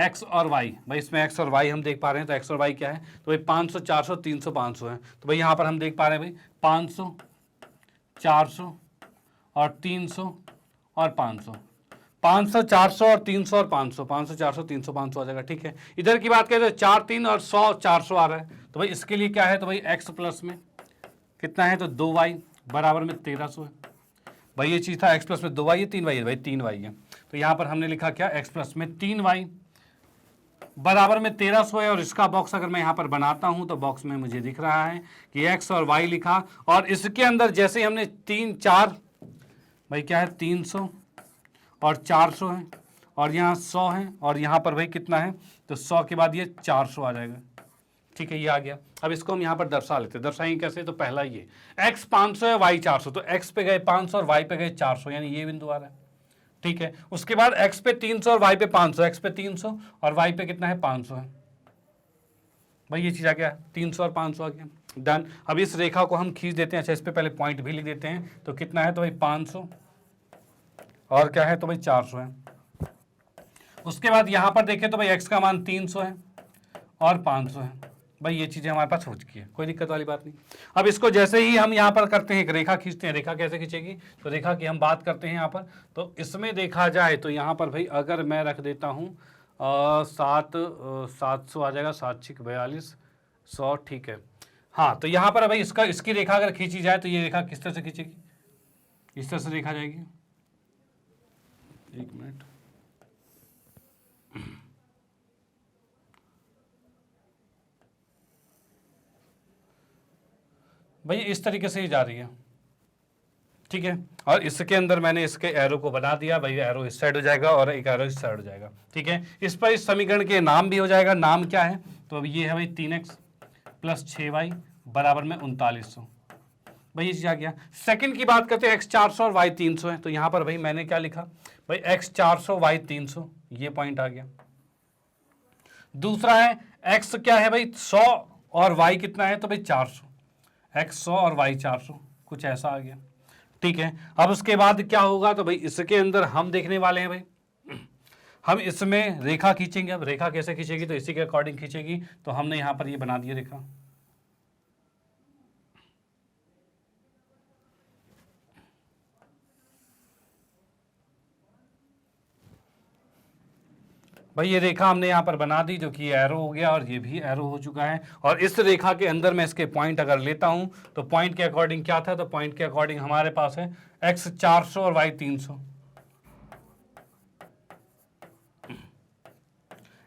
x और y, भाई इसमें x और y हम देख पा रहे हैं, तो x और y क्या है, तो भाई 500, 400, 300, 500 है। तो भाई यहाँ पर हम देख पा रहे हैं भाई 500, 400 और 300 और 500, 500, 400 और 300 और 500, 500, 400, 300, 500 आ जाएगा, ठीक है। इधर की बात करें तो 4, 3 और 100, 400 आ रहा है। तो भाई इसके लिए क्या है, तो भाई x प्लस में कितना है, तो 2y बराबर में 1300 है। भाई ये चीज़ था x प्लस में 2y, ये 3y है, भाई 3y है। तो यहाँ पर हमने लिखा क्या, x प्लस में 3y बराबर में 1300 है। और इसका बॉक्स अगर मैं यहाँ पर बनाता हूँ, तो बॉक्स में मुझे दिख रहा है कि x और y लिखा, और इसके अंदर जैसे हमने 3, 4, भाई क्या है 300 और 400 है, और यहाँ 100 है, और यहाँ पर भाई कितना है, तो 100 के बाद ये 400 आ जाएगा, ठीक है, ये आ गया। अब इसको हम यहाँ पर दर्शा लेते हैं, दर्शाएंगे कैसे, तो पहला ये x 500 है, y 400, तो x पे गए 500 और y पे गए 400, यानी ये बिंदु आ रहा है, ठीक है। उसके बाद x पे 300 और y पे 500, x पे 300 और y पे कितना है 500 है, भाई ये चीज आ गया, 300 और 500 आ गया। डन। अब इस रेखा को हम खींच देते हैं। अच्छा, इस पे पहले पॉइंट भी लिख देते हैं। तो कितना है तो भाई 500 और क्या है तो भाई 400 है। उसके बाद यहां पर देखें तो भाई x का मान 300 है और 500 है। भाई ये चीजें हमारे पास हो चुकी है, कोई दिक्कत वाली बात नहीं। अब इसको जैसे ही हम यहाँ पर करते हैं, एक रेखा खींचते हैं। रेखा कैसे खींचेगी, तो रेखा की हम बात करते हैं यहाँ पर। तो इसमें देखा जाए तो यहाँ पर भाई अगर मैं रख देता हूँ 700 आ जाएगा, 7 6 42 100, ठीक है। हाँ, तो यहाँ पर भाई इसकी रेखा अगर खींची जाए तो ये रेखा किस तरह से खींचेगी, इस तरह से रेखा जाएगी। एक मिनट, भाई इस तरीके से ही जा रही है, ठीक है। और इसके अंदर मैंने इसके एरो को बना दिया। भाई एरो इस साइड हो जाएगा और एक एरो इस साइड हो जाएगा, ठीक है। इस पर इस समीकरण के नाम भी हो जाएगा। नाम क्या है, तो अब ये है भाई 3x प्लस 6y बराबर में 3900। भाई ये चीज आ गया। सेकंड की बात करते हैं, x 400 और y 300 है। तो यहां पर भाई मैंने क्या लिखा, भाई x 400 y 300, ये पॉइंट आ गया। दूसरा है x क्या है भाई 100 और y कितना है तो भाई 400, x 100 और y 400, कुछ ऐसा आ गया, ठीक है। अब उसके बाद क्या होगा, तो भाई इसके अंदर हम देखने वाले हैं भाई, हम इसमें रेखा खींचेंगे। अब रेखा कैसे खींचेगी, तो इसी के अकॉर्डिंग खींचेगी। तो हमने यहां पर ये बना दिया रेखा। भाई ये रेखा हमने यहाँ पर बना दी, जो कि एरो हो गया और ये भी एरो हो चुका है। और इस रेखा के अंदर मैं इसके पॉइंट अगर लेता हूं तो पॉइंट के अकॉर्डिंग क्या था, तो पॉइंट के अकॉर्डिंग हमारे पास है x 400 और y 300।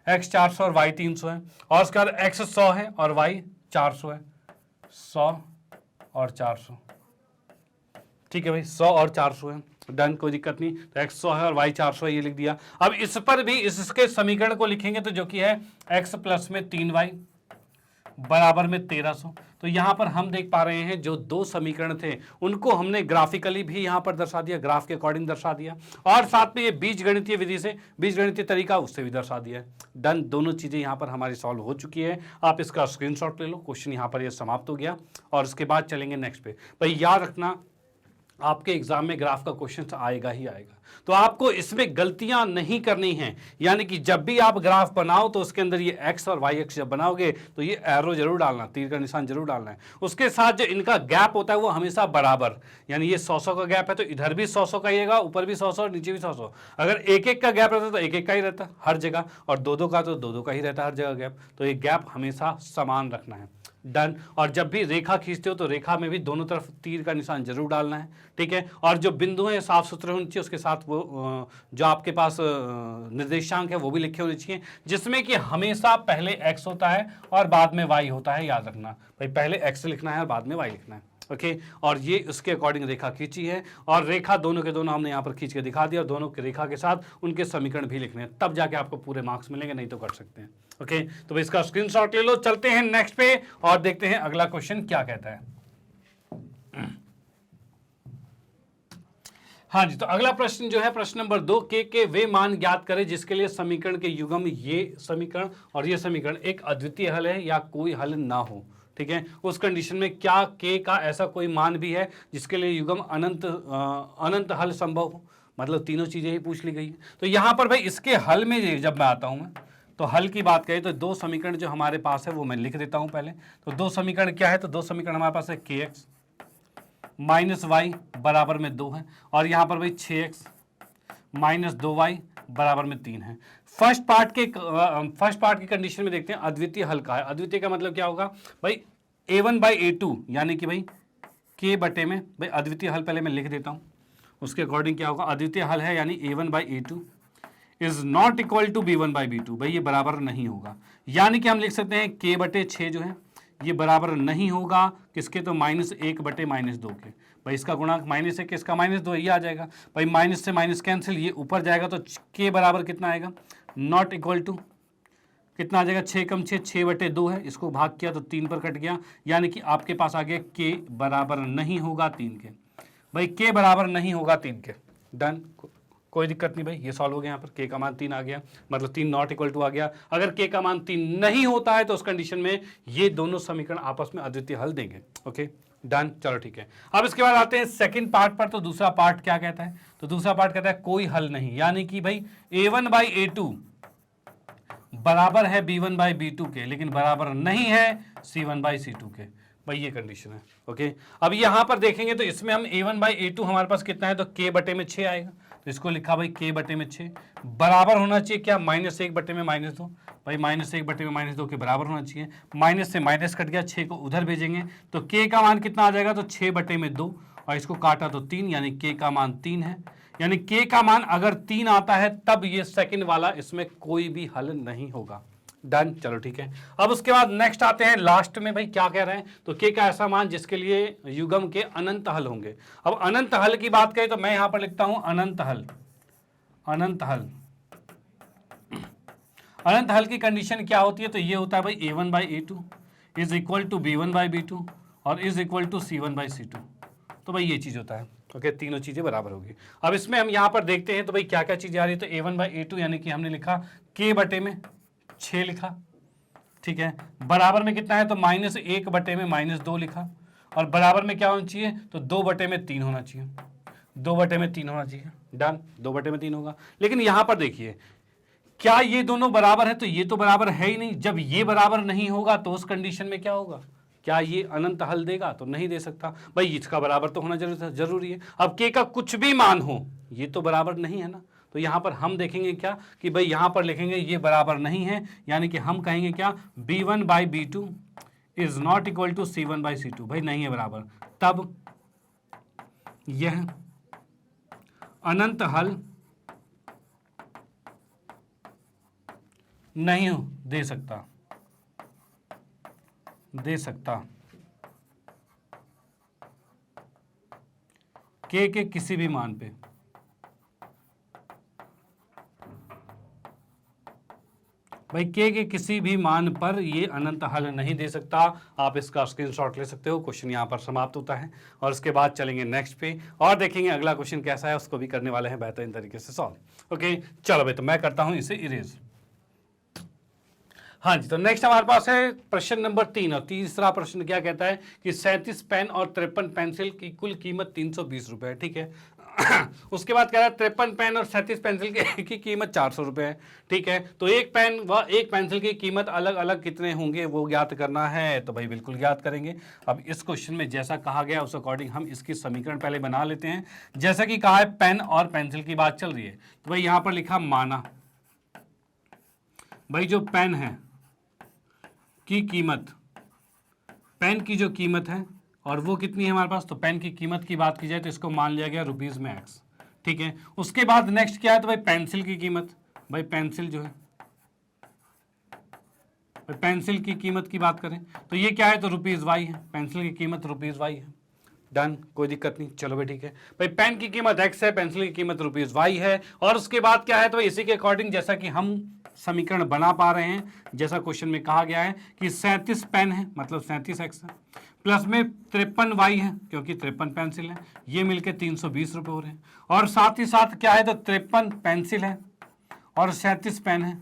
x 400 और y 300 है, और उसके बाद x 100 है और y 400 है। 100 और 400, ठीक है भाई, 100 और 400 है। डन, कोई दिक्कत नहीं। तो x 100 है और y 400 है, ये लिख दिया। अब इस पर भी इसके समीकरण को लिखेंगे, तो जो कि है x प्लस में 3y बराबर में 1300। तो यहां पर हम देख पा रहे हैं जो दो समीकरण थे उनको हमने ग्राफिकली भी यहां पर दर्शा दिया, ग्राफ के अकॉर्डिंग दर्शा दिया, और साथ में ये बीजगणितीय विधि से, बीजगणितीय तरीका उससे भी दर्शा दिया है। डन, दोनों चीजें यहां पर हमारी सॉल्व हो चुकी है। आप इसका स्क्रीनशॉट ले लो। क्वेश्चन यहां पर ये समाप्त हो गया और उसके बाद चलेंगे नेक्स्ट पे। भाई याद रखना, आपके एग्जाम में ग्राफ का क्वेश्चन आएगा ही आएगा, तो आपको इसमें गलतियां नहीं करनी हैं। यानी कि जब भी आप ग्राफ बनाओ तो उसके अंदर ये x और y अक्ष जब बनाओगे तो ये एरो जरूर डालना, तीर का निशान जरूर डालना है। उसके साथ जो इनका गैप होता है वो हमेशा बराबर, यानी ये 100 का गैप है तो इधर भी 100 का ही, ऊपर भी 100 और नीचे भी 100। अगर एक एक का गैप रहता तो एक एक का ही रहता हर जगह, और दो दो का तो दो दो का ही रहता हर जगह गैप। तो ये गैप हमेशा समान रखना है। डन। और जब भी रेखा खींचते हो तो रेखा में भी दोनों तरफ तीर का निशान जरूर डालना है, ठीक है। और जो बिंदु है साफ सुथरे होने चाहिए, उसके साथ वो जो आपके पास निर्देशांक है वो भी लिखे होने चाहिए, जिसमें कि हमेशा पहले x होता है और बाद में y होता है। याद रखना भाई, पहले x लिखना है और बाद में y लिखना है, ओके। और ये उसके अकॉर्डिंग रेखा खींची है, और रेखा दोनों के दोनों हमने यहाँ पर खींच के दिखा दिया, और दोनों की रेखा के साथ उनके समीकरण भी लिखने हैं, तब जाके आपको पूरे मार्क्स मिलेंगे, नहीं तो कर सकते हैं, ओके। तो इसका स्क्रीनशॉट ले लो। चलते हैं नेक्स्ट पे और देखते हैं अगला क्वेश्चन क्या कहता है। हाँ जी, तो अगला प्रश्न जो है प्रश्न नंबर 2, के वे मान ज्ञात करें जिसके लिए समीकरण के युग्म ये समीकरण और ये समीकरण एक अद्वितीय हल है या कोई हल ना हो, ठीक है। उस कंडीशन में क्या के का ऐसा कोई मान भी है जिसके लिए युग्म अनंत हल संभव हो, मतलब तीनों चीजें ही पूछ ली गई है। तो यहां पर भाई इसके हल में जब मैं आता हूं मैं, तो हल की बात करें तो दो समीकरण जो हमारे पास है वो मैं लिख देता हूं पहले। तो दो समीकरण क्या है, तो दो समीकरण हमारे पास है kx माइनस वाई बराबर में 2 है, और यहां पर भाई 6x माइनस 2y बराबर में 3 है। फर्स्ट पार्ट की कंडीशन में देखते हैं अद्वितीय हल का है। अद्वितीय का मतलब क्या होगा भाई, a1/a2 यानी कि भाई k बटे में, भाई अद्वितीय हल पहले मैं लिख देता हूं, उसके अकॉर्डिंग क्या होगा, अद्वितीय हल है यानी a1/a2 is not equal to b1/b2। भाई ये बराबर नहीं होगा, यानी कि हम लिख सकते हैं k बटे 6 जो है ये बराबर नहीं होगा किसके, तो -1/-2 के। भाई इसका गुणांक -1, इसका -2, ये आ जाएगा। भाई माइनस से माइनस कैंसिल, ये ऊपर जाएगा तो k बराबर कितना आएगा, नॉट इक्वल टू कितना आ जाएगा, 6 कम 6, 6/2 है, इसको भाग किया तो 3 पर कट गया, यानी कि आपके पास आ गया k बराबर नहीं होगा 3 के। भाई k बराबर नहीं होगा 3 के। डन, कोई दिक्कत नहीं भाई, ये सॉल्व हो गया। यहाँ पर k का मान 3 आ गया, मतलब 3 नॉट इक्वल टू आ गया। अगर k का मान 3 नहीं होता है तो उस कंडीशन में ये दोनों समीकरण आपस में अद्वितीय हल देंगे। ओके डन, चलो ठीक है। अब इसके बाद आते हैं सेकंड पार्ट पर। तो दूसरा पार्ट क्या कहता है? तो दूसरा पार्ट कहता है कोई हल नहीं, यानी कि भाई a1/a2 बराबर है b1/b2 के, लेकिन बराबर नहीं है c1/c2 के। भाई ये कंडीशन है। ओके अब यहां पर देखेंगे तो इसमें हम a1/a2 हमारे पास कितना है, तो k/6 आएगा। तो इसको लिखा भाई k/6 बराबर होना चाहिए क्या, -1/-2। भाई -1/-2 के बराबर होना चाहिए। माइनस से माइनस कट गया, 6 को उधर भेजेंगे तो k का मान कितना आ जाएगा, तो 6/2 और इसको काटा तो 3, यानी k का मान 3 है। यानी k का मान अगर 3 आता है तब ये सेकंड वाला, इसमें कोई भी हल नहीं होगा। डन, चलो ठीक है। अब उसके बाद नेक्स्ट आते हैं लास्ट में, भाई क्या कह रहे हैं, तो k का ऐसा मान जिसके लिए युग्म के अनंत हल होंगे। अब अनंत हल की बात करें तो मैं यहां पर लिखता हूं अनंत हल। अनंत हल, अनंत हल की कंडीशन क्या होती है, तो ये होता है भाई a1/a2 is equal to b1/b2 और इज इक्वल टू c1/c2। तो भाई ये चीज होता है। ओके तीनों चीजें बराबर होगी। अब इसमें हम यहां पर देखते हैं तो भाई क्या क्या चीजें आ रही है। तो a1/a2 यानी कि हमने लिखा k/6 लिखा, ठीक है। बराबर में कितना है, तो -1/-2 लिखा। और बराबर में क्या होना चाहिए, तो 2/3 होना चाहिए। 2/3 होना चाहिए। डन, 2/3 होगा। लेकिन यहां पर देखिए क्या ये दोनों बराबर है, तो ये तो बराबर है ही नहीं। जब ये बराबर नहीं होगा तो उस कंडीशन में क्या होगा, क्या ये अनंत हल देगा, तो नहीं दे सकता। भाई इसका बराबर तो होना जरूरी है। अब k का कुछ भी मान हो, ये तो बराबर नहीं है ना। तो यहां पर हम देखेंगे क्या कि भाई यहां पर लिखेंगे ये बराबर नहीं है, यानी कि हम कहेंगे क्या, b1/b2 is not equal to c1/c2। भाई नहीं है बराबर, तब यह अनंत हल नहीं दे सकता k के किसी भी मान पे। भाई k के किसी भी मान पर ये अनंत हल नहीं दे सकता। आप इसका स्क्रीनशॉट ले सकते हो। क्वेश्चन यहाँ पर समाप्त होता है और उसके बाद चलेंगे नेक्स्ट पे और देखेंगे अगला क्वेश्चन कैसा है, उसको भी करने वाले हैं बेहतरीन तरीके से सॉल्व। ओके चलो भाई, तो मैं करता हूं इसे इरेज। हाँ जी, तो नेक्स्ट हमारे पास है प्रश्न नंबर 3 और तीसरा प्रश्न क्या कहता है कि 37 पेन और 53 पेंसिल की कुल कीमत 320 रुपए है, ठीक है। उसके बाद कह रहा है 53 पेन और 37 पेंसिल की कीमत 400 रुपए है, ठीक है। तो एक पेन व एक पेंसिल की कीमत अलग अलग कितने होंगे वो ज्ञात करना है। तो भाई बिल्कुल ज्ञात करेंगे। अब इस क्वेश्चन में जैसा कहा गया उस अकॉर्डिंग हम इसकी समीकरण पहले बना लेते हैं। जैसा कि कहा है पेन और पेंसिल की बात चल रही है, तो भाई यहां पर लिखा माना भाई जो पेन है की कीमत, पेन की जो कीमत है और वो कितनी है हमारे पास, तो पेन की कीमत की बात की जाए तो इसको मान लिया गया रुपीस में x, ठीक है। उसके बाद नेक्स्ट क्या है, तो भाई पेंसिल की कीमत, भाई पेंसिल जो है, भाई पेंसिल की कीमत की बात करें तो ये क्या है, तो रुपीस y है। पेंसिल की कीमत रुपीस y है। डन, कोई दिक्कत नहीं। चलो भाई ठीक है। भाई पेन की कीमत x है, पेंसिल की कीमत रुपीस y है। और उसके बाद क्या है, तो भाई इसी के अकॉर्डिंग जैसा कि हम समीकरण बना पा रहे हैं, जैसा क्वेश्चन में कहा गया है कि 37 पेन है मतलब 37x है, प्लस में 53y है क्योंकि 53 पेंसिल है, ये मिलके 320 रुपए हो रहे हैं। और साथ ही साथ क्या है, तो 53 पेंसिल है और 37 पेन है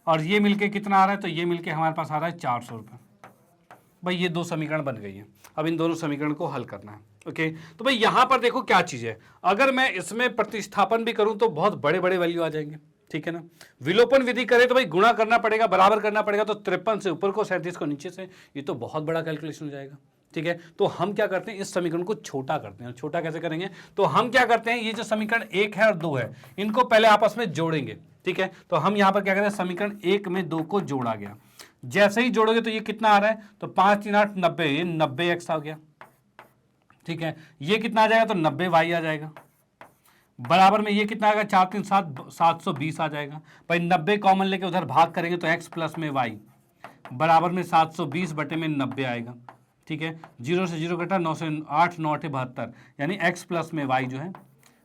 और ये मिलके कितना आ रहा है, तो ये मिलके हमारे पास आ रहा है 400 रुपये। भाई ये दो समीकरण बन गई है। अब इन दोनों समीकरण को हल करना है। ओके तो भाई यहां पर देखो क्या चीज है, अगर मैं इसमें प्रतिस्थापन भी करूं तो बहुत बड़े बड़े वैल्यू आ जाएंगे, ठीक है ना। विलोपन विधि करें तो भाई गुणा करना पड़ेगा, बराबर करना पड़ेगा। तो 53 से ऊपर को 37 को नीचे से, ये तो बहुत बड़ा कैलकुलेशन हो जाएगा, ठीक है। तो हम क्या करते हैं, इस समीकरण को छोटा करते हैं। छोटा कैसे करेंगे, तो हम क्या करते हैं, ये जो समीकरण 1 है और 2 है इनको पहले आपस में जोड़ेंगे, ठीक है। तो हम यहां पर क्या करते हैं, समीकरण 1 में 2 को जोड़ा गया। जैसे ही जोड़ोगे तो ये कितना आ रहा है, तो 5 3 8 90, ये 90x आ गया, ठीक है। ये कितना आ जाएगा, तो 90y आ जाएगा। बराबर में ये कितना आएगा, 4 3 7 720 आ जाएगा। भाई 90 कॉमन लेके उधर भाग करेंगे तो x प्लस में y बराबर में 720 बटे में 90 आएगा, ठीक है। 0 से 0 कटा, 9 से 8 9 8 72, यानी x प्लस में y जो है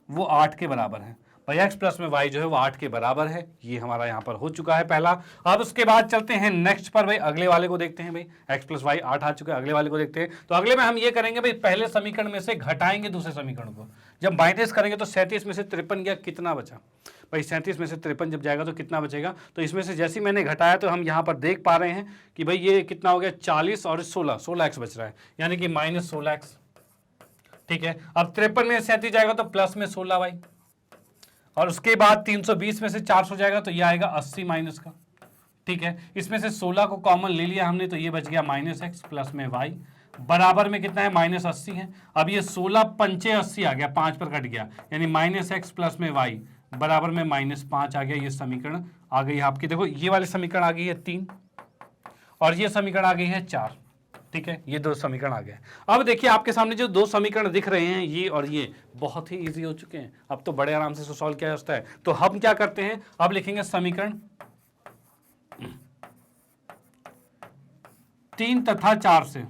वो 8 के बराबर है। भाई x प्लस में y जो है वो 8 के बराबर है, ये हमारा यहाँ पर हो चुका है पहला। अब उसके बाद चलते हैं नेक्स्ट पर भाई, अगले वाले को देखते हैं भाई, x प्लस वाई 8 आ चुका है, अगले वाले को देखते हैं। तो अगले में हम ये करेंगे भाई, पहले समीकरण में से घटाएंगे दूसरे समीकरण को, जब माइनस करेंगे तो 37 में से 53 गया, कितना बचा भाई, 37 में से 53 जब जाएगा तो कितना बचेगा, तो इसमें से जैसे मैंने घटाया तो हम यहाँ पर देख पा रहे हैं कि भाई ये कितना हो गया 40 और 16x बच रहा है, यानी कि -16x। ठीक है, अब 53 में 37 जाएगा तो प्लस में 16 भाई, और उसके बाद 320 में से 400 जाएगा तो ये आएगा 80 माइनस का। ठीक है, इसमें से 16 को कॉमन ले लिया हमने तो ये बच गया -x प्लस में y बराबर में कितना है -80 है। अब ये 16 पंचे 80 आ गया, 5 पर कट गया, यानी -x प्लस में y बराबर में -5 आ गया। ये समीकरण आ गई है आपकी, देखो ये वाली समीकरण आ गई है 3 और ये समीकरण आ गई है 4। ठीक है, ये दो समीकरण आ गए। अब देखिए आपके सामने जो दो समीकरण दिख रहे हैं, ये और ये बहुत ही इजी हो चुके हैं, अब तो बड़े आराम से सॉल्व किया जा सकता है। तो हम क्या करते हैं, अब लिखेंगे समीकरण 3 तथा 4 से,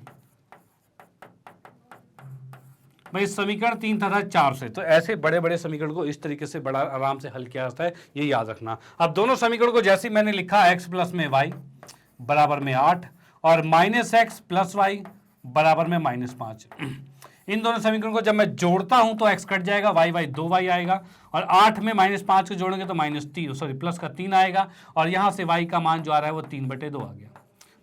भाई समीकरण 3 तथा 4 से, तो ऐसे बड़े बड़े समीकरण को इस तरीके से बड़ा आराम से हल किया जाता है, ये याद रखना। अब दोनों समीकरण को जैसे मैंने लिखा x प्लस में y बराबर में 8 और -x प्लस y बराबर में -5, इन दोनों समीकरण को जब मैं जोड़ता हूं तो x कट जाएगा, y 2y आएगा, और 8 में -5 को जोड़ेंगे तो प्लस का 3 आएगा, और यहां से y का मान जो आ रहा है वो 3/2 आ गया।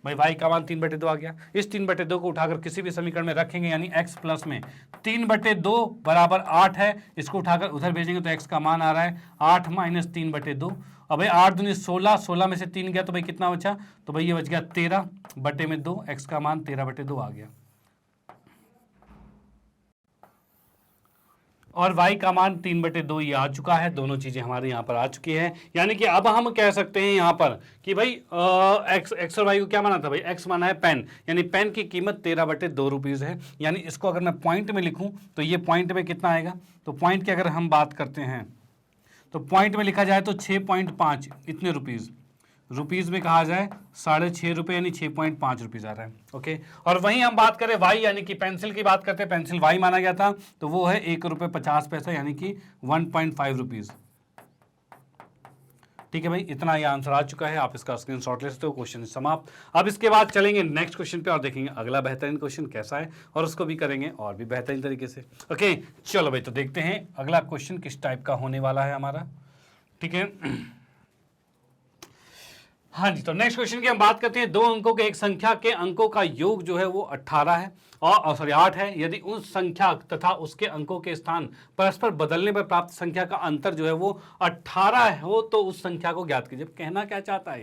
भाई y का मान 3/2 आ गया। इस 3/2 को उठाकर किसी भी समीकरण में रखेंगे, यानी x प्लस में 3/2 बराबर 8 है, इसको उठाकर उधर भेजेंगे तो x का मान आ रहा है 8 - 3/2। अब भाई 8 दूनी 16, 16 में से 3 गया तो भाई कितना बचा, तो भाई ये बच गया 13/2, x का मान 13/2 आ गया, और y का मान 3/2 ये आ चुका है। दोनों चीजें हमारे यहाँ पर आ चुकी है, यानी कि अब हम कह सकते हैं यहाँ पर कि भाई x और y को क्या माना था भाई, x माना है पेन, यानी पेन की कीमत 13/2 रुपीज़ है। यानी इसको अगर मैं पॉइंट में लिखूं तो ये पॉइंट में कितना आएगा, तो पॉइंट की अगर हम बात करते हैं तो पॉइंट में लिखा जाए तो 6.5 इतने रुपीज़ में कहा जाए 6.5 रुपये, यानी 6.5 रुपीज़ आ रहा है। ओके, और वहीं हम बात करें वाई, यानी कि पेंसिल की बात करते हैं, पेंसिल वाई माना गया था तो वो है 1.50 रुपये, यानी कि 1.5 रुपीज़। ठीक है भाई, इतना ये आंसर आ चुका है, आप इसका स्क्रीनशॉट ले सकते हो। क्वेश्चन समाप्त। अब इसके बाद चलेंगे नेक्स्ट क्वेश्चन पे और देखेंगे अगला बेहतरीन क्वेश्चन कैसा है, और उसको भी करेंगे और भी बेहतरीन तरीके से। ओके चलो भाई, तो देखते हैं अगला क्वेश्चन किस टाइप का होने वाला है हमारा। ठीक है, हाँ जी, तो नेक्स्ट क्वेश्चन की हम बात करते हैं। दो अंकों के एक संख्या के अंकों का योग जो है वो 18 है और सॉरी 8 है। यदि उस संख्या तथा उसके अंकों के स्थान परस्पर बदलने पर प्राप्त संख्या का अंतर जो है वो 18 हो तो उस संख्या को ज्ञात कीजिए। कहना क्या चाहता है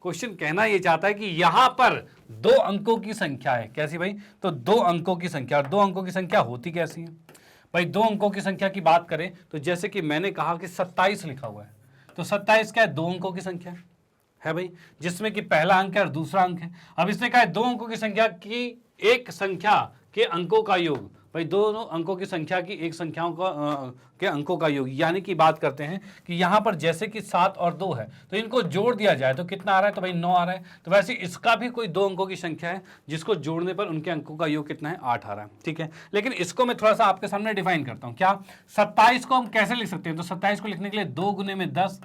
क्वेश्चन, कहना ये चाहता है कि यहां पर दो अंकों की संख्या है। कैसी भाई, तो दो अंकों की संख्या, और दो अंकों की संख्या होती कैसी है भाई, दो अंकों की संख्या की बात करें तो जैसे कि मैंने कहा कि 27 लिखा हुआ है, तो 27 क्या है, दो अंकों की संख्या है भाई, जिसमें कि पहला अंक है और दूसरा अंक है। अब इसने कहा है दो अंकों की संख्या की एक संख्या के अंकों का योग, भाई दोनों अंकों की संख्या की एक संख्याओं का के अंकों का योग, यानी कि बात करते हैं कि यहाँ पर जैसे कि 7 और 2 है तो इनको जोड़ दिया जाए तो कितना आ रहा है, तो भाई 9 आ रहा है। तो वैसे इसका भी कोई दो अंकों की संख्या है जिसको जोड़ने पर उनके अंकों का योग कितना है, 8 आ रहा है। ठीक है, लेकिन इसको मैं थोड़ा सा आपके सामने डिफाइन करता हूँ। क्या 27 को हम कैसे लिख सकते हैं, तो 27 को लिखने के लिए 2 गुने में 10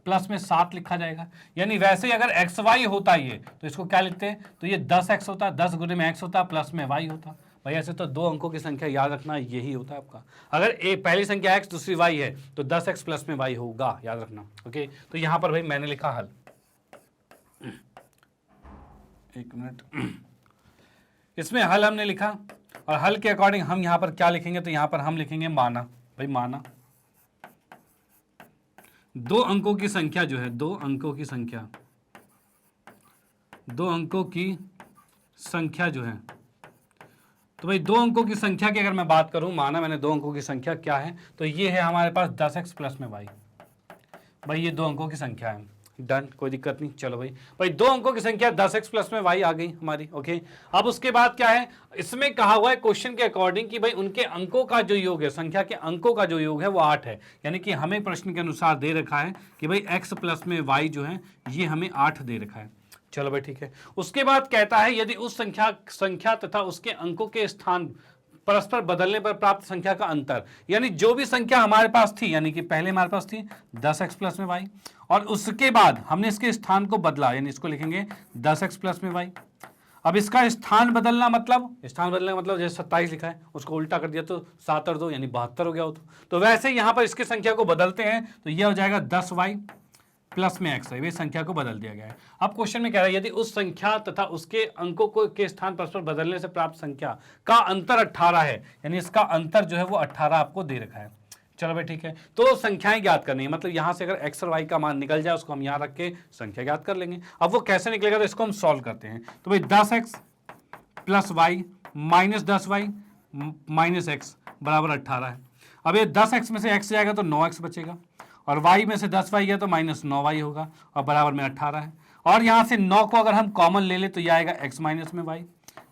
प्लस में 7 लिखा जाएगा। यानी वैसे ही अगर xy होता ये तो इसको क्या लिखते हैं, तो ये 10x होता, 10 गुने में x होता प्लस में y होता। भाई ऐसे तो दो अंकों की संख्या याद रखना यही होता है आपका। अगर एक पहली संख्या x दूसरी y है तो 10x प्लस में y होगा, याद रखना। ओके, तो यहां पर भाई मैंने लिखा हल, एक मिनट, इसमें हल हमने लिखा और हल के अकॉर्डिंग हम यहां पर क्या लिखेंगे, तो यहां पर हम लिखेंगे माना। भाई माना दो अंकों की संख्या जो है, दो अंकों की संख्या जो है, तो भाई दो अंकों की संख्या की अगर मैं बात करूं, माना मैंने दो अंकों की संख्या क्या है, तो ये है हमारे पास 10x प्लस में y। भाई ये दो अंकों की संख्या है, डन, कोई दिक्कत नहीं। चलो भाई दो अंकों की संख्या 10x प्लस में y आ गई हमारी। ओके, अब उसके बाद क्या है, इसमें कहा हुआ है क्वेश्चन के अकॉर्डिंग कि भाई उनके अंकों का जो योग है, संख्या के अंकों का जो योग है वो 8 है। यानी कि हमें प्रश्न के अनुसार दे रखा है कि भाई x प्लस में y जो है ये हमें 8 दे रखा है। चलो भाई ठीक है, उसके बाद कहता है यदि उस संख्या तथा उसके अंकों के स्थान परस्पर बदलने पर प्राप्त संख्या का अंतर, यानी जो भी संख्या हमारे पास थी, यानी कि पहले हमारे पास थी 10x प्लस में y, और उसके बाद हमने इसके स्थान को बदला, यानी इसको लिखेंगे 10x प्लस में y। अब इसका स्थान बदलना मतलब, जैसे 27 लिखा है उसको उल्टा कर दिया तो 7 और 2 यानी 72 हो गया हो। तो वैसे यहां पर इसकी संख्या को बदलते हैं तो यह हो जाएगा 10y प्लस में x है, ये संख्या को बदल दिया गया है। अब क्वेश्चन में कह रहा है यदि उस संख्या तथा उसके अंकों को के स्थान परस्पर बदलने से प्राप्त संख्या का अंतर 18 है, यानी इसका अंतर जो है वो 18 आपको दे रखा है। चलो भाई ठीक है, तो संख्याएं ज्ञात करनी है, मतलब यहां से अगर x और y का मान निकल जाए उसको हम यहां रख के संख्या ज्ञात कर लेंगे। अब वो कैसे निकलेगा तो इसको हम सॉल्व करते हैं। तो भाई 10x plus y minus 10y minus x बराबर 18 है। अब ये 10x में से x जाएगा तो 9x बचेगा, और y में से 10y गया तो माइनस 9y होगा, और बराबर में 18 है। और यहां से 9 को अगर हम कॉमन ले ले तो यह आएगा x माइनस में y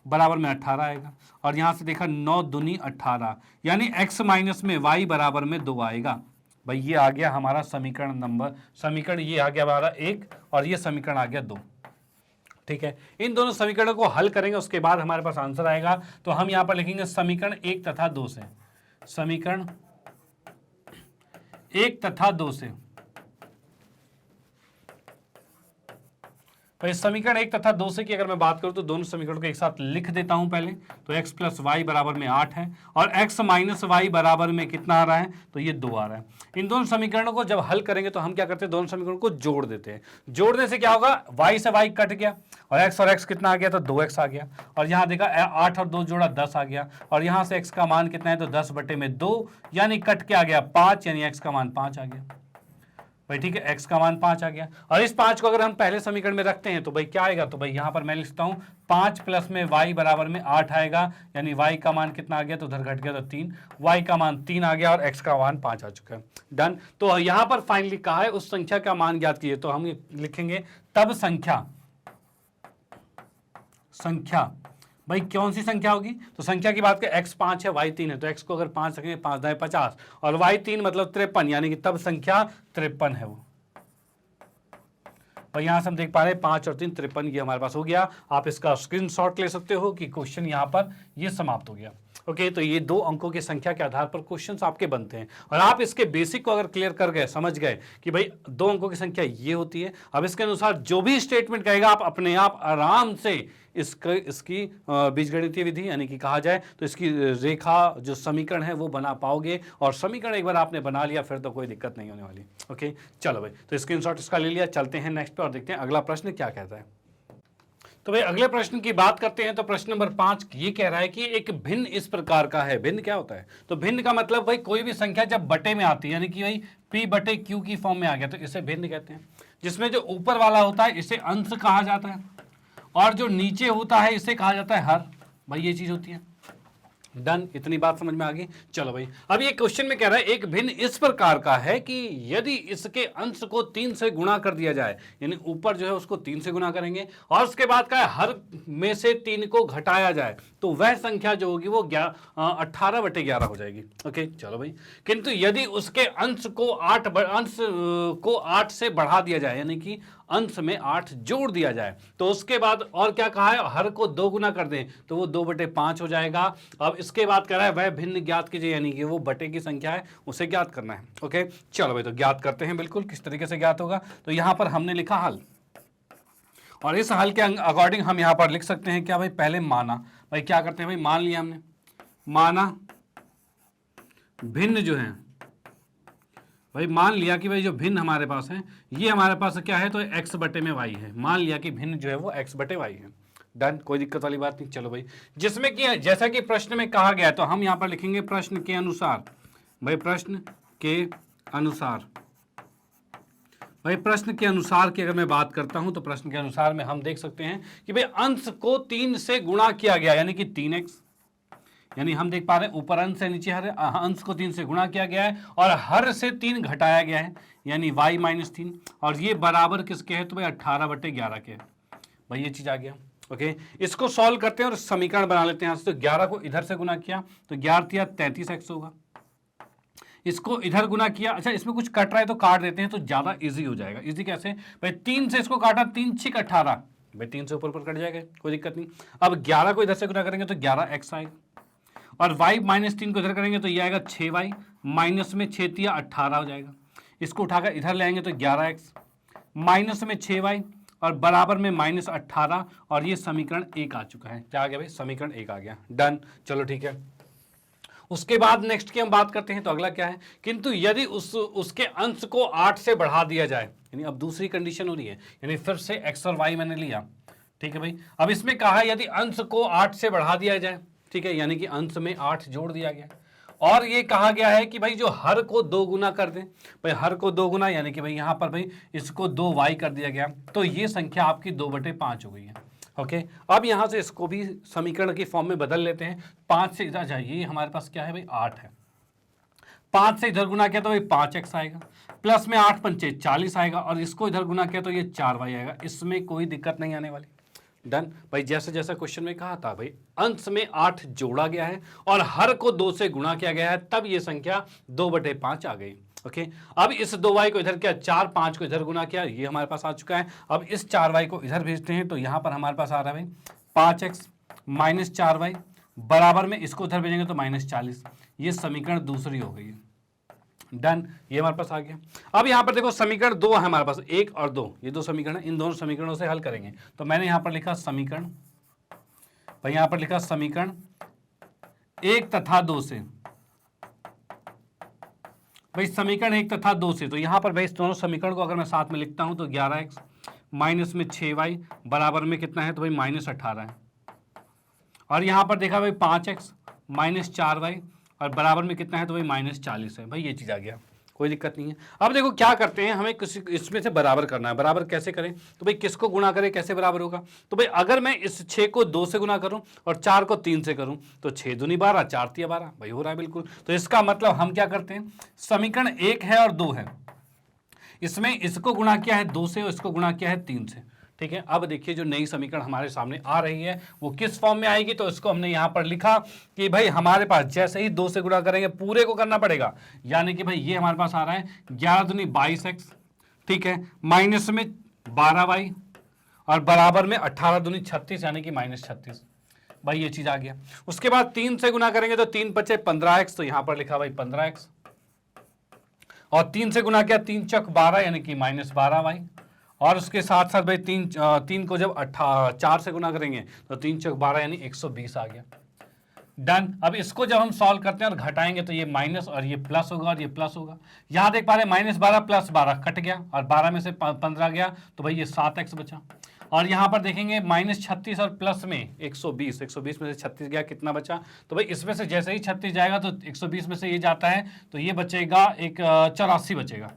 बराबर में 18 आएगा, और यहां से देखा 9 दूनी 18, यानी x माइनस में y बराबर में 2 आएगा। भाई ये आ गया हमारा समीकरण ये आ गया हमारा 1, और ये समीकरण आ गया 2। ठीक है, इन दोनों समीकरणों को हल करेंगे, उसके बाद हमारे पास आंसर आएगा। तो हम यहां पर लिखेंगे समीकरण 1 तथा 2 से, समीकरण 1 तथा 2 से। तो इस समीकरण 1 तथा 2 से की अगर मैं बात करूं तो दोनों समीकरणों को एक साथ लिख देता हूं पहले। तो x प्लस वाई बराबर में 8 है, और x माइनस वाई बराबर में कितना आ रहा है तो ये 2 आ रहा है। इन दोनों समीकरणों को जब हल करेंगे तो हम क्या करते हैं, दोनों समीकरणों को जोड़ देते हैं। जोड़ने से क्या होगा, y से y कट गया, और x कितना आ गया तो 2x आ गया, और यहाँ देखा 8 और 2 जोड़ा 10 आ गया, और यहाँ से x का मान कितना है तो 10/2, यानी कट के आ गया 5, यानी x का मान 5 आ गया। भाई ठीक है, x का मान 5 आ गया, और इस 5 को अगर हम पहले समीकरण में रखते हैं तो भाई क्या आएगा, तो भाई यहां पर मैं लिखता हूं 5 प्लस में y बराबर में 8 आएगा, यानी y का मान कितना आ गया तो उधर घट गया तो 3, y का मान 3 आ गया, और x का मान 5 आ चुका है। डन। तो यहां पर फाइनली कहा है उस संख्या का मान ज्ञात कीजिए, तो हम लिखेंगे तब संख्या भाई कौन सी संख्या होगी, तो संख्या की बात करें x 5 है y 3 है, तो x को अगर 5 रखेंगे 5 दाएं 50, और y 3 मतलब 53, यानी कि तब संख्या 53 है वो। और यहां से हम देख पा रहे हैं 5 और 3 53, ये हमारे पास हो गया। आप इसका स्क्रीनशॉट ले सकते हो कि क्वेश्चन यहां पर ये समाप्त हो गया। ओके, तो ये 2 अंकों की संख्या के आधार पर क्वेश्चंस आपके बनते हैं, और आप इसके बेसिक को अगर क्लियर कर गए, समझ गए कि भाई 2 अंकों की संख्या ये होती है, अब इसके अनुसार जो भी स्टेटमेंट कहेगा आप अपने आप आराम से इसकी बीजगणितीय विधि यानी कि कहा जाए तो इसकी रेखा जो समीकरण है वो बना पाओगे, और समीकरण एक बार आपने बना लिया फिर तो कोई दिक्कत नहीं होने वाली। ओके चलो भाई, तो स्क्रीनशॉट इसका ले लिया, चलते हैं नेक्स्ट पे और देखते हैं अगला प्रश्न क्या कहता है। तो भाई अगले प्रश्न की बात करते हैं। तो प्रश्न नंबर 5 ये कह रहा है कि एक भिन्न इस प्रकार का है। भिन्न क्या होता है, तो भिन्न का मतलब भाई कोई भी संख्या जब बटे में आती है, यानी कि भाई p/q की फॉर्म में आ गया तो इसे भिन्न कहते हैं। जिसमें जो ऊपर वाला होता है इसे अंश कहा जाता है, और जो नीचे होता है इसे कहा जाता है हर। भाई ये चीज होती है। डन, इतनी बात समझ में आ गई। चलो भाई, अब ये क्वेश्चन में कह रहा है एक भिन्न इस प्रकार का है कि यदि इसके अंश को 3 से गुणा कर दिया जाए, यानी ऊपर जो है उसको 3 से गुणा करेंगे, और उसके बाद का हर में से 3 को घटाया जाए, तो वह संख्या जो होगी वो 18/11 हो जाएगी। ओके चलो भाई, किंतु यदि उसके अंश को 8 से बढ़ा दिया जाए, यानी कि अंश में 8 जोड़ दिया जाए, तो उसके बाद और क्या कहा है, हर को 2 गुना कर दें तो वो 2/5 हो जाएगा। अब इसके बाद कह रहा है वह भिन्न ज्ञात कीजिए, यानी कि वो बटे की संख्या है उसे ज्ञात करना है। ओके चलो भाई, तो ज्ञात करते हैं बिल्कुल किस तरीके से ज्ञात होगा। तो यहां पर हमने लिखा हल, और इस हल के अकॉर्डिंग हम यहां पर लिख सकते हैं क्या भाई, पहले माना। भाई क्या करते हैं भाई, मान लिया हमने, माना भिन्न जो है, भाई मान लिया कि भाई जो भिन्न हमारे पास है ये हमारे पास क्या है तो x/y है। मान लिया कि भिन्न जो है वो x/y है। डन, कोई दिक्कत वाली बात नहीं। चलो भाई, जिसमें कि जैसा कि प्रश्न में कहा गया तो हम यहां पर लिखेंगे प्रश्न के अनुसार। भाई प्रश्न के अनुसार, भाई प्रश्न के अनुसार की अगर मैं बात करता हूं तो प्रश्न के अनुसार में हम देख सकते हैं कि भाई अंश को 3 से गुणा किया गया, यानी कि 3x, यानी हम देख पा रहे हैं ऊपर अंश से नीचे हर अंश को 3 से गुणा किया गया है, और हर से 3 घटाया गया है, यानी y - 3, और ये बराबर किसके है तो भाई 18/11 के। भाई ये चीज आ गया। ओके, इसको सॉल्व करते हैं और समीकरण बना लेते हैं। तो 11 को इधर से गुना किया तो 11 × 33x होगा। इसको इधर गुना किया, अच्छा इसमें कुछ कट रहा है तो काट देते हैं तो ज्यादा इजी हो जाएगा। इजी कैसे भाई, 3 से इसको काटा, 3 × 6 = 18, भाई 3 से ऊपर कट जाएगा, कोई दिक्कत नहीं। अब 11 को इधर से गुना करेंगे तो 11x आएगा, और y -3 को इधर करेंगे तो ये आएगा 6y, माइनस में 6 तिया 18 हो जाएगा। इसको उठाकर इधर ले आएंगे तो 11x, माइनस में 6y और बराबर में -18, और ये समीकरण 1 आ चुका है। क्या आ गया भाई? समीकरण 1 आ गया। डन, चलो ठीक है। उसके बाद नेक्स्ट की हम बात करते हैं, तो अगला क्या है, किंतु यदि उसके अंश को 8 से बढ़ा दिया जाए, यानी अब दूसरी कंडीशन हो रही है, यानी फिर से x और y मैंने लिया, ठीक है भाई। अब इसमें कहा है यदि अंश को 8 से बढ़ा दिया जाए, ठीक है, यानी कि अंश में 8 जोड़ दिया गया, और ये कहा गया है कि भाई जो हर को 2 गुना कर दें, भाई हर को 2 गुना यानी कि भाई यहां पर भाई इसको 2y कर दिया गया, तो ये संख्या आपकी 2/5 हो गई है। ओके, अब यहां से इसको भी समीकरण की फॉर्म में बदल लेते हैं। 5 से इधर जाइए, हमारे पास क्या है भाई? 8 है। 5 से इधर गुना किया तो भाई 5x आएगा, प्लस में 8 पंचे 40 आएगा, और इसको इधर गुना किया तो ये 4y आएगा। इसमें कोई दिक्कत नहीं आने वाली। डन भाई, जैसे जैसा क्वेश्चन में कहा था भाई अंश में 8 जोड़ा गया है और हर को 2 से गुणा किया गया है, तब ये संख्या 2/5 आ गई। ओके, अब इस 2y को इधर किया, 4 5 को इधर गुना किया, ये हमारे पास आ चुका है। अब इस 4y को इधर भेजते हैं तो यहां पर हमारे पास आ रहा है भाई 5x माइनस 4y, बराबर में इसको इधर भेजेंगे तो -40। ये समीकरण दूसरी हो गई है। डन, ये हमारे पास आ गया। अब यहां पर देखो समीकरण 2 है हमारे पास, 1 और 2, ये 2 समीकरण, इन दोनों समीकरणों से हल करेंगे। तो मैंने यहां पर लिखा समीकरण, भाई यहां पर लिखा समीकरण 1 तथा 2 से, भाई समीकरण 1 तथा 2 से, तो यहां पर भाई इस दोनों समीकरण को अगर मैं साथ में लिखता हूं तो 11x माइनस में 6y बराबर में कितना है? तो भाई -18 है। और यहां पर देखा भाई 5x माइनस 4y और बराबर में कितना है? तो भाई -40 है। भाई ये चीज आ गया, कोई दिक्कत नहीं है। अब देखो क्या करते हैं, हमें किसी इसमें से बराबर करना है। बराबर कैसे करें? तो भाई किसको गुणा करें, कैसे बराबर होगा? तो भाई अगर मैं इस 6 को 2 से गुणा करूं और 4 को 3 से करूं तो 6 दूनी 12, 4 तिया 12, भाई हो रहा है बिल्कुल। तो इसका मतलब हम क्या करते हैं, समीकरण 1 है और 2 है, इसमें इसको गुणा किया है 2 से और इसको गुणा किया है 3 से, ठीक है। अब देखिए जो नई समीकरण हमारे सामने आ रही है वो किस फॉर्म में आएगी, तो इसको हमने यहां पर लिखा कि भाई हमारे पास जैसे ही 2 से गुणा करेंगे पूरे को करना पड़ेगा, यानी कि भाई ये हमारे पास आ रहा है 11 दूनी 22x, ठीक है, माइनस में 12y और बराबर में 18 दूनी 36 यानी कि -36। भाई ये चीज आ गया। उसके बाद 3 से गुणा करेंगे तो 3 बचे 15x, तो यहां पर लिखा भाई 15x, और 3 से गुणा किया 3 चक 12 यानी कि -12y, और उसके साथ साथ भाई 3 को जब 4 से गुना करेंगे तो 3 चौक 12 यानी 120 आ गया। डन। अब इसको जब हम सॉल्व करते हैं और घटाएंगे तो ये माइनस और ये प्लस होगा और ये प्लस होगा। यहां देख पा रहे -12 + 12 कट गया और 12 में से 15 गया तो भाई ये 7x बचा। और यहां पर देखेंगे -36 और प्लस में 120, 120 में से 36 गया, कितना बचा? तो भाई इसमें से जैसे ही 36 जाएगा तो 120 में से ये जाता है तो ये बचेगा एक 84 बचेगा,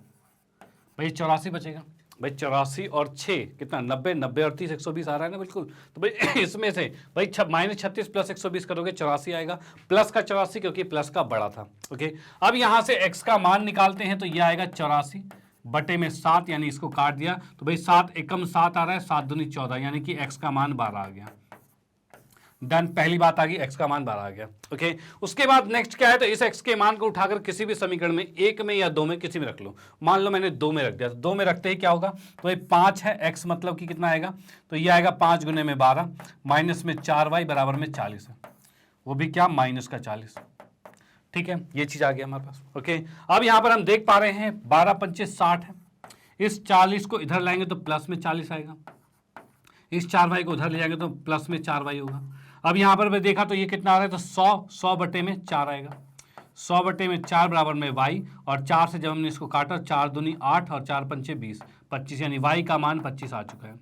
भाई 84 बचेगा। भाई 84 और 6 कितना 90, 90 और 30 120 आ रहा है ना बिल्कुल। तो भाई इसमें से भाई -36 + 120 करोगे 84 आएगा, प्लस का 84 क्योंकि प्लस का बड़ा था। ओके, अब यहां से x का मान निकालते हैं तो यह आएगा 84 बटे में 7, यानी इसको काट दिया तो भाई 7 एकम 7 आ रहा है, 7 दूनी 14 यानी कि x का मान 12 आ गया। डन, पहली बात आ गई, x का मान 12 आ गया। ओके, उसके बाद नेक्स्ट क्या है, तो इस x के मान को उठाकर किसी भी समीकरण में 1 में या 2 में किसी में रख लो। मान लो मैंने 2 में रख दिया, तो 2 में रखते ही क्या होगा, तो ये 5 है, x मतलब कि कितना आएगा, तो ये आएगा 5 गुने में 12 माइनस में 4y बराबर में 40 है, वो भी क्या -40। ठीक है, ये चीज आ गया हमारे पास। ओके, अब यहां पर हम देख पा रहे हैं 12 पंचे 60 है, इस 40 को इधर लाएंगे तो प्लस में 40 आएगा, इस 4y को उधर ले जाएंगे तो प्लस में 4y होगा। अब यहां पर मैं देखा तो ये कितना आ रहा है, तो 100 बटे में 4 आएगा, 100 बटे में 4 बराबर में y, और 4 से जब हमने इसको काटा 4 दूनी 8 और 4 पंचे 20, 25 यानी y का मान 25 आ चुका है।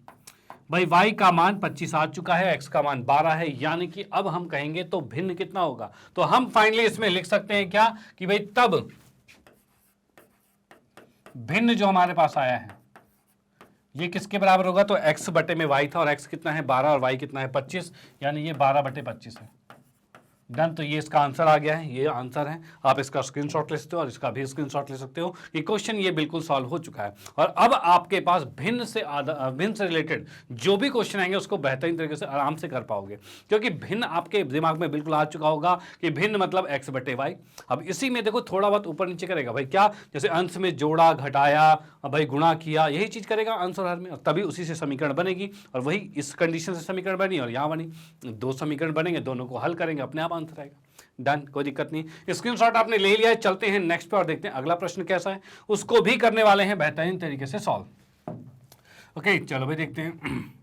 भाई y का मान 25 आ चुका है, x का मान 12 है, यानी कि अब हम कहेंगे तो भिन्न कितना होगा, तो हम फाइनली इसमें लिख सकते हैं क्या कि भाई तब भिन्न जो हमारे पास आया है ये किसके बराबर होगा, तो x बटे में y था और x कितना है 12 और y कितना है 25, यानी ये 12 बटे 25 है। डन, तो ये इसका आंसर आ गया है, ये आंसर है। आप इसका स्क्रीनशॉट ले सकते हो और इसका भी स्क्रीनशॉट ले सकते हो कि क्वेश्चन ये बिल्कुल सॉल्व हो चुका है। और अब आपके पास भिन्न से रिलेटेड जो भी क्वेश्चन आएंगे उसको बेहतरीन तरीके से आराम से कर पाओगे, क्योंकि भिन्न आपके दिमाग में बिल्कुल आ चुका होगा कि भिन्न मतलब x बटे वाई। अब इसी में देखो थोड़ा बहुत ऊपर नीचे करेगा भाई, क्या जैसे अंश में जोड़ा घटाया भाई गुणा किया, यही चीज करेगा आंसर हर में, और तभी उसी से समीकरण बनेगी। और वही इस कंडीशन से समीकरण बनी और यहाँ बनी, 2 समीकरण बनेंगे, दोनों को हल करेंगे, अपने आप आंसर आएगा। डन, कोई दिक्कत नहीं, स्क्रीनशॉट आपने ले लिया है। चलते हैं नेक्स्ट पे और देखते हैं अगला प्रश्न कैसा है, उसको भी करने वाले हैं बेहतरीन तरीके से सॉल्व। ओके चलो भाई देखते हैं।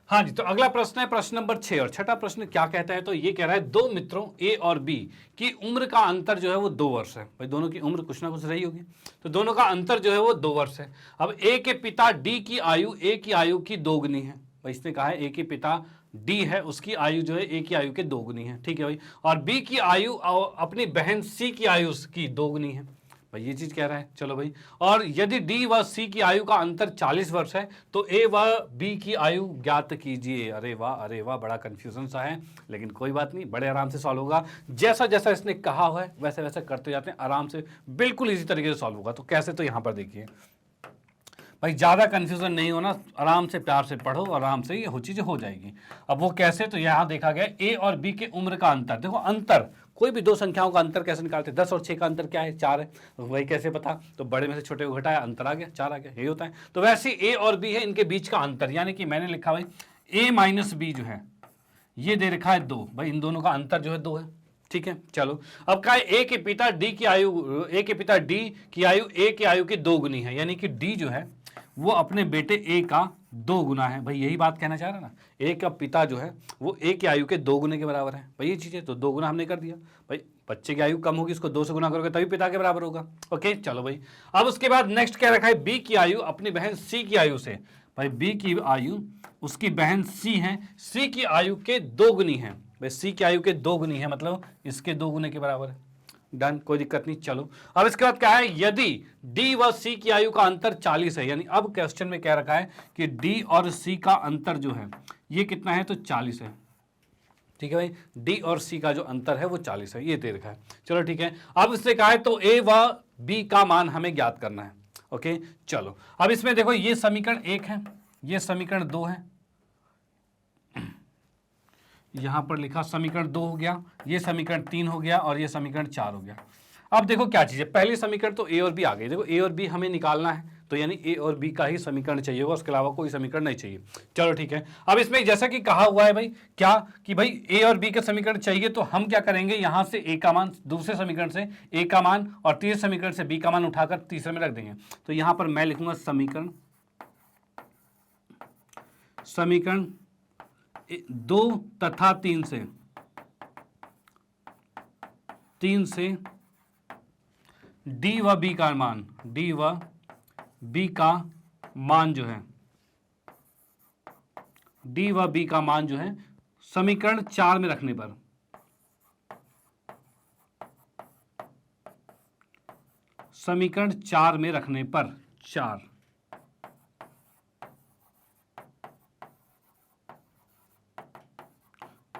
हाँ जी, तो अगला प्रश्न है प्रश्न नंबर 6 और छठा प्रश्न क्या कहता है, तो ये कह रहा है दो मित्रों ए और बी की उम्र का अंतर जो है वो 2 वर्ष है। भाई दोनों की उम्र कुछ ना कुछ रही होगी, तो दोनों का अंतर जो है वो 2 वर्ष है। अब ए के पिता डी की आयु ए की आयु की दोगुनी है। भाई इसने कहा है ए के पिता डी है, उसकी आयु जो है ए की आयु के दोगुनी है, ठीक है भाई। और बी की आयु अपनी बहन सी की आयु की दोगुनी है, भाई ये चीज कह रहा है। चलो भाई, और यदि डी व सी की आयु का अंतर 40 वर्ष है तो ए व बी की आयु ज्ञात कीजिए। अरे वाह, बड़ा कंफ्यूजन सा है, लेकिन कोई बात नहीं, बड़े आराम से सॉल्व होगा। जैसा जैसा इसने कहा हुआ है वैसे वैसे करते जाते हैं आराम से, बिल्कुल इसी तरीके से सॉल्व होगा। तो कैसे, तो यहां पर देखिए भाई, ज़्यादा कन्फ्यूज़न नहीं होना, आराम से प्यार से पढ़ो, आराम से ये हो चीज़ें हो जाएगी। अब वो कैसे, तो यहाँ देखा गया ए और बी के उम्र का अंतर। देखो अंतर, कोई भी दो संख्याओं का अंतर कैसे निकालते हैं, 10 और 6 का अंतर क्या है, 4 है, वही कैसे पता, तो बड़े में से छोटे को घटाया, अंतर आ गया, 4 आ गया, यही होता है। तो वैसे ए और बी है, इनके बीच का अंतर, यानी कि मैंने लिखा भाई ए माइनस बी जो है ये दे रखा है 2, भाई इन दोनों का अंतर जो है 2 है, ठीक है। चलो अब कहा ए के पिता डी की आयु, ए के पिता डी की आयु ए की आयु की 2 गुनी है, यानी कि डी जो है वो अपने बेटे ए का 2 गुना है। भाई यही बात कहना चाह रहा ना, ए का पिता जो है वो ए की आयु के 2 गुने के बराबर है। भाई ये चीज़ है, तो 2 गुना हमने कर दिया। भाई बच्चे की आयु कम होगी, इसको 2 से गुना करोगे तभी पिता के बराबर होगा। ओके चलो भाई, अब उसके बाद नेक्स्ट क्या रखा है, बी की आयु अपनी बहन सी की आयु से। भाई बी की आयु उसकी बहन सी है, सी की आयु के 2 गुनी है। भाई सी की आयु के 2 गुनी है, मतलब इसके 2 गुने के बराबर है। डन, कोई दिक्कत नहीं। चलो अब इसके बाद क्या है, यदि डी व सी की आयु का अंतर 40 है, यानी अब क्वेश्चन में क्या रखा है कि डी और सी का अंतर जो है ये कितना है, तो 40 है, ठीक है भाई। डी और सी का जो अंतर है वो 40 है, ये दे रखा है। चलो ठीक है, अब इससे कहा है तो ए व बी का मान हमें ज्ञात करना है। ओके चलो, अब इसमें देखो ये समीकरण 1 है, ये समीकरण 2 है, यहां पर लिखा समीकरण 2 हो गया, ये समीकरण 3 हो गया और ये समीकरण 4 हो गया। अब देखो क्या चीज है, पहली समीकरण तो ए और बी आ गई। देखो ए और बी हमें निकालना है, तो यानी ए और बी का ही समीकरण चाहिए होगा, उसके अलावा कोई समीकरण नहीं चाहिए। चलो ठीक है, अब इसमें जैसा कि कहा हुआ है भाई क्या कि भाई ए और बी का समीकरण चाहिए, तो हम क्या करेंगे, यहां से ए का मान, दूसरे समीकरण से ए का मान और तीसरे समीकरण से बी का मान उठाकर तीसरे में रख देंगे। तो यहां पर मैं लिखूंगा समीकरण 2 तथा 3 से डी व बी का मान, डी व बी का मान जो है, डी व बी का मान जो है समीकरण 4 में रखने पर, समीकरण 4 में रखने पर 4,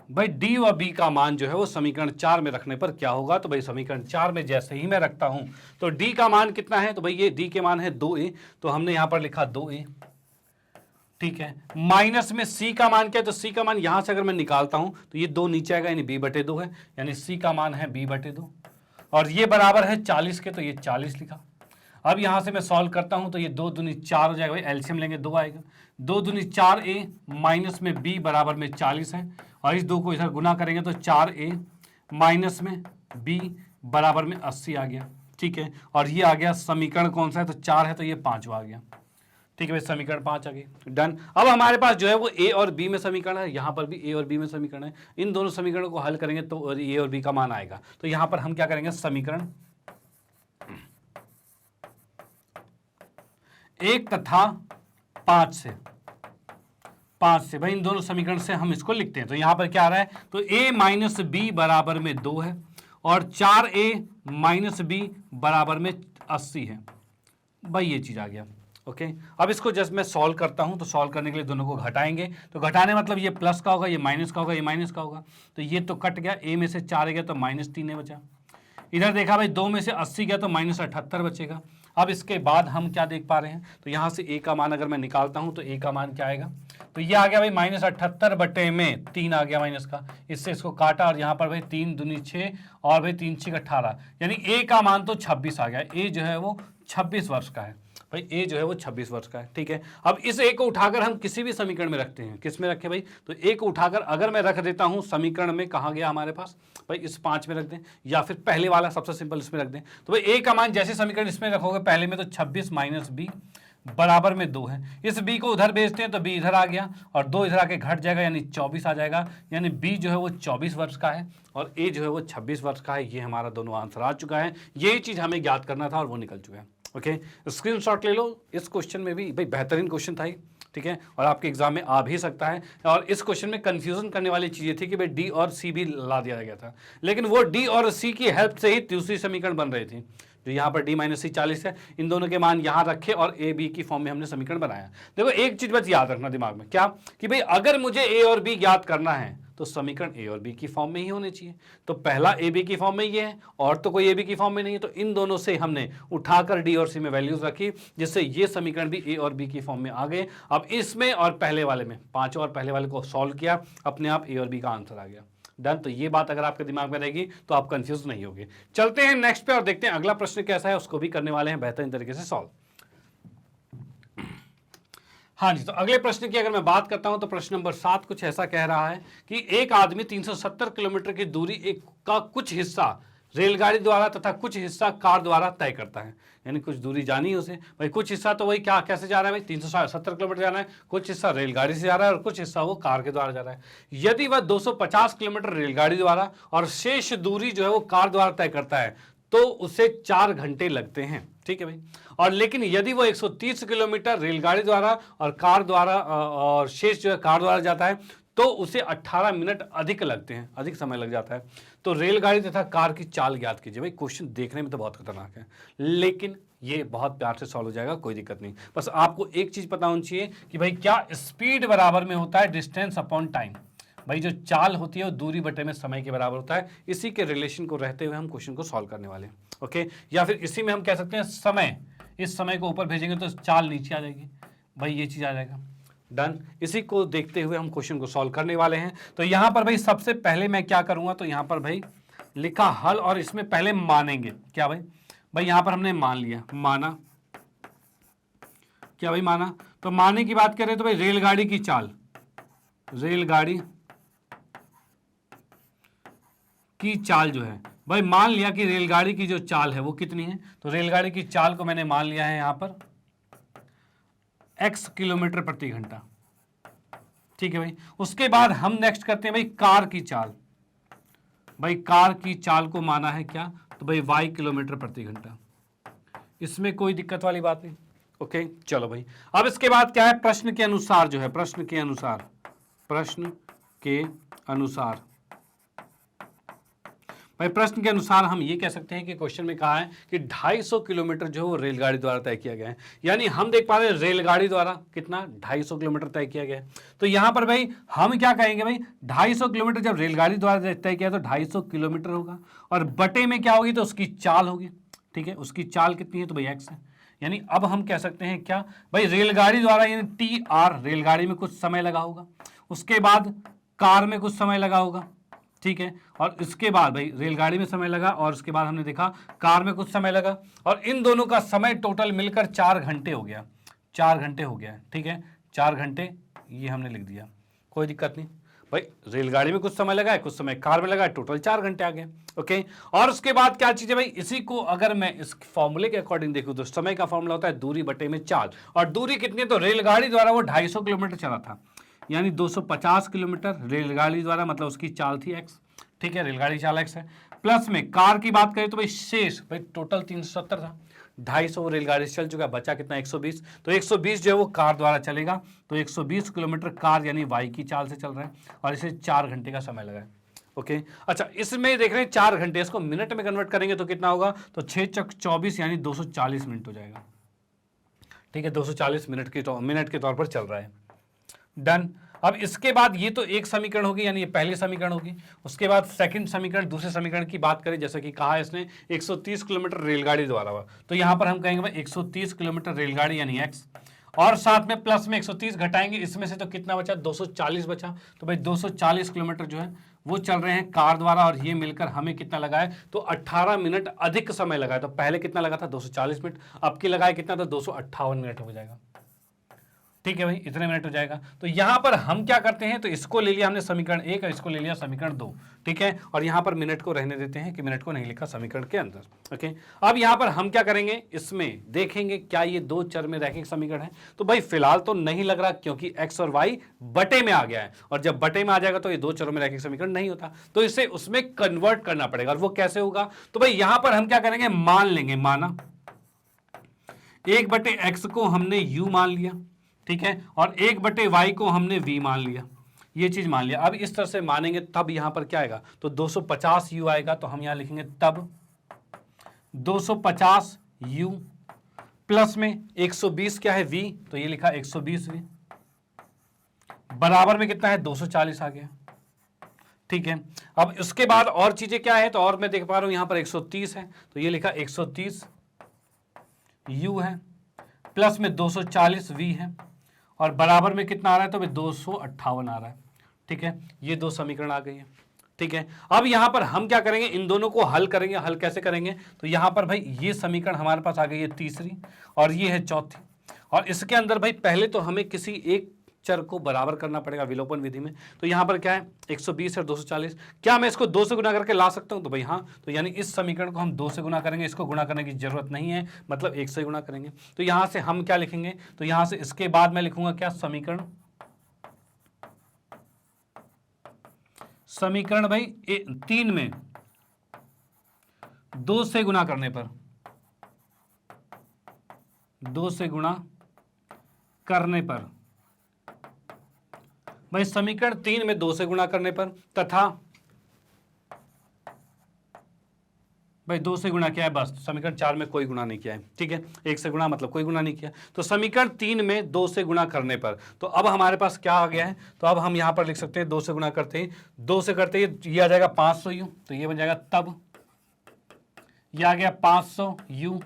भाई डी व बी का मान जो है वो समीकरण 4 में रखने पर क्या होगा, तो भाई समीकरण 4 में जैसे ही मैं रखता हूं तो डी का मान कितना है, तो भाई ये डी के मान है 2a, तो हमने यहां पर लिखा 2a, ठीक है। माइनस में सी का मान क्या है, तो सी का मान यहां से अगर मैं निकालता हूं तो ये 2 नीचे आएगा, यानी b/2 है, यानी सी का मान है b/2 और ये बराबर है 40 के, तो ये 40 लिखा। अब यहां से मैं सॉल्व करता हूं तो ये 2 दूनी 4 हो जाएगा, भाई एलसीएम लेंगे 2 आएगा, 2 दूनी 4a माइनस में b बराबर में 40 है, और इस 2 को इधर गुना करेंगे तो 4a माइनस में b बराबर में 80 आ गया, ठीक है। और ये आ गया समीकरण कौन सा है, तो 4 है, तो ये 5वां आ गया, ठीक है भाई, समीकरण 5 आ गई। डन। अब हमारे पास जो है वो ए और बी में समीकरण है, यहां पर भी ए और बी में समीकरण है, इन दोनों समीकरणों को हल करेंगे तो ए और बी का मान आएगा। तो यहां पर हम क्या करेंगे, समीकरण 1 तथा 5 से भाई इन दोनों समीकरण से हम इसको लिखते हैं। तो यहां पर क्या आ रहा है, तो a माइनस बी बराबर में 2 है और 4a माइनस बी बराबर में 80 है, भाई ये चीज आ गया। ओके अब इसको जस्ट मैं सॉल्व करता हूं, तो सॉल्व करने के लिए दोनों को घटाएंगे, तो घटाने मतलब ये प्लस का होगा, ये माइनस का होगा, ये माइनस का होगा, तो ये तो कट गया, a में से 4 गया तो -3 बचा। इधर देखा भाई 2 में से 80 गया तो -78 बचेगा। अब इसके बाद हम क्या देख पा रहे हैं, तो यहां से a का मान अगर मैं निकालता हूं तो a का मान क्या आएगा, तो ये आ गया भाई -78 बटे में 3 आ गया माइनस का, इससे इसको काटा और यहाँ पर भाई 3 दूनी 6 और भाई 3 6 18, यानी a का मान तो 26 आ गया, a जो है वो 26 वर्ष का है। भाई ए जो है वो 26 वर्ष का है, ठीक है। अब इस ए को उठाकर हम किसी भी समीकरण में रखते हैं, किस में रखें भाई, तो ए को उठाकर अगर मैं रख देता हूं समीकरण में, कहां गया हमारे पास भाई, इस 5 में रख दें, या फिर पहले वाला सबसे सिंपल इसमें रख दें। तो भाई ए का मान जैसे समीकरण इसमें रखोगे पहले में, तो 26 माइनस बी बराबर में 2 है। इस बी को उधर भेजते हैं तो बी इधर आ गया और 2 इधर आके घट जाएगा, यानी 24 आ जाएगा। यानी बी जो है वो 24 वर्ष का है और ए जो है वो 26 वर्ष का है। ये हमारा दोनों आंसर आ चुका है। यही चीज हमें ज्ञात करना था और वो निकल चुका है। ओके, स्क्रीनशॉट ले लो। इस क्वेश्चन में भी भाई बेहतरीन क्वेश्चन था, ठीक है, और आपके एग्जाम में आ भी सकता है। और इस क्वेश्चन में कंफ्यूजन करने वाली चीजें थी कि भाई डी और सी भी ला दिया गया था, लेकिन वो डी और सी की हेल्प से ही दूसरी समीकरण बन रही थी। जो यहाँ पर डी माइनस सी 40 है, इन दोनों के मान यहाँ रखे और ए बी की फॉर्म में हमने समीकरण बनाया। देखो एक चीज बस याद रखना दिमाग में, क्या कि भाई अगर मुझे ए और बी ज्ञात करना है तो समीकरण ए और बी की फॉर्म में ही होने चाहिए। तो पहला ए बी की फॉर्म में ये है और तो कोई ए बी की फॉर्म में नहीं है, तो इन दोनों से हमने उठाकर डी और सी में वैल्यूज रखी, जिससे ये समीकरण भी ए और बी की फॉर्म में आ गए। अब इसमें और पहले वाले में, पांचों और पहले वाले को सॉल्व किया, अपने आप ए और बी का आंसर आ गया। डन। तो ये बात अगर आपके दिमाग में रहेगी तो आप कंफ्यूज नहीं होगे। चलते हैं नेक्स्ट पे और देखते हैं अगला प्रश्न कैसा है, उसको भी करने वाले हैं बेहतरीन तरीके से सॉल्व। हाँ जी, तो अगले प्रश्न की अगर मैं बात करता हूं तो प्रश्न नंबर 7 कुछ ऐसा कह रहा है कि एक आदमी 370 किलोमीटर की दूरी का कुछ हिस्सा रेलगाड़ी द्वारा तथा कुछ हिस्सा कार द्वारा तय करता है। यानी कुछ दूरी जानी है उसे, भाई कुछ हिस्सा तो वही क्या कैसे जा रहा है भाई, 370 किलोमीटर जाना है, कुछ हिस्सा रेलगाड़ी से जा रहा है और कुछ हिस्सा वो कार के द्वारा जा रहा है। यदि वह 250 किलोमीटर रेलगाड़ी द्वारा और शेष दूरी जो है वो कार द्वारा तय करता है तो उसे 4 घंटे लगते हैं, ठीक है भाई। और लेकिन यदि वो 130 किलोमीटर रेलगाड़ी द्वारा और कार द्वारा और शेष जो है कार द्वारा जाता है तो उसे 18 मिनट अधिक लगते हैं, अधिक समय लग जाता है। तो रेलगाड़ी तथा कार की चाल ज्ञात कीजिए। भाई क्वेश्चन देखने में तो बहुत खतरनाक है, लेकिन ये बहुत प्यार से सॉल्व हो जाएगा, कोई दिक्कत नहीं। बस आपको एक चीज पता होनी चाहिए कि भाई क्या स्पीड बराबर में होता है डिस्टेंस अपॉन टाइम। भाई जो चाल होती है वो दूरी बटे में समय के बराबर होता है। इसी के रिलेशन को रहते हुए हम क्वेश्चन को सॉल्व करने वाले हैं। ओके, या फिर इसी में हम कह सकते हैं समय, इस समय को ऊपर भेजेंगे तो चाल नीचे आ जाएगी, भाई ये चीज आ जाएगा। डन। इसी को देखते हुए हम क्वेश्चन को सॉल्व करने वाले हैं। तो यहां पर भाई सबसे पहले मैं क्या करूंगा, तो यहां पर भाई लिखा हल और इसमें पहले मानेंगे क्या भाई, भाई यहां पर हमने मान लिया, माना क्या भाई, माना। तो मानने की बात करें तो भाई रेलगाड़ी की चाल, रेलगाड़ी की चाल जो है भाई, मान लिया कि रेलगाड़ी की जो चाल है वो कितनी है, तो रेलगाड़ी की चाल को मैंने मान लिया है यहां पर x किलोमीटर प्रति घंटा, ठीक है भाई। उसके बाद हम नेक्स्ट करते हैं भाई कार की चाल। भाई कार की चाल को माना है क्या, तो भाई y किलोमीटर प्रति घंटा, इसमें कोई दिक्कत वाली बात नहीं। ओके चलो भाई, अब इसके बाद क्या है, प्रश्न के अनुसार जो है, प्रश्न के अनुसार, प्रश्न के अनुसार भाई प्रश्न के अनुसार हम ये कह सकते हैं कि क्वेश्चन में कहा है कि 250 किलोमीटर जो है वो रेलगाड़ी द्वारा तय किया गया है। यानी हम देख पा रहे हैं रेलगाड़ी द्वारा कितना 250 किलोमीटर तय किया गया है। तो यहां पर भाई हम क्या कहेंगे भाई, 250 किलोमीटर जब रेलगाड़ी द्वारा तय किया तो 250 किलोमीटर होगा और बटे में क्या होगी, तो उसकी चाल होगी, ठीक है। उसकी चाल कितनी है, तो भाई x है। यानी अब हम कह सकते हैं क्या भाई, रेलगाड़ी द्वारा यानी TR, रेलगाड़ी में कुछ समय लगा होगा, उसके बाद कार में कुछ समय लगा होगा, ठीक है, और इसके बाद भाई रेलगाड़ी में समय लगा और उसके बाद हमने देखा कार में कुछ समय लगा, और इन दोनों का समय टोटल मिलकर 4 घंटे हो गया, 4 घंटे हो गया, ठीक है, 4 घंटे ये हमने लिख दिया, कोई दिक्कत नहीं। भाई रेलगाड़ी में कुछ समय लगा है, कुछ समय कार में लगा है, टोटल 4 घंटे आ गए। ओके, और उसके बाद क्या चीज है भाई, इसी को अगर मैं इस फॉर्मूले के अकॉर्डिंग देखूं तो समय का फॉर्मूला होता है दूरी बटे में चाल, और दूरी कितनी है, तो रेलगाड़ी द्वारा वो 250 किलोमीटर चला था, यानी 250 किलोमीटर रेलगाड़ी द्वारा, मतलब उसकी चाल थी x, ठीक है, रेलगाड़ी चाल x है। प्लस में कार की बात करें तो भाई शेष, भाई टोटल 370 था, 250 रेलगाड़ी से चल चुका, बचा कितना 120, तो 120 जो है वो कार द्वारा चलेगा, तो 120 किलोमीटर कार यानी y की चाल से चल रहा है और इसे 4 घंटे का समय लगा है। ओके, अच्छा इसमें देख रहे हैं 4 घंटे, इसको मिनट में कन्वर्ट करेंगे तो कितना होगा, तो 6 चक 24 यानी 240 मिनट हो जाएगा, ठीक है, 240 मिनट के तौर पर चल रहा है। डन। अब इसके बाद ये तो एक समीकरण होगी, यानी ये पहली समीकरण होगी। उसके बाद सेकंड समीकरण, दूसरे समीकरण की बात करें, जैसे कि कहा है इसने 130 किलोमीटर रेलगाड़ी द्वारा हुआ, तो यहां पर हम कहेंगे भाई 130 किलोमीटर रेलगाड़ी यानी x, और साथ में प्लस में 130 घटाएंगे, इसमें से तो कितना बचा, 240 बचा, तो भाई 240 किलोमीटर जो है वो चल रहे हैं कार द्वारा और ये मिलकर हमें कितना लगा है, तो 18 मिनट अधिक समय लगा है। तो पहले कितना लगा था 240 मिनट, अब की लगाए कितना था 258 मिनट हो जाएगा। ठीक है भाई, इतने मिनट हो जाएगा। तो यहां पर हम क्या करते हैं, तो इसको ले लिया हमने समीकरण 1 और इसको ले लिया समीकरण 2। ठीक है, और यहां पर मिनट को रहने देते हैं कि मिनट को नहीं लिखा समीकरण के अंदर। ओके, अब यहां पर हम क्या करेंगे, इसमें देखेंगे क्या ये दो चर में रैखिक समीकरण है। तो भाई फिलहाल तो नहीं लग रहा, क्योंकि एक्स और वाई बटे में आ गया है, और जब बटे में आ जाएगा तो ये दो चरों में रैखिक समीकरण नहीं होता, तो इसे उसमें कन्वर्ट करना पड़ेगा। और वो कैसे होगा, तो भाई यहां पर हम क्या करेंगे, मान लेंगे, माना 1/x को हमने u मान लिया, ठीक है, और 1/y को हमने v मान लिया, ये चीज मान लिया। अब इस तरह से मानेंगे तब यहां पर क्या आएगा, तो 250 u आएगा। तो हम यहां लिखेंगे तब 250 u प्लस में 120 क्या है v, तो ये लिखा 120 v बराबर में कितना है 240 आ गया। ठीक है, अब उसके बाद और चीजें क्या है, तो और मैं देख पा रहा हूं यहां पर 130 है, तो ये लिखा 130 u है प्लस में 240 v है, और बराबर में कितना आ रहा है, तो भाई 258 आ रहा है। ठीक है, ये दो समीकरण आ गई है। ठीक है, अब यहां पर हम क्या करेंगे, इन दोनों को हल करेंगे। हल कैसे करेंगे, तो यहां पर भाई ये समीकरण हमारे पास आ गई है तीसरी, और ये है चौथी। और इसके अंदर भाई पहले तो हमें किसी एक चर को बराबर करना पड़ेगा विलोपन विधि में। तो यहां पर क्या है 120 और 240, क्या मैं इसको 2 से गुना करके ला सकता हूं, तो भाई हाँ, तो यानी इस समीकरण को हम 2 से गुना करेंगे, इसको गुना करने की जरूरत नहीं है, मतलब 1 से गुना करेंगे। तो यहां से हम क्या लिखेंगे, तो यहां से इसके बाद मैं लिखूंगा क्या, समीकरण भाई 3 में 2 से गुना करने पर, 2 से गुणा करने पर भाई समीकरण 3 में 2 से गुणा करने पर, तथा भाई 2 से गुणा किया है बस, समीकरण 4 में कोई गुणा नहीं किया है। ठीक है, 1 से गुणा मतलब कोई गुणा नहीं किया, तो समीकरण 3 में 2 से गुणा करने पर, तो अब हमारे पास क्या आ गया है, तो अब हम यहां पर लिख सकते हैं 2 से गुणा करते ही, 2 से करते ही ये आ जाएगा 500 u, तो ये बन जाएगा तब ये आ गया 500 u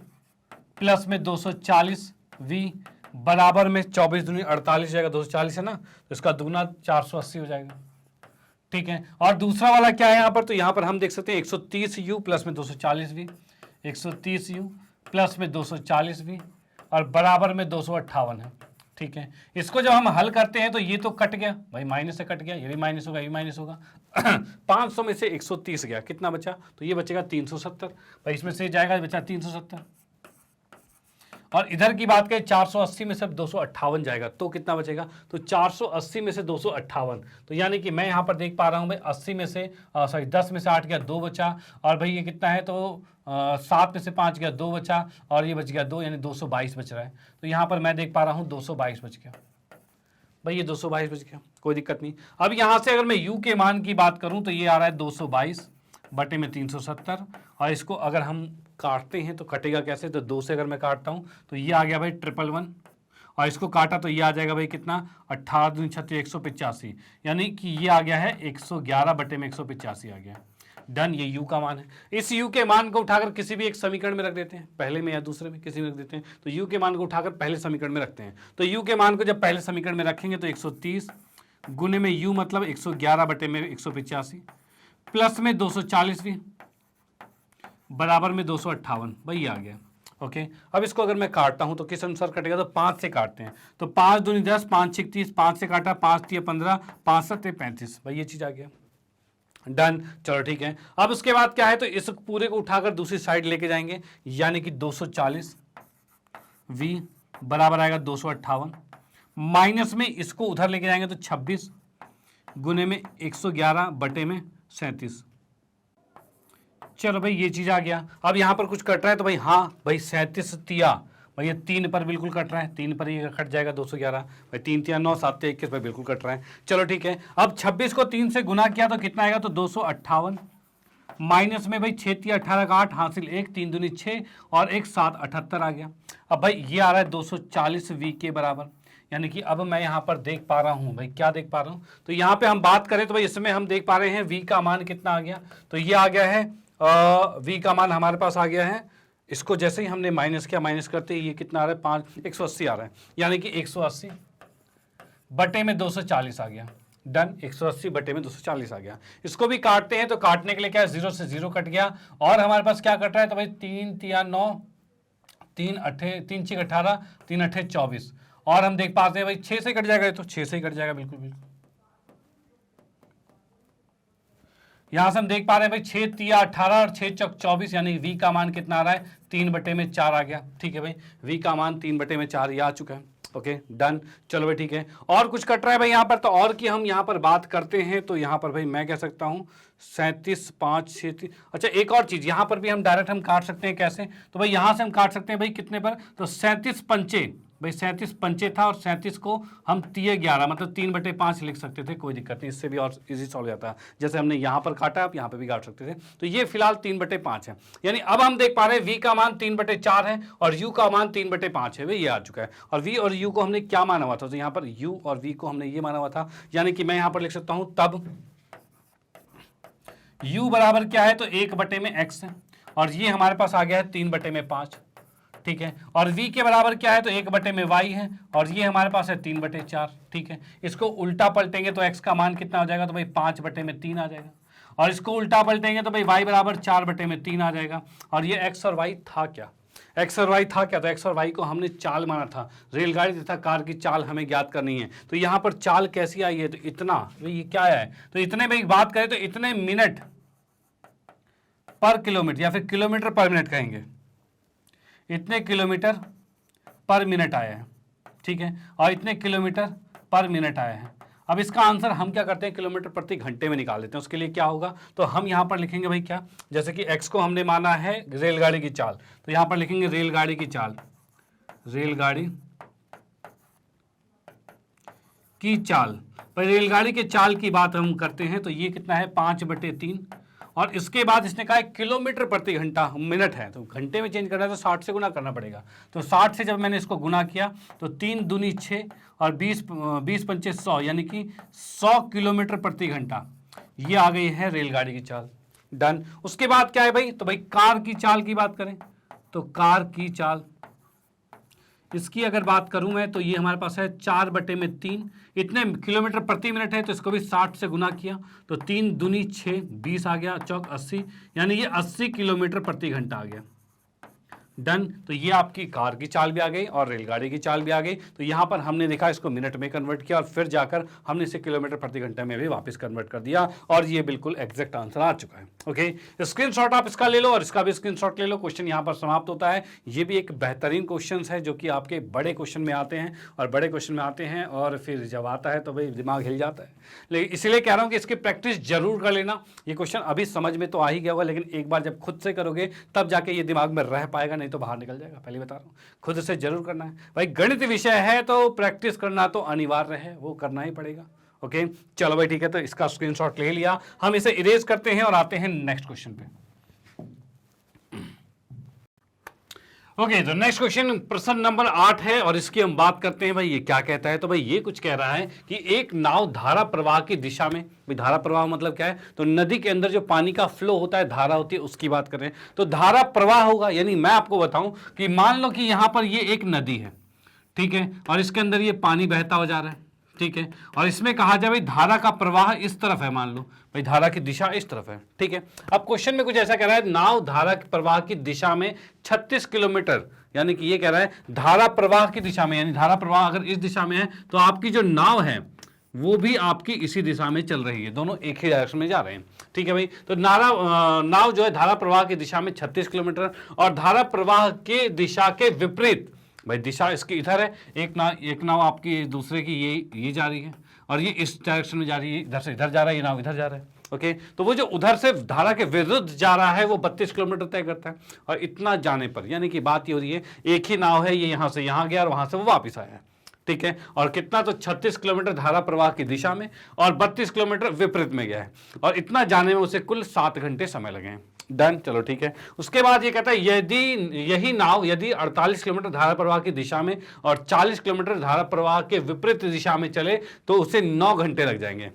प्लस में 240 v बराबर में 24 दूनी 48 जाएगा, 240 है ना, तो इसका दुगुना 480 हो जाएगा। ठीक है, और दूसरा वाला क्या है यहां पर, तो यहां पर हम देख सकते हैं 130 u प्लस में 240 v, 130 u प्लस में 240 v और बराबर में 258 है। ठीक है, इसको जब हम हल करते हैं तो ये तो कट गया भाई, माइनस से कट गया, ये भी माइनस होगा, ये भी माइनस होगा 500 में से 130 गया, कितना बचा, तो ये बचेगा 370 भाई, इसमें से जाएगा बचा 370, और इधर की बात करें 480 में से 258 जाएगा, तो कितना बचेगा, तो 480 में से 258, तो यानी कि मैं यहां पर देख पा रहा हूं भाई 80 में से 10 में से 8 गया 2 बचा, और भाई ये कितना है, तो 7 में से 5 गया 2 बचा, और ये बच गया 2, यानी 222 बच रहा है। तो यहां पर मैं देख पा रहा हूं 222 बच गया भाई, ये 222 बच गया, कोई दिक्कत नहीं। अब यहां से अगर मैं u के मान की बात करूं तो ये आ रहा है 222 बटे में 370, और इसको अगर हम काटते हैं तो कटेगा कैसे, तो 2 से अगर मैं काटता हूं तो ये आ गया भाई 111, और इसको काटा तो ये आ जाएगा भाई कितना 18 दूनी 36 185, यानी कि ये आ गया है 111 बटे में 185 आ गया। डन, ये u का मान है। इस u के मान को उठाकर किसी भी एक समीकरण में रख देते हैं, पहले में या दूसरे में किसी में रख देते हैं, तो u के मान को उठाकर पहले समीकरण में रखते हैं। तो u के मान को जब पहले समीकरण में रखेंगे तो 130 गुने में u मतलब 111 बटे में 185 प्लस में 240 भी बराबर में 258 भाई आ गया। ओके, अब इसको अगर मैं काटता हूं तो किस अनुसार कटेगा, तो 5 से काटते हैं, तो 5 दूनी 10 5 6 30, 5 से काटा 5 3 15 5 7 35 भाई, ये चीज आ गया। डन, चलो ठीक है। अब उसके बाद क्या है, तो इस पूरे को उठाकर दूसरी साइड लेके जाएंगे, यानी कि 240 v बराबर आएगा 258, माइनस में इसको उधर लेके जाएंगे तो 26 गुने में 111 बटे में 37। चलो भाई ये चीज आ गया। अब यहां पर कुछ कट रहा है, तो भाई हाँ भाई 37 तिया भाई, ये 3 पर बिल्कुल कट रहा है, 3 पर ये कट जाएगा 211 भाई, 3 तिया 9 7 तिया 21 पर बिल्कुल कट रहा है। चलो ठीक है, अब 26 को 3 से गुना किया तो कितना आएगा, तो 258 माइनस में भाई 6 तिया 18 का 8 हासिल 1 3 दूनी 6 और 1 7 78 आ गया। अब भाई ये आ रहा है 240 v के बराबर, यानी कि अब मैं यहाँ पर देख पा रहा हूँ भाई, क्या देख पा रहा हूँ, तो यहाँ पे हम बात करें तो भाई इसमें हम देख पा रहे हैं v का मान कितना आ गया, तो ये आ गया है v का मान हमारे पास आ गया है, इसको जैसे ही हमने माइनस किया, माइनस करते ही ये कितना आ रहा है 180 आ रहा है, यानी कि 180 बटे में 240 आ गया। डन, 180 बटे में 240 आ गया। इसको भी काटते हैं तो काटने के लिए क्या है, 0 से 0 कट गया और हमारे पास क्या कट रहा है, तो भाई 3 तिया 9, 3 अट्ठे 3 6 18, 3 अट्ठे 24 और हम देख पाते हैं भाई 6 से कट जाएगा, तो 6 से ही कट जाएगा, बिल्कुल बिल्कुल। यहां से हम देख पा रहे हैं भाई 6 तिया 18 और 6 चौक 24, यानी v का मान कितना आ रहा है, 3 बटे में 4 आ गया। ठीक है भाई, v का मान 3 बटे में 4 ये आ चुका है। ओके डन, चलो भाई ठीक है। और कुछ कट रहा है भाई यहाँ पर, तो और की हम यहाँ पर बात करते हैं तो यहाँ पर भाई मैं कह सकता हूँ 37 5 6। अच्छा एक और चीज यहाँ पर भी हम डायरेक्ट हम काट सकते हैं, कैसे, तो भाई यहाँ से हम काट सकते हैं भाई कितने पर, तो 37 पंचे, भाई 37 पंचे था और 37 को हम 11 मतलब 3 बटे 5 लिख सकते थे, कोई दिक्कत नहीं, इससे भी और इजी सॉल्व जाता है। जैसे हमने यहाँ पर काटा, आप यहाँ पे भी काट सकते थे। तो ये फिलहाल 3 बटे 5 है, यानी अब हम देख पा रहे हैं v का मान 3 बटे 4 है और u का मान 3 बटे 5 है, भाई ये आ चुका है। और v और u को हमने क्या माना हुआ था, तो यहाँ पर u और v को हमने ये माना हुआ था, यानी कि मैं यहाँ पर लिख सकता हूँ तब u बराबर क्या है, तो 1 बटे में x है और ये हमारे पास आ गया है 3 बटे में 5। ठीक है, और v के बराबर क्या है, तो 1 बटे में y है और ये हमारे पास है 3 बटे 4। ठीक है, इसको उल्टा पलटेंगे तो x का मान कितना हो जाएगा, तो भाई 5 बटे में 3 आ जाएगा और इसको उल्टा पलटेंगे तो भाई y बराबर 4 बटे में 3 आ जाएगा। और ये x और y था क्या, x और y था क्या, तो x और y को हमने चाल माना था, रेलगाड़ी तथा कार की चाल हमें ज्ञात करनी है। तो यहाँ पर चाल कैसी आई है, तो इतना, ये क्या है, तो इतने में बात करें तो इतने मिनट पर किलोमीटर या फिर किलोमीटर पर मिनट कहेंगे, इतने किलोमीटर पर मिनट आया है। ठीक है, और इतने किलोमीटर पर मिनट आया है। अब इसका आंसर हम क्या करते हैं, किलोमीटर प्रति घंटे में निकाल लेते हैं। उसके लिए क्या होगा, तो हम यहां पर लिखेंगे भाई क्या, जैसे कि x को हमने माना है रेलगाड़ी की चाल, तो यहां पर लिखेंगे रेलगाड़ी की चाल, रेलगाड़ी की चाल। पर रेलगाड़ी के चाल की बात हम करते हैं तो ये कितना है, 5 बटे 3 और इसके बाद इसने कहा है किलोमीटर प्रति घंटा, मिनट है तो घंटे में चेंज करना है तो 60 से गुना करना पड़ेगा। तो 60 से जब मैंने इसको गुना किया तो 3 दूनी 6 और 20 पंचे 100, यानी कि 100 किलोमीटर प्रति घंटा ये आ गई है रेलगाड़ी की चाल। डन, उसके बाद क्या है भाई, तो भाई कार की चाल की बात करें तो कार की चाल, इसकी अगर बात करूं मैं तो ये हमारे पास है 4 बटे में 3, इतने किलोमीटर प्रति मिनट है तो इसको भी 60 से गुना किया तो 3 दूनी 6, 20 आ गया, चौक 80, यानी ये 80 किलोमीटर प्रति घंटा आ गया। डन, तो ये आपकी कार की चाल भी आ गई और रेलगाड़ी की चाल भी आ गई। तो यहाँ पर हमने देखा इसको मिनट में कन्वर्ट किया और फिर जाकर हमने इसे किलोमीटर प्रति घंटे में भी वापस कन्वर्ट कर दिया और ये बिल्कुल एग्जैक्ट आंसर आ चुका है। ओके, स्क्रीनशॉट आप इसका ले लो और इसका भी स्क्रीनशॉट ले लो। क्वेश्चन यहाँ पर समाप्त होता है। ये भी एक बेहतरीन क्वेश्चन है जो कि आपके बड़े क्वेश्चन में आते हैं और बड़े क्वेश्चन में आते हैं और फिर जब आता है तो भाई दिमाग हिल जाता है। लेकिन इसलिए कह रहा हूँ कि इसकी प्रैक्टिस जरूर कर लेना। ये क्वेश्चन अभी समझ में तो आ ही गया होगा, लेकिन एक बार जब खुद से करोगे तब जाके ये दिमाग में रह पाएगा, नहीं तो बाहर निकल जाएगा। पहले बता रहा हूँ, खुद से जरूर करना है भाई। गणित विषय है तो प्रैक्टिस करना तो अनिवार्य है, वो करना ही पड़ेगा। ओके चलो भाई ठीक है, तो इसका स्क्रीनशॉट ले लिया, हम इसे इरेज करते हैं और आते हैं नेक्स्ट क्वेश्चन पे। ओके, तो नेक्स्ट क्वेश्चन प्रश्न नंबर 8 है और इसकी हम बात करते हैं भाई ये क्या कहता है। तो भाई ये कुछ कह रहा है कि एक नाव धारा प्रवाह की दिशा में, भाई धारा प्रवाह मतलब क्या है, तो नदी के अंदर जो पानी का फ्लो होता है, धारा होती है, उसकी बात कर रहे हैं। तो धारा प्रवाह होगा, यानी मैं आपको बताऊं कि मान लो कि यहां पर ये एक नदी है, ठीक है, और इसके अंदर ये पानी बहता हो जा रहा है, ठीक है, और इसमें कहा जाए भाई धारा का प्रवाह इस तरफ है, मान लो भाई धारा की दिशा इस तरफ है, ठीक है। अब क्वेश्चन में कुछ ऐसा कह रहा है, नाव धारा के प्रवाह की दिशा में 36 किलोमीटर, यानी कि ये कह रहा है धारा प्रवाह की दिशा में, यानी धारा प्रवाह अगर इस दिशा में है तो आपकी जो नाव है वो भी आपकी इसी दिशा में चल रही है, दोनों एक ही डायरेक्शन में जा रहे हैं, ठीक है भाई। तो नाव जो है धारा प्रवाह की दिशा में 36 किलोमीटर और धारा प्रवाह के दिशा के विपरीत, भाई दिशा इसकी इधर है, एक नाव आपकी दूसरे की ये जा रही है और ये इस डायरेक्शन में जा रही है, इधर से इधर जा रहा है, ये नाव इधर जा रहा है। ओके, तो वो जो उधर से धारा के विरुद्ध जा रहा है वो 32 किलोमीटर तय करता है और इतना जाने पर, यानी कि बात ये हो रही है एक ही नाव है, ये यहाँ से यहाँ गया और वहां से वो वापस आया है, ठीक है, और कितना, तो 36 किलोमीटर धारा प्रवाह की दिशा में और 32 किलोमीटर विपरीत में गया है और इतना जाने में उसे कुल 7 घंटे समय लगे हैं। डन, चलो ठीक है। उसके बाद ये कहता है यदि यही नाव यदि 48 किलोमीटर धारा प्रवाह की दिशा में और 40 किलोमीटर धारा प्रवाह के विपरीत दिशा में चले तो उसे 9 घंटे लग जाएंगे।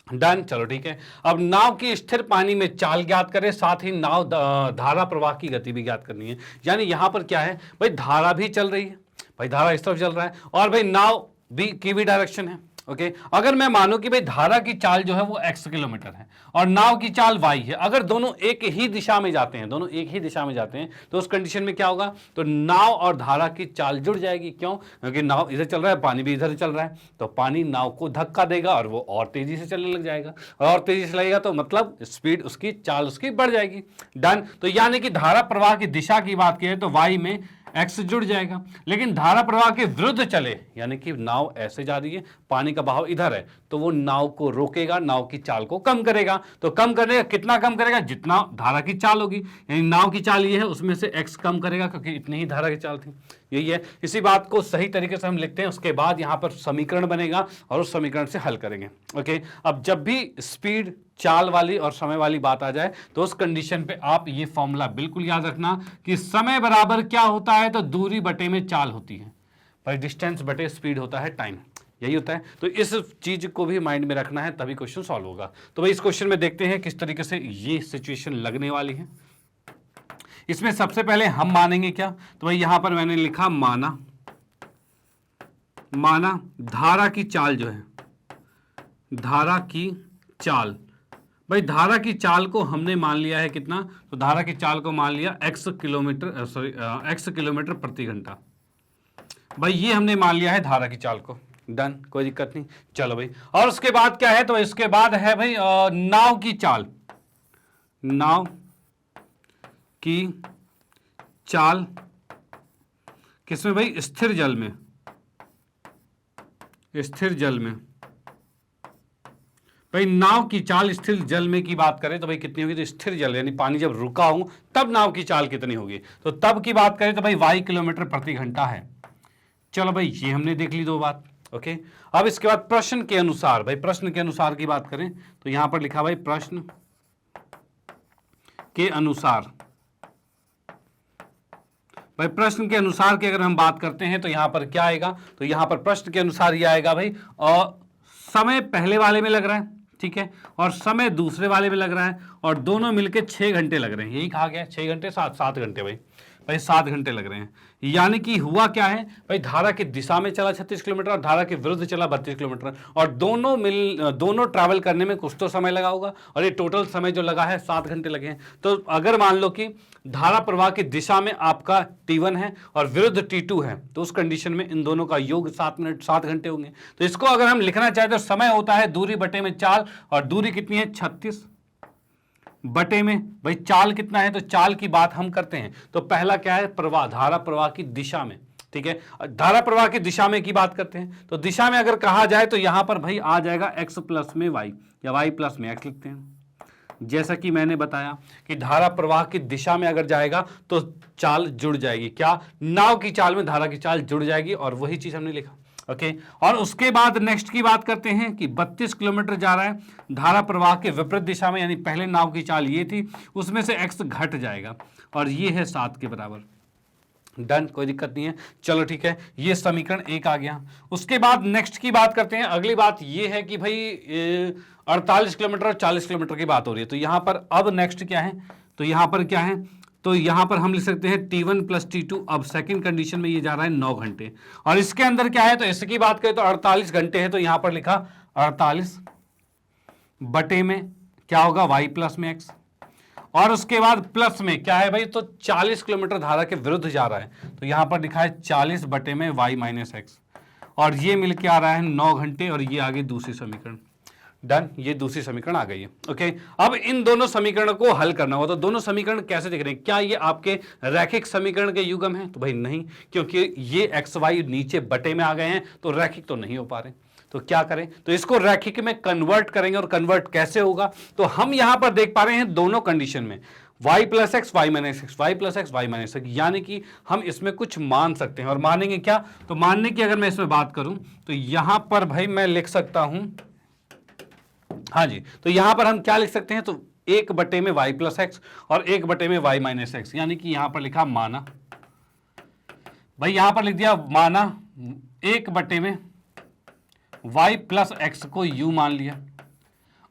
डन, चलो ठीक है। अब नाव की स्थिर पानी में चाल ज्ञात करें, साथ ही नाव धारा प्रवाह की गति भी ज्ञात करनी है। यानी यहां पर क्या है भाई, धारा भी चल रही है, भाई धारा इस तरफ चल रहा है और भाई नाव भी की भी डायरेक्शन है, ओके अगर मैं मानूं कि भाई धारा की चाल जो है वो x किलोमीटर है और नाव की चाल y है, अगर दोनों एक ही दिशा में जाते हैं, दोनों एक ही दिशा में जाते हैं, तो उस कंडीशन में क्या होगा, तो नाव और धारा की चाल जुड़ जाएगी। क्यों? क्योंकि नाव इधर चल रहा है, पानी भी इधर चल रहा है, तो पानी नाव को धक्का देगा और वो और तेजी से चलने लग जाएगा, और तेजी से लगेगा तो मतलब स्पीड उसकी, चाल उसकी बढ़ जाएगी। डन। तो यानी कि धारा प्रवाह की दिशा की बात करें तो y में x जुड़ जाएगा, लेकिन धारा प्रवाह के विरुद्ध चले, यानी कि नाव ऐसे जा रही है, पानी का बहाव इधर है, तो वो नाव को रोकेगा, नाव की चाल को कम करेगा। तो कम करेगा, कितना कम करेगा? जितना धारा की चाल होगी, यानी नाव की चाल ये है, उसमें से x कम करेगा, क्योंकि इतनी ही धारा की चाल थी। यही है, इसी बात को सही तरीके से हम लिखते हैं, उसके बाद यहां पर समीकरण बनेगा और उस समीकरण से हल करेंगे। ओके, अब जब भी स्पीड, चाल वाली और समय वाली बात आ जाए तो उस कंडीशन पे आप ये फॉर्मूला बिल्कुल याद रखना कि समय बराबर क्या होता है, तो दूरी बटे में चाल होती है, भाई डिस्टेंस बटे स्पीड होता है टाइम, यही होता है। तो इस चीज को भी माइंड में रखना है, तभी क्वेश्चन सॉल्व होगा। तो भाई इस क्वेश्चन में देखते हैं किस तरीके से ये सिचुएशन लगने वाली है। इसमें सबसे पहले हम मानेंगे क्या, तो भाई यहां पर मैंने लिखा माना धारा की चाल जो है, धारा की चाल, भाई धारा की चाल को हमने मान लिया है कितना, तो धारा की चाल को मान लिया x किलोमीटर प्रति घंटा। भाई ये हमने मान लिया है धारा की चाल को। डन, कोई दिक्कत नहीं। चलो भाई, और उसके बाद क्या है, तो इसके बाद है भाई नाव की चाल। नाव की चाल किसमें भाई? स्थिर जल में, स्थिर जल में। भाई नाव की चाल स्थिर जल में की बात करें तो भाई कितनी होगी, तो स्थिर जल यानी पानी जब रुका हूं तब नाव की चाल कितनी होगी, तो तब की बात करें तो भाई y किलोमीटर प्रति घंटा है। चलो भाई ये हमने देख ली दो बात। ओके, अब इसके बाद प्रश्न के अनुसार, भाई प्रश्न के अनुसार की बात करें तो यहां पर लिखा भाई प्रश्न के अनुसार। भाई प्रश्न के अनुसार की अगर हम बात करते हैं तो यहां पर क्या आएगा, तो यहां पर प्रश्न के अनुसार ये आएगा भाई, और समय पहले वाले में लग रहा है, ठीक है, और समय दूसरे वाले में लग रहा है, और दोनों मिलकर 6 घंटे लग रहे हैं। यही कहा गया 6 घंटे, 7 घंटे, भाई 7 घंटे लग रहे हैं। यानी कि हुआ क्या है भाई, धारा की दिशा में चला 36 किलोमीटर और धारा के विरुद्ध चला 32 किलोमीटर, और दोनों ट्रैवल करने में कुछ तो समय लगा होगा, और ये टोटल समय जो लगा है 7 घंटे लगे हैं। तो अगर मान लो कि धारा प्रवाह की दिशा में आपका T1 है और विरुद्ध T2 है, तो उस कंडीशन में इन दोनों का योग 7 घंटे होंगे। तो इसको अगर हम लिखना चाहें तो समय होता है दूरी बटे में चाल, और दूरी कितनी है 36 बटे में भाई चाल कितना है, तो चाल की बात हम करते हैं तो पहला क्या है, प्रवाह, धारा प्रवाह की दिशा में, ठीक है, धारा प्रवाह की दिशा में की बात करते हैं। तो दिशा में अगर कहा जाए तो यहां पर भाई आ जाएगा x प्लस में y, या y प्लस में x लिखते हैं। जैसा कि मैंने बताया कि धारा प्रवाह की दिशा में अगर जाएगा तो चाल जुड़ जाएगी, क्या, नाव की चाल में धारा की चाल जुड़ जाएगी, और वही चीज हमने लिखा। ओके, और उसके बाद नेक्स्ट की बात करते हैं कि 32 किलोमीटर जा रहा है धारा प्रवाह के विपरीत दिशा में, यानी पहले नाव की चाल ये थी, उसमें से x घट जाएगा और ये है 7 के बराबर। डन, कोई दिक्कत नहीं है। चलो ठीक है, ये समीकरण 1 आ गया। उसके बाद नेक्स्ट की बात करते हैं। अगली बात ये है कि भाई 48 किलोमीटर और 40 किलोमीटर की बात हो रही है, तो यहां पर अब नेक्स्ट क्या है, तो यहां पर क्या है, तो यहां पर हम लिख सकते हैं T1 प्लस T2। अब सेकंड कंडीशन में ये जा रहा है 9 घंटे, और इसके अंदर क्या है, तो इसकी बात करें तो 48 घंटे है, तो यहां पर लिखा 48 बटे में क्या होगा, y प्लस में x, और उसके बाद प्लस में क्या है भाई, तो 40 किलोमीटर धारा के विरुद्ध जा रहा है, तो यहां पर लिखा है 40 बटे में y माइनस x, और ये मिलके आ रहा है 9 घंटे, और ये आगे दूसरी समीकरण। डन, ये दूसरी समीकरण आ गई है। ओके, अब इन दोनों समीकरणों को हल करना होगा। तो दोनों समीकरण कैसे दिख रहे हैं, क्या ये आपके रैखिक समीकरण के युग्म हैं, तो भाई नहीं, क्योंकि ये एक्स वाई नीचे बटे में आ गए हैं, तो रैखिक तो नहीं हो पा रहे। तो क्या करें, तो इसको रैखिक में कन्वर्ट करेंगे, और कन्वर्ट कैसे होगा, तो हम यहां पर देख पा रहे हैं दोनों कंडीशन में y plus x y minus x, y plus x y minus x, यानी कि हम इसमें कुछ मान सकते हैं। और मानेंगे क्या, तो मानने की अगर मैं इसमें बात करूं तो यहां पर भाई मैं लिख सकता हूं, हाँ जी, तो यहां पर हम क्या लिख सकते हैं, तो 1 बटे में y प्लस एक्स और 1 बटे में y माइनस एक्स, यानी कि यहां पर लिखा माना, भाई यहां पर लिख दिया माना 1 बटे में y प्लस एक्स को u मान लिया,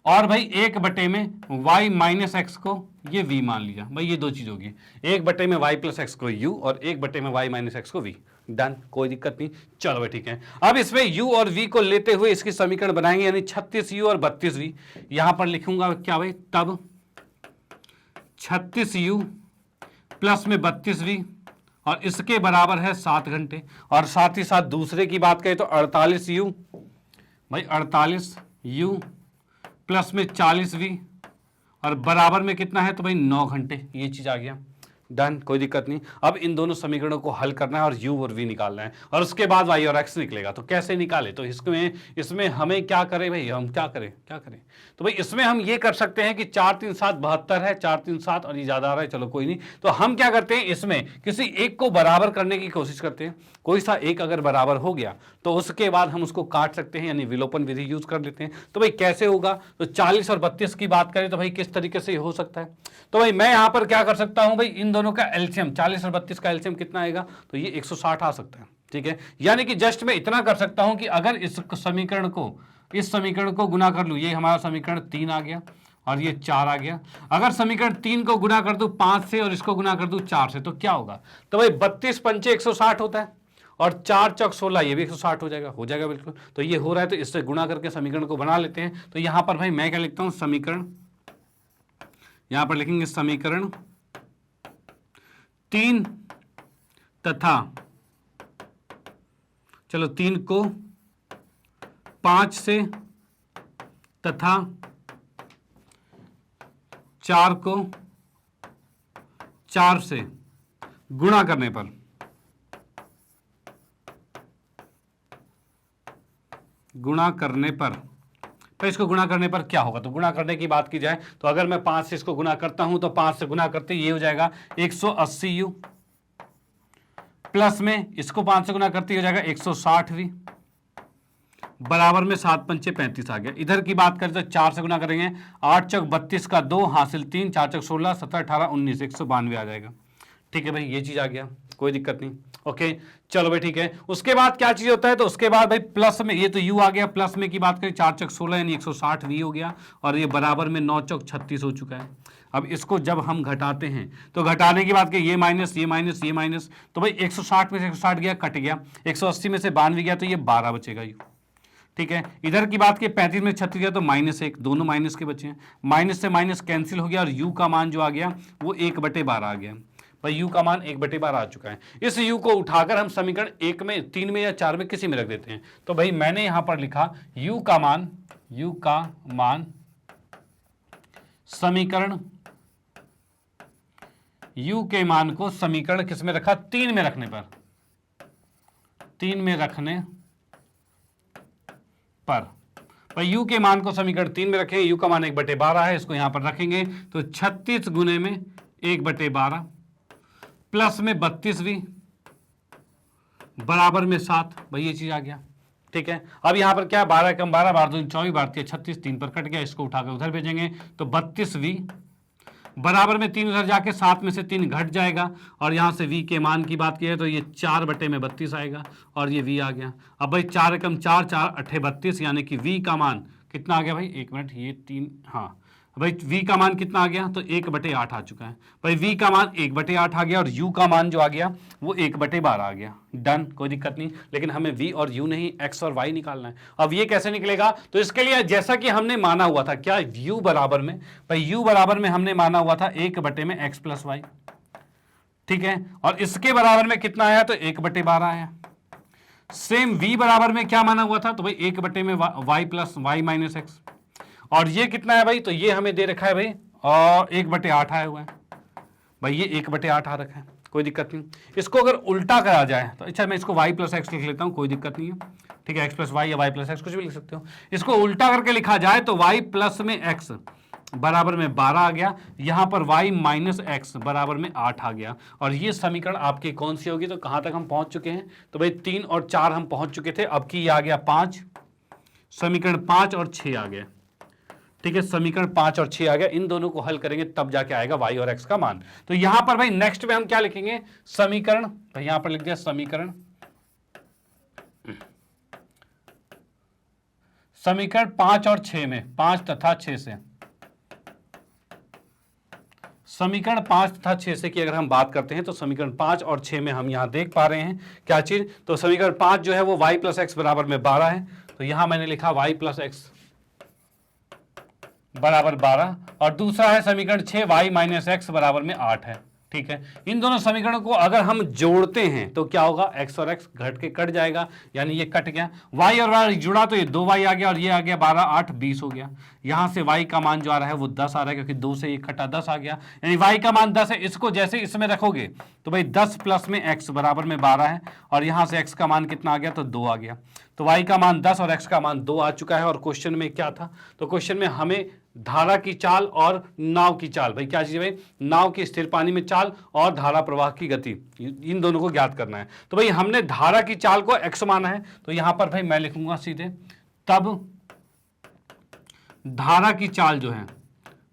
और भाई 1 बटे में y माइनस एक्स को ये v मान लिया। भाई ये दो चीज होगी, 1 बटे में y प्लस एक्स को u और 1 बटे में y माइनस एक्स को v। डन, कोई दिक्कत नहीं। चलो भाई ठीक है, अब इसमें u और v को लेते हुए इसकी समीकरण बनाएंगे, यानी 36u और 32v। यहां पर लिखूंगा क्या भाई, तब 36u प्लस में 32v और इसके बराबर है 7 घंटे। और साथ ही साथ दूसरे की बात करें तो 48u, भाई 48u प्लस में 40v और बराबर में कितना है, तो भाई 9 घंटे। ये चीज आ गया। डन, कोई दिक्कत नहीं। अब इन दोनों समीकरणों को हल करना है और u और v निकालना है, और उसके बाद y और x निकलेगा। तो कैसे निकाले, तो इसमें हमें क्या करें भाई, हम क्या करें तो भाई इसमें हम ये कर सकते हैं कि 4 3 7 72 है, 4 3 7 और ये ज्यादा आ रहा है, चलो कोई नहीं। तो हम क्या करते हैं, इसमें किसी एक को बराबर करने की कोशिश करते हैं। कोई सा एक अगर बराबर हो गया तो उसके बाद हम उसको काट सकते हैं, यानी विलोपन विधि यूज कर लेते हैं। तो भाई कैसे होगा, तो 40 और 32 की बात करें तो भाई किस तरीके से हो सकता है, तो भाई मैं यहां पर क्या कर सकता हूं भाई, इन दोनों का एलसीएम 40 और 32 का एलसीएम कितना आएगा, तो ये 160 आ सकता है। ठीक है, यानी कि जस्ट मैं इतना कर सकता हूं कि अगर इस समीकरण को गुना कर लूं, ये हमारा समीकरण 3 आ गया और ये 4 आ गया। अगर समीकरण 3 को गुना कर दूं 5 से और इसको गुना कर दूं 4 से, तो क्या होगा, तो भाई 32 पंचे 160 होता है और 4 चौक 16, ये भी 160 हो जाएगा बिल्कुल। तो ये हो रहा है, तो इससे गुणा करके समीकरण को बना लेते हैं। तो यहां पर भाई मैं क्या लिखता हूं, समीकरण, यहां पर लिखेंगे समीकरण 3 तथा, चलो 3 को 5 से तथा 4 को 4 से गुणा करने पर, तो इसको गुणा करने पर क्या होगा, तो गुणा करने की बात की जाए तो अगर मैं 5 से इसको गुणा करता हूं तो 5 से गुणा करते ये हो जाएगा 180u प्लस में इसको 5 से गुणा करते हो जाएगा 160v बराबर में 7 पंचे 35 आ गया। इधर की बात करें तो 4 से गुणा करेंगे, 8 चौक 32 का 2 हासिल 3, 4 चौक 16, 17 18 19, 192 आ जाएगा। ठीक है भाई, ये चीज आ गया, कोई दिक्कत नहीं। ओके, चलो भाई ठीक है। उसके बाद क्या चीज होता है, तो उसके बाद भाई प्लस में, ये तो u आ गया, प्लस में की बात करें 4 चौक 16 यानी 160v हो गया और ये बराबर में 9 चौक 36 हो चुका है। अब इसको जब हम घटाते हैं तो घटाने की बात करें, ये माइनस ये माइनस ये माइनस, तो भाई 160 में से 160 गया, कट गया, 180 में से 92 गया, तो ये 12 बचेगा यू। ठीक है, इधर की बात की 35 में 36 गया तो -1, दोनों माइनस के बचे हैं, माइनस से माइनस कैंसिल हो गया और u का मान जो आ गया वो 1/12 आ गया। भाई u का मान 1/12 आ चुका है। इस u को उठाकर हम समीकरण 1 में, 3 में या 4 में किसी में रख देते हैं। तो भाई मैंने यहां पर लिखा u का मान समीकरण, u के मान को समीकरण किस में रखा, 3 में रखने पर, 3 में रखने पर भाई u के मान को समीकरण 3 में रखें, u का मान 1/12 है, इसको यहां पर रखेंगे तो 36 गुने में 1/12 प्लस में 32v बराबर में 7, भाई ये चीज आ गया। ठीक है, अब यहां पर क्या, 12 कम 12, 12 दूनी 24, 12 36, 3 पर कट गया, इसको उठाकर उधर भेजेंगे तो 32v बराबर में 3 उधर जाके 7 में से 3 घट जाएगा और यहां से v के मान की बात की है तो ये 4/32 आएगा और ये v आ गया। अब भाई 4 कम 4, 4 8 32, यानी कि v का मान कितना आ गया भाई, 1 मिनट, ये 3, हाँ भाई v का मान कितना आ गया, तो 1/8 आ चुका है। भाई v का मान 1/8 आ गया और u का मान जो आ गया वो 1/12 आ गया। डन, कोई दिक्कत नहीं, लेकिन हमें v और u नहीं x और y निकालना है। अब ये कैसे निकलेगा, तो इसके लिए जैसा कि हमने माना हुआ था, क्या u बराबर में, भाई u बराबर में हमने माना हुआ था 1/x + y। ठीक है, और इसके बराबर में कितना आया, तो 1/12 आया। सेम v बराबर में क्या माना हुआ था, तो भाई 1/y + y - x, और ये कितना है भाई, तो ये हमें दे रखा है भाई और 1/8 आया हुआ है। भाई ये 1/8 आ रखा है, कोई दिक्कत नहीं। इसको अगर उल्टा करा जाए तो अच्छा, मैं इसको y + x लिख लेता हूं, कोई दिक्कत नहीं है। ठीक है, x + y या y + x कुछ भी लिख सकते हो। इसको उल्टा करके लिखा जाए तो y + में x बराबर में 12 आ गया, यहां पर y - x बराबर में 8 आ गया। और ये समीकरण आपकी कौन सी होगी, तो कहां तक हम पहुंच चुके हैं, तो भाई 3 और 4 हम पहुंच चुके थे, अब की ये आ गया 5, समीकरण 5 और 6 आ गया। ठीक है, समीकरण 5 और 6 आ गया, इन दोनों को हल करेंगे तब जाके आएगा y और x का मान। तो यहां पर भाई नेक्स्ट में हम क्या लिखेंगे, समीकरण, भाई यहां पर लिख दिया समीकरण 5 और 6 में, 5 तथा 6 से, समीकरण 5 तथा 6 से की अगर हम बात करते हैं तो समीकरण 5 और 6 में हम यहां देख पा रहे हैं क्या चीज, तो समीकरण 5 जो है वो y प्लस एक्स बराबर में 12 है, तो यहां मैंने लिखा y प्लस एक्स बराबर 12, और दूसरा है समीकरण 6 y माइनस एक्स बराबर में 8 है। ठीक है, इन दोनों समीकरणों को अगर हम जोड़ते हैं तो क्या होगा, x और x घट के कट जाएगा, यानी ये कट गया, y और y जुड़ा तो ये 2y आ गया और ये आ गया 12, 8, 20 हो गया। यहां से y का मान जो आ रहा है वो 10 आ रहा है, क्योंकि 2 से ये कटा 10 आ गया, यानी y का मान 10 है। इसको जैसे इसमें रखोगे तो भाई 10 प्लस में x बराबर में 12 है, और यहां से x का मान कितना आ गया, तो 2 आ गया। तो y का मान 10 और x का मान 2 आ चुका है। और क्वेश्चन में क्या था, तो क्वेश्चन में हमें धारा की चाल और नाव की चाल, भाई क्या चीज है भाई, नाव की स्थिर पानी में चाल और धारा प्रवाह की गति, इन दोनों को ज्ञात करना है। तो भाई हमने धारा की चाल को x माना है, तो यहां पर भाई मैं लिखूंगा सीधे, तब धारा की चाल जो है,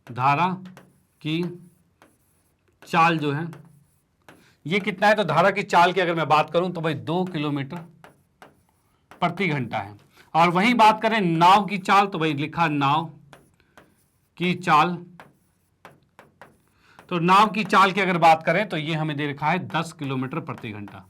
धारा की चाल जो है ये कितना है, तो धारा की चाल की अगर मैं बात करूं तो भाई 2 किलोमीटर प्रति घंटा है। और वहीं बात करें नाव की चाल, तो भाई लिखा नाव की चाल, तो नाव की चाल की अगर बात करें तो ये हमें दे रखा है 10 किलोमीटर प्रति घंटा,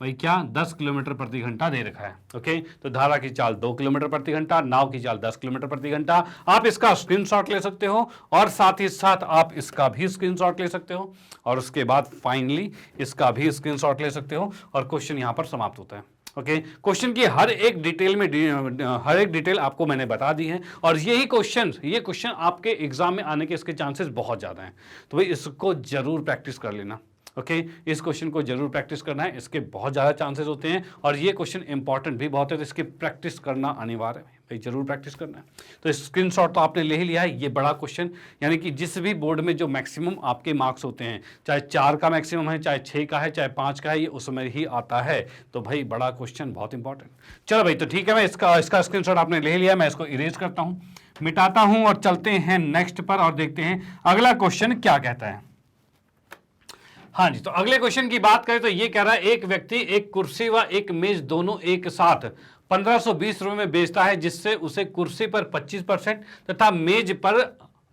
भाई क्या 10 किलोमीटर प्रति घंटा दे रखा है। ओके, तो धारा की चाल 2 किलोमीटर प्रति घंटा, नाव की चाल 10 किलोमीटर प्रति घंटा। आप इसका स्क्रीनशॉट ले सकते हो और साथ ही साथ आप इसका भी स्क्रीनशॉट ले सकते हो, और उसके बाद फाइनली इसका भी स्क्रीनशॉट ले सकते हो, और क्वेश्चन यहां पर समाप्त होता है। ओके, क्वेश्चन की हर एक डिटेल आपको मैंने बता दी है, और ये क्वेश्चन आपके एग्जाम में आने के इसके चांसेस बहुत ज्यादा हैं, तो भाई इसको जरूर प्रैक्टिस कर लेना। ओके, इस क्वेश्चन को जरूर प्रैक्टिस करना है, इसके बहुत ज़्यादा चांसेस होते हैं, और ये क्वेश्चन इंपॉर्टेंट भी बहुत है, तो इसकी प्रैक्टिस करना अनिवार्य है, भाई जरूर प्रैक्टिस करना है। तो स्क्रीनशॉट तो आपने ले ही लिया है, ये बड़ा क्वेश्चन, यानी कि जिस भी बोर्ड में जो मैक्सिमम आपके मार्क्स होते हैं, चाहे 4 का मैक्सिमम है, चाहे 6 का है, चाहे 5 का है, ये उसमें ही आता है। तो भाई बड़ा क्वेश्चन, बहुत इंपॉर्टेंट। चलो भाई, तो ठीक है, मैं इसका स्क्रीनशॉट आपने ले लिया, मैं इसको इरेज करता हूँ, मिटाता हूँ, और चलते हैं नेक्स्ट पर और देखते हैं अगला क्वेश्चन क्या कहता है। हाँ जी, तो अगले क्वेश्चन की बात करें तो ये कह रहा है, एक व्यक्ति एक कुर्सी व एक मेज दोनों एक साथ 1520 रुपए में बेचता है, जिससे उसे कुर्सी पर 25% तथा मेज पर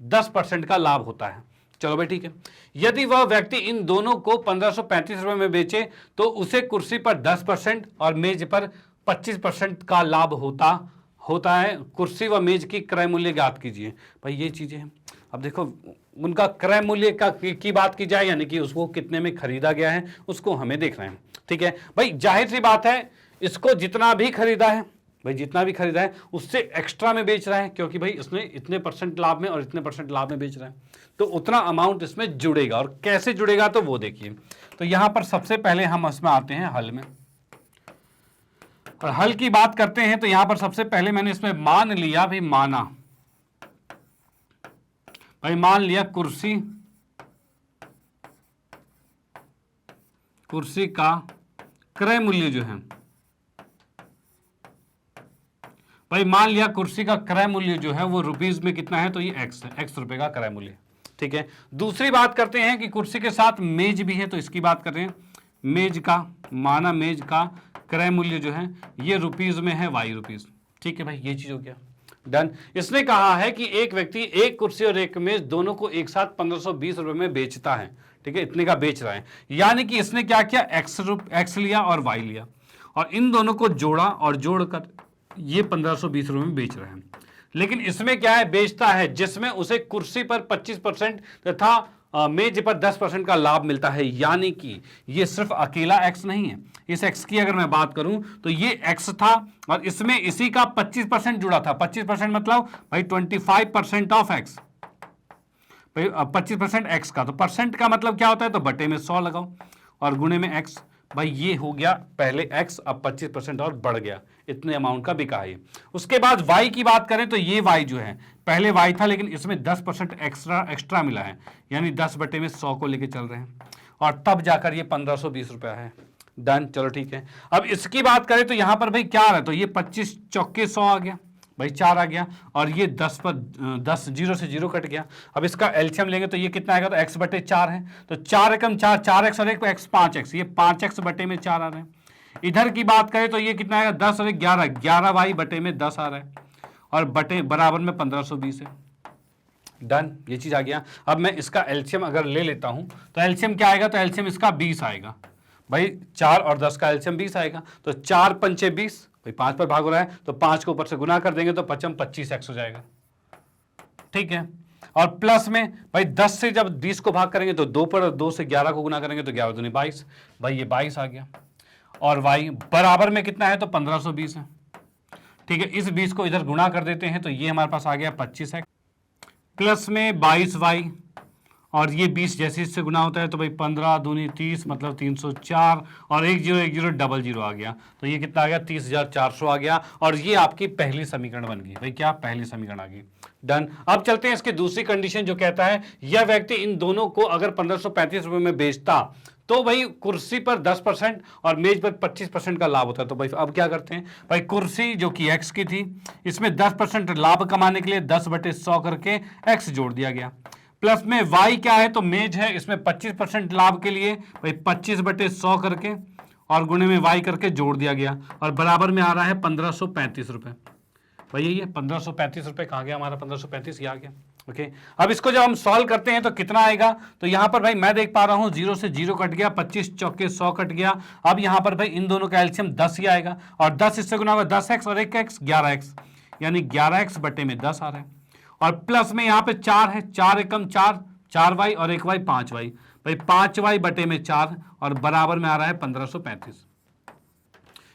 10% का लाभ होता है। चलो भाई ठीक है, यदि वह व्यक्ति इन दोनों को 1535 रुपए में बेचे तो उसे कुर्सी पर 10% और मेज पर 25% का लाभ होता है। कुर्सी व मेज की क्रय मूल्य ज्ञात कीजिए। भाई ये चीजें हैं, अब देखो उनका क्रय मूल्य की बात की जाए, यानी कि उसको कितने में खरीदा गया है उसको हमें देखना है। ठीक है भाई, जाहिर सी बात है, इसको जितना भी खरीदा है, भाई जितना भी खरीदा है उससे एक्स्ट्रा में बेच रहा है, क्योंकि भाई इसने इतने % लाभ में और इतने % लाभ में बेच रहा है, तो उतना अमाउंट इसमें जुड़ेगा। और कैसे जुड़ेगा तो वो देखिए। तो यहां पर सबसे पहले हम इसमें आते हैं हल में, और हल की बात करते हैं। तो यहां पर सबसे पहले मैंने इसमें मान लिया, मान लिया कुर्सी का क्रय मूल्य जो है, भाई मान लिया कुर्सी का क्रय मूल्य जो है वो रुपीज में कितना है, तो ये x है, x रुपए का क्रय मूल्य। ठीक है, दूसरी बात करते हैं कि कुर्सी के साथ मेज भी है, तो इसकी बात कर रहे हैं। मेज का क्रय मूल्य जो है ये रुपीज में है, y रुपीज। ठीक है भाई, ये चीज हो गया, डन। इसने कहा है कि एक व्यक्ति एक कुर्सी और एक मेज दोनों को एक साथ 1520 रुपए में बेचता है। ठीक है, इतने का बेच रहा है, यानी कि इसने क्या किया, x लिया और y लिया, और इन दोनों को जोड़ा, और जोड़कर ये 1520 रुपए में बेच रहे हैं। लेकिन इसमें क्या है, बेचता है जिसमें उसे कुर्सी पर 25% तथा मेज पर 10% का लाभ मिलता है, यानी कि ये सिर्फ अकेला x नहीं है। इस x की अगर मैं बात करूं तो ये x था, और इसमें इसी का 25% जुड़ा था। 25% मतलब भाई 25% ऑफ x, भाई 25% x का, तो परसेंट का मतलब क्या होता है, तो बटे में 100 लगाओ और गुणे में x। भाई ये हो गया पहले x, अब 25% और बढ़ गया, इतने अमाउंट का बिका है। उसके बाद y की बात करें तो ये y जो है, पहले y था लेकिन इसमें 10% एक्स्ट्रा मिला है, यानी 10 बटे में 100 को लेके चल रहे हैं, और तब जाकर ये 1520 रुपया है। डन, चलो ठीक है। अब इसकी बात करें तो यहां पर भाई क्या आ रहा है, तो ये 25 चौके 100 आ गया, भाई 4 आ गया, और ये 10 पर 10 जीरो से जीरो कट गया। अब इसका एलसीएम लेंगे तो ये कितना आएगा, तो x बटे 4 है, तो 4 एकम 4, 4x और 1 x 5x, ये 5x बटे में 4 आ रहा है। इधर की बात करें तो ये कितना आएगा, 10 और 11, 11y बटे में 10 आ रहा है। और बटे बराबर में 1520 है। डन, ये चीज आ गया। अब मैं इसका एलसीएम अगर ले लेता हूं तो एलसीएम क्या आएगा, तो एलसीएम इसका 20 आएगा भाई। 4 और 10 का एलसीएम 20 आएगा, तो 4 पंचे 20 भाई, 5 पर भाग हो रहा है तो 5 को ऊपर से गुना कर देंगे तो 5 25x हो जाएगा। ठीक है, और प्लस में भाई 10 से जब 20 को भाग करेंगे तो 2 पर, 2 से 11 को गुना करेंगे तो 11 दूनी 22 भाई, ये 22 आ गया। और y बराबर में कितना है, तो 1520 है। ठीक है, इस 20 को इधर गुणा कर देते हैं तो ये हमारे पास आ गया 25x प्लस में 22y, और ये 20 जैसे इससे गुना होता है तो भाई 15 दूनी 30 मतलब 304, और 1010 आ गया, तो ये कितना आ गया 30,400 आ गया। और ये आपकी पहली समीकरण बन गई भाई, क्या पहली समीकरण आ गई। डन। अब चलते हैं इसकी दूसरी कंडीशन जो कहता है यह व्यक्ति इन दोनों को अगर 1535 रुपए में बेचता तो भाई कुर्सी पर 10% और मेज पर 25% का लाभ होता है। तो भाई अब क्या करते हैं भाई, कुर्सी जो कि x की थी इसमें 10% लाभ कमाने के लिए 10/100 करके x जोड़ दिया गया, प्लस में y क्या है, तो मेज है, इसमें 25% लाभ के लिए भाई 25/100 करके और गुणे में y करके जोड़ दिया गया, और बराबर में आ रहा है 1535 रुपए। भाई यही है 1535 रुपए, कहाँ गया हमारा 1535, ये आ गया। ओके, अब इसको जब हम सॉल्व करते हैं तो कितना आएगा, तो यहां पर भाई मैं देख पा रहा हूं 0 से 0 कट गया, 25 चौके 100 कट गया। अब यहां पर भाई इन दोनों का एलसीएम 10 ही आएगा, और 10 इससे गुना होगा 10x और 1x 11x, यानी 11x बटे में 10 आ रहा है। और प्लस में यहाँ पे 4 है, 4 एकम 4, 4y और 1y 5y भाई, 5y बटे में 4 और बराबर में आ रहा है 1535।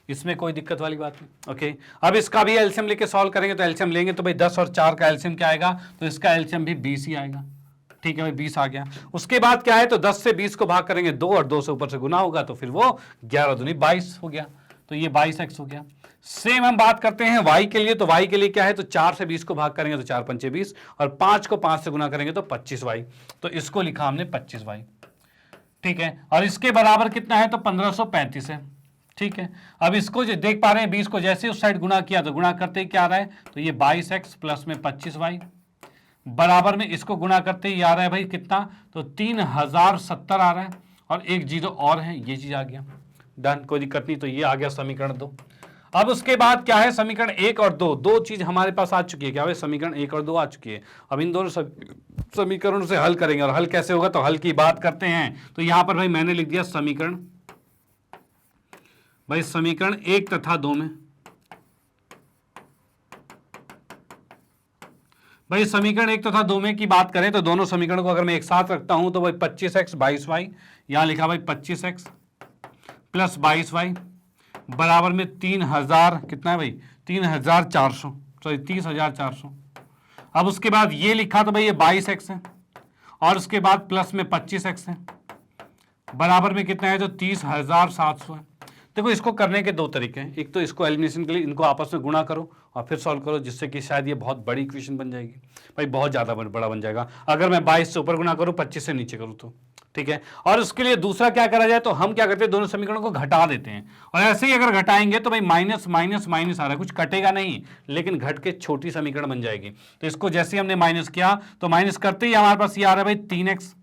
इसमें कोई दिक्कत वाली बात नहीं। ओके, अब इसका भी एलसीएम लेके सॉल्व करेंगे तो एलसीएम लेंगे तो भाई 10 और 4 का एलसीएम क्या आएगा, तो इसका एलसीएम भी 20 ही आएगा। ठीक है भाई, 20 आ गया। उसके बाद क्या है, तो 10 से 20 को भाग करेंगे 2 और 2 से ऊपर से गुना होगा तो फिर वो 11 दूनी 22 हो गया, तो ये 22x हो गया। सेम हम बात करते हैं y के लिए, तो y के लिए क्या है, तो 4 से 20 को भाग करेंगे तो 4 पंचे 20 और 5 को 5 से गुना करेंगे तो 25y, तो इसको लिखा हमने 25y। ठीक है, और इसके बराबर कितना है, तो 1535 है। ठीक है, अब इसको जो देख पा रहे हैं 20 को जैसे उस साइड गुना किया तो गुना करते ही क्या आ रहा है, तो ये 22x प्लस में 25y बराबर में इसको गुना करते ही आ रहा है भाई कितना, तो 3070 आ रहा है, और एक 0 और है, ये चीज आ गया। डन, कोई दिक्कत नहीं, तो ये आ गया समीकरण 2। अब उसके बाद क्या है, समीकरण 1 और 2, दो चीज हमारे पास आ चुकी है। क्या भाई, समीकरण 1 और 2 आ चुकी है। अब इन दोनों समीकरणों से हल करेंगे, और हल कैसे होगा, तो हल की बात करते हैं। तो यहां पर भाई मैंने लिख दिया समीकरण, भाई समीकरण 1 तथा 2 में, भाई समीकरण 1 तथा 2 में की बात करें तो दोनों समीकरण को अगर मैं एक साथ रखता हूं तो भाई 25x 22y, यहां लिखा भाई 25x प्लस 22y बराबर में 3000 कितना है भाई, 3400, सॉरी 30,400। अब उसके बाद ये लिखा तो भाई ये 22x है, और उसके बाद प्लस में 25x है, बराबर में कितना है, तो 30,700 है। देखो, इसको करने के दो तरीके हैं। एक तो इसको एलिमिनेशन के लिए इनको आपस में गुणा करो और फिर सॉल्व करो, जिससे कि शायद ये बहुत बड़ी इक्वेशन बन जाएगी भाई, बहुत ज़्यादा बड़ा बन जाएगा अगर मैं 22 से ऊपर गुणा करूँ 25 से नीचे करूँ तो। ठीक है, और उसके लिए दूसरा क्या करा जाए, तो हम क्या करते हैं, दोनों समीकरणों को घटा देते हैं, और ऐसे ही अगर घटाएंगे तो भाई माइनस माइनस माइनस आ रहा है, कुछ कटेगा नहीं लेकिन घट के छोटी समीकरण बन जाएगी। तो इसको जैसे हमने माइनस किया तो माइनस करते ही हमारे पास ये आ रहा है भाई 3x,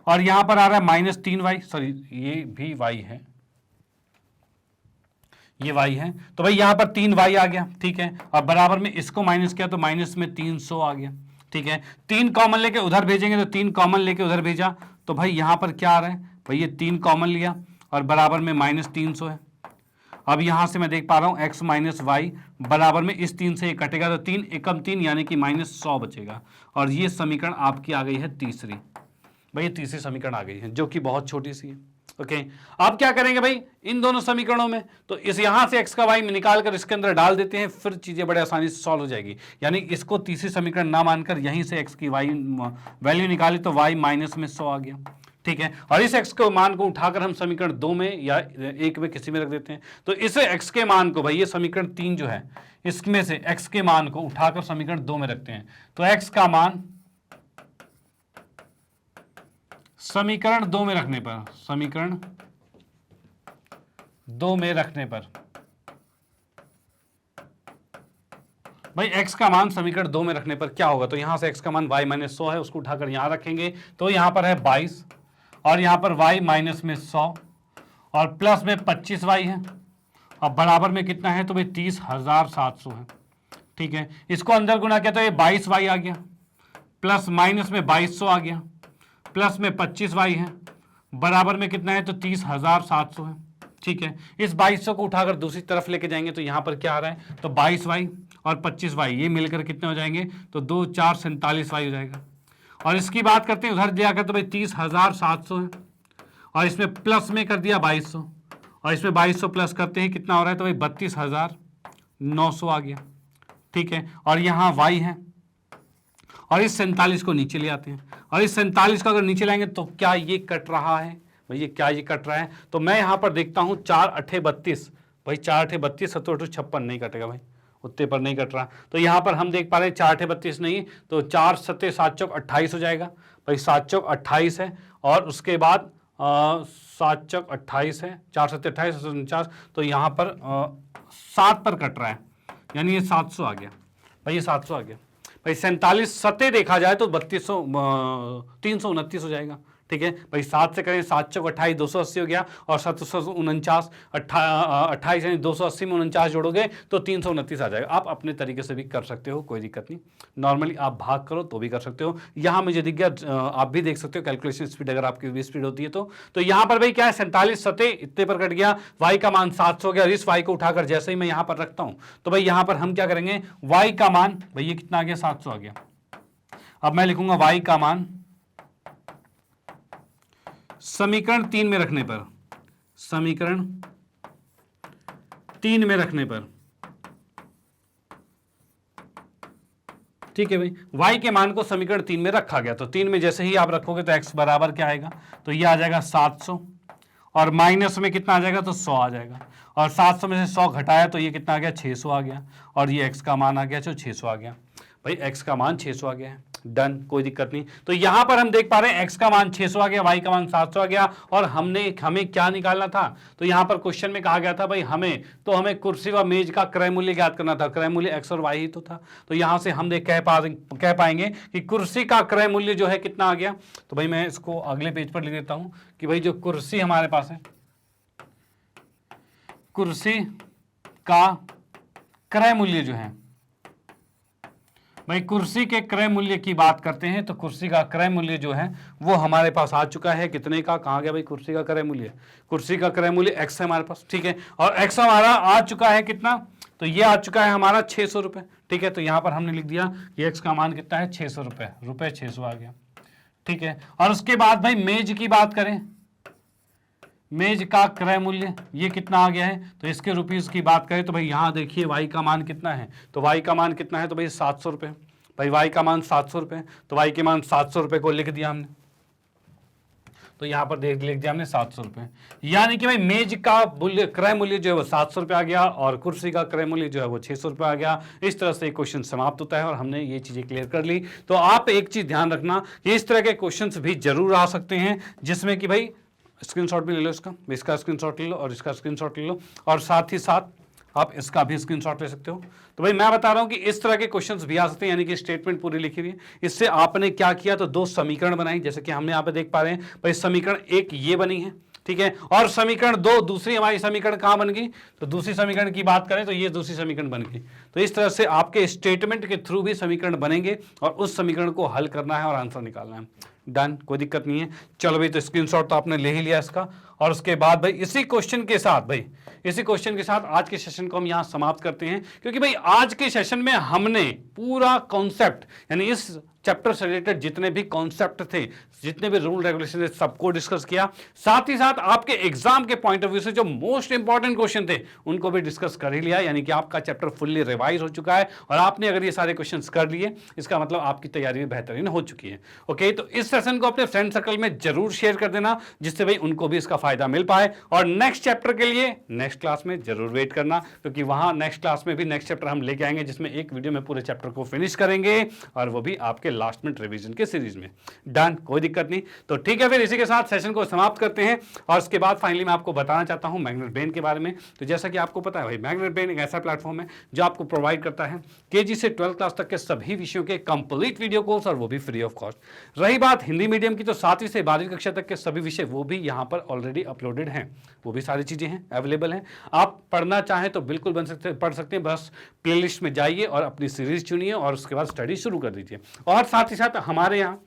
और यहां पर आ रहा है -3y, सॉरी ये भी y है, ये y है, तो भाई यहां पर 3y आ गया। ठीक है, और बराबर में इसको माइनस किया तो माइनस में 300 आ गया। ठीक है, 3 कॉमन लेके उधर भेजेंगे तो 3 कॉमन लेके उधर भेजा तो भाई यहां पर क्या आ रहा है, भाई ये 3 कॉमन लिया और बराबर में -300 है। अब यहां से मैं देख पा रहा हूं x माइनस वाई बराबर में इस 3 से ये कटेगा तो 3 एकम 3 यानी कि -100 बचेगा, और ये समीकरण आपकी आ गई है तीसरी। भाई ये तीसरी समीकरण आ गई है जो कि बहुत छोटी सी है। ओके, आप क्या करेंगे भाई, इन दोनों समीकरणों में तो इस यहां से x का y में निकाल कर इसके अंदर डाल देते हैं, फिर चीजें बड़े आसानी से सॉल्व हो जाएगी। यानी इसको तीसरी समीकरण ना मानकर यहीं से x की y वैल्यू निकाली तो y माइनस में 100 आ गया। ठीक है, और इस x के मान को उठाकर हम समीकरण 2 में या 1 में किसी में रख देते हैं, तो इस x के मान को भाई ये समीकरण 3 जो है इसमें से x के मान को उठाकर समीकरण 2 में रखते हैं, तो x का मान समीकरण 2 में रखने पर, समीकरण 2 में रखने पर भाई x का मान समीकरण 2 में रखने पर क्या होगा, तो यहां से x का मान y माइनस 100 है, उसको उठाकर यहां रखेंगे तो यहां पर है 22 और यहां पर y माइनस में 100 और प्लस में 25y है, और बराबर में कितना है, तो भाई 30,700 है। ठीक है, इसको अंदर गुना किया तो ये 22y आ गया, प्लस माइनस में 2200 आ गया, प्लस में 25y है, बराबर में कितना है तो 30,700 है। ठीक है, इस 2200 को उठाकर दूसरी तरफ लेके जाएंगे तो यहाँ पर क्या आ रहा है तो 22y और 25y ये मिलकर कितने हो जाएंगे तो 2 4 47y हो जाएगा। और इसकी बात करते हैं उधर जाकर तो भाई 30,700 है, और इसमें प्लस में कर दिया 2200, और इसमें 2200 प्लस करते हैं कितना हो रहा है तो भाई 32,900 आ गया। ठीक है, और यहाँ y है, और इस 47 को नीचे ले आते हैं, और इस 47 को अगर नीचे लाएंगे तो क्या ये कट रहा है भाई, ये क्या ये कट रहा है तो मैं यहाँ पर देखता हूँ 4 8 32, भाई 4 8 32 7 8 56 नहीं कटेगा भाई, उत्ते पर नहीं कट रहा। तो यहाँ पर हम देख पा रहे हैं 4 8 32 नहीं तो 4 7 7 चौक 28 हो जाएगा भाई, 7 चौक 28 है, और उसके बाद 7 चौक 28 है, 4 7 28 49, तो यहाँ पर 7 पर कट रहा है, यानी ये 700 आ गया भाई, ये 700 आ गया भाई। 47 सते देखा जाए तो 329 हो जाएगा। ठीक है भाई, 7 से करें 7 चौक 28 280 हो गया, और 749 28 यानी 280 में 49 जोड़ोगे तो 329 आ जाएगा। आप अपने तरीके से भी कर सकते हो, कोई दिक्कत नहीं। नॉर्मली आप भाग करो तो भी कर सकते हो, यहाँ मुझे दिख गया, आप भी देख सकते हो कैलकुलेशन स्पीड अगर आपकी भी स्पीड होती है तो यहाँ पर भाई क्या है 47 सते इतने पर कट गया, y का मान 700 हो गया, और इस y को उठाकर जैसे ही मैं यहाँ पर रखता हूँ तो भाई यहाँ पर हम क्या करेंगे y का मान भाई ये कितना आ गया 700 आ गया। अब मैं लिखूंगा y का मान समीकरण 3 में रखने पर, समीकरण 3 में रखने पर, ठीक है भाई, y के मान को समीकरण 3 में रखा गया तो 3 में जैसे ही आप रखोगे तो x बराबर क्या आएगा तो ये आ जाएगा 700, और माइनस में कितना आ जाएगा तो 100 आ जाएगा, और 700 में से 100 घटाया तो ये कितना आ गया 600 आ गया, और ये x का मान आ गया जो 600 आ गया भाई, x का मान 600 आ गया है, डन, कोई दिक्कत नहीं। तो यहां पर हम देख पा रहे हैं x का मान 600 आ गया, y का मान 700 आ गया, और हमें क्या निकालना था तो यहां पर क्वेश्चन में कहा गया था भाई हमें कुर्सी व मेज का क्रय मूल्य ज्ञात करना था, क्रय मूल्य x और y ही तो था। तो यहां से हम कह पाएंगे कि कुर्सी का क्रय मूल्य जो है कितना आ गया, तो भाई मैं इसको अगले पेज पर लिख देता हूं कि भाई जो कुर्सी हमारे पास है, कुर्सी का क्रय मूल्य जो है भाई, कुर्सी के क्रय मूल्य की बात करते हैं तो कुर्सी का क्रय मूल्य जो है वो हमारे पास आ चुका है, कितने का, कहाँ गया भाई कुर्सी का क्रय मूल्य, कुर्सी का क्रय मूल्य x है हमारे पास। ठीक है, और x हमारा आ चुका है कितना तो ये आ चुका है हमारा 600 रुपये। ठीक है, तो यहाँ पर हमने लिख दिया कि x का मान कितना है 600 रुपये, रुपये 600 आ गया। ठीक है, और उसके बाद भाई मेज की बात करें, मेज का क्रय मूल्य ये कितना आ गया है तो इसके रुपीस की बात करें तो भाई यहाँ देखिए y का मान कितना है तो y का मान कितना है तो भाई 700 रुपये, भाई y का मान 700 रुपये, तो y के मान 700 रुपये को लिख दिया हमने, तो यहाँ पर लिख दिया हमने 700 रुपये, यानी कि भाई मेज का क्रय मूल्य जो है वो 700 रुपये आ गया, और कुर्सी का क्रय मूल्य जो है वो 600 रुपये आ गया। इस तरह से क्वेश्चन समाप्त होता है, और हमने ये चीजें क्लियर कर ली। तो आप एक चीज ध्यान रखना कि इस तरह के क्वेश्चन भी जरूर आ सकते हैं, जिसमें कि भाई स्क्रीनशॉट भी ले लो, इसका स्क्रीनशॉट ले लो और इसका स्क्रीनशॉट ले लो, और साथ ही साथ आप इसका भी स्क्रीनशॉट ले सकते हो। तो भाई मैं बता रहा हूं कि इस तरह के क्वेश्चंस भी आ सकते हैं, यानी कि स्टेटमेंट पूरी लिखी हुई है, इससे आपने क्या किया तो 2 समीकरण बनाई, जैसे कि हमने यहाँ पे देख पा रहे हैं भाई समीकरण 1 ये बनी है, ठीक है, और समीकरण 2 दूसरी हमारी समीकरण कहाँ बन गई तो दूसरी समीकरण की बात करें तो ये दूसरी समीकरण बन गई। तो इस तरह से आपके स्टेटमेंट के थ्रू भी समीकरण बनेंगे, और उस समीकरण को हल करना है और आंसर निकालना है, डन, कोई दिक्कत नहीं है। चलो भाई, तो स्क्रीनशॉट तो आपने ले ही लिया इसका, और उसके बाद भाई इसी क्वेश्चन के साथ आज के सेशन को हम यहां समाप्त करते हैं, क्योंकि भाई आज के सेशन में हमने पूरा कॉन्सेप्ट यानी इस चैप्टर से रिलेटेड जितने भी कॉन्सेप्ट थे, जितने भी रूल रेगुलेशन थे, सबको डिस्कस किया। साथ ही साथ आपके एग्जाम के पॉइंट ऑफ व्यू से जो मोस्ट इंपॉर्टेंट क्वेश्चन थे उनको भी डिस्कस कर ही लिया, यानी कि आपका चैप्टर फुल्ली रिवाइज हो चुका है, और आपने अगर ये सारे क्वेश्चंस कर लिए इसका मतलब आपकी तैयारी भी बेहतरीन हो चुकी है। ओके, तो इस सेशन को अपने फ्रेंड सर्कल में जरूर शेयर कर देना, जिससे भाई उनको भी इसका फायदा मिल पाए, और नेक्स्ट चैप्टर के लिए नेक्स्ट क्लास में जरूर वेट करना, क्योंकि वहां नेक्स्ट क्लास में भी नेक्स्ट चैप्टर हम लेके आएंगे, जिसमें एक वीडियो में पूरे चैप्टर को फिनिश करेंगे, और वो भी आपके के लास्ट मिनट रिवीजन के सीरीज में। डन, कोई दिक्कत नहीं। तो ठीक है, फिर इसी के साथ सेशन को समाप्त करते हैं और उसके बाद फाइनली मैं आपको बताना चाहता हूं मैग्नेट ब्रेन के बारे में। तो जैसा कि आपको पता है भाई, मैग्नेट ब्रेन एक ऐसा प्लेटफॉर्म है जो आपको प्रोवाइड करता है केजी से 12th क्लास तक के सभी विषयों के कंप्लीट वीडियो कोर्स, और वो भी फ्री ऑफ कॉस्ट। रही बात हिंदी मीडियम की, तो 7वीं से 12वीं कक्षा तक के सभी विषय वो भी यहाँ पर ऑलरेडी अपलोडेड हैं, वो भी सारी चीजें हैं, अवेलेबल हैं। आप पढ़ना चाहें तो बिल्कुल पढ़ सकते हैं, बस प्लेलिस्ट में जाइए और अपनी सीरीज चुनिए और उसके बाद स्टडी शुरू कर दीजिए। और साथ ही साथ हमारे यहाँ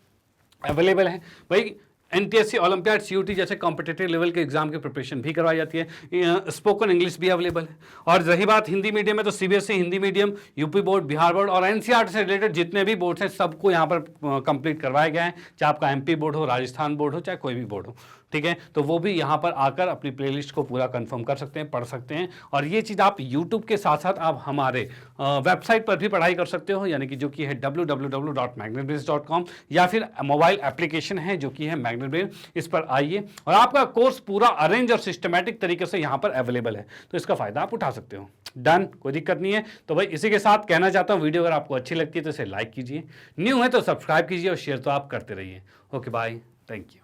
अवेलेबल है भाई एनटीएससी, ओलंपियाड, सीयूटी जैसे कॉम्पिटिटिव लेवल के एग्जाम की प्रिपरेशन भी करवाई जाती है। स्पोकन इंग्लिश भी अवेलेबल है। और रही बात हिंदी मीडियम में, तो CBSE Hindi medium, UP board, Bihar board और एनसीईआरटी से रिलेटेड जितने भी बोर्ड्स हैं सबको यहाँ पर कंप्लीट करवाए गए हैं, चाहे आपका एमपी बोर्ड हो, राजस्थान बोर्ड हो, चाहे कोई भी बोर्ड हो, ठीक है। तो वो भी यहाँ पर आकर अपनी प्लेलिस्ट को पूरा कंफर्म कर सकते हैं, पढ़ सकते हैं। और ये चीज़ आप यूट्यूब के साथ साथ आप हमारे वेबसाइट पर भी पढ़ाई कर सकते हो, यानी कि जो कि है www.magnetbrains.com, या फिर मोबाइल एप्लीकेशन है जो कि है मैग्नेट ब्रेन, इस पर आइए और आपका कोर्स पूरा अरेंज और सिस्टमैटिक तरीके से यहाँ पर अवेलेबल है, तो इसका फायदा आप उठा सकते हो। डन, कोई दिक्कत नहीं है। तो भाई इसी के साथ कहना चाहता हूँ, वीडियो अगर आपको अच्छी लगती है तो इसे लाइक कीजिए, न्यू है तो सब्सक्राइब कीजिए और शेयर तो आप करते रहिए। Okay bye, thank you.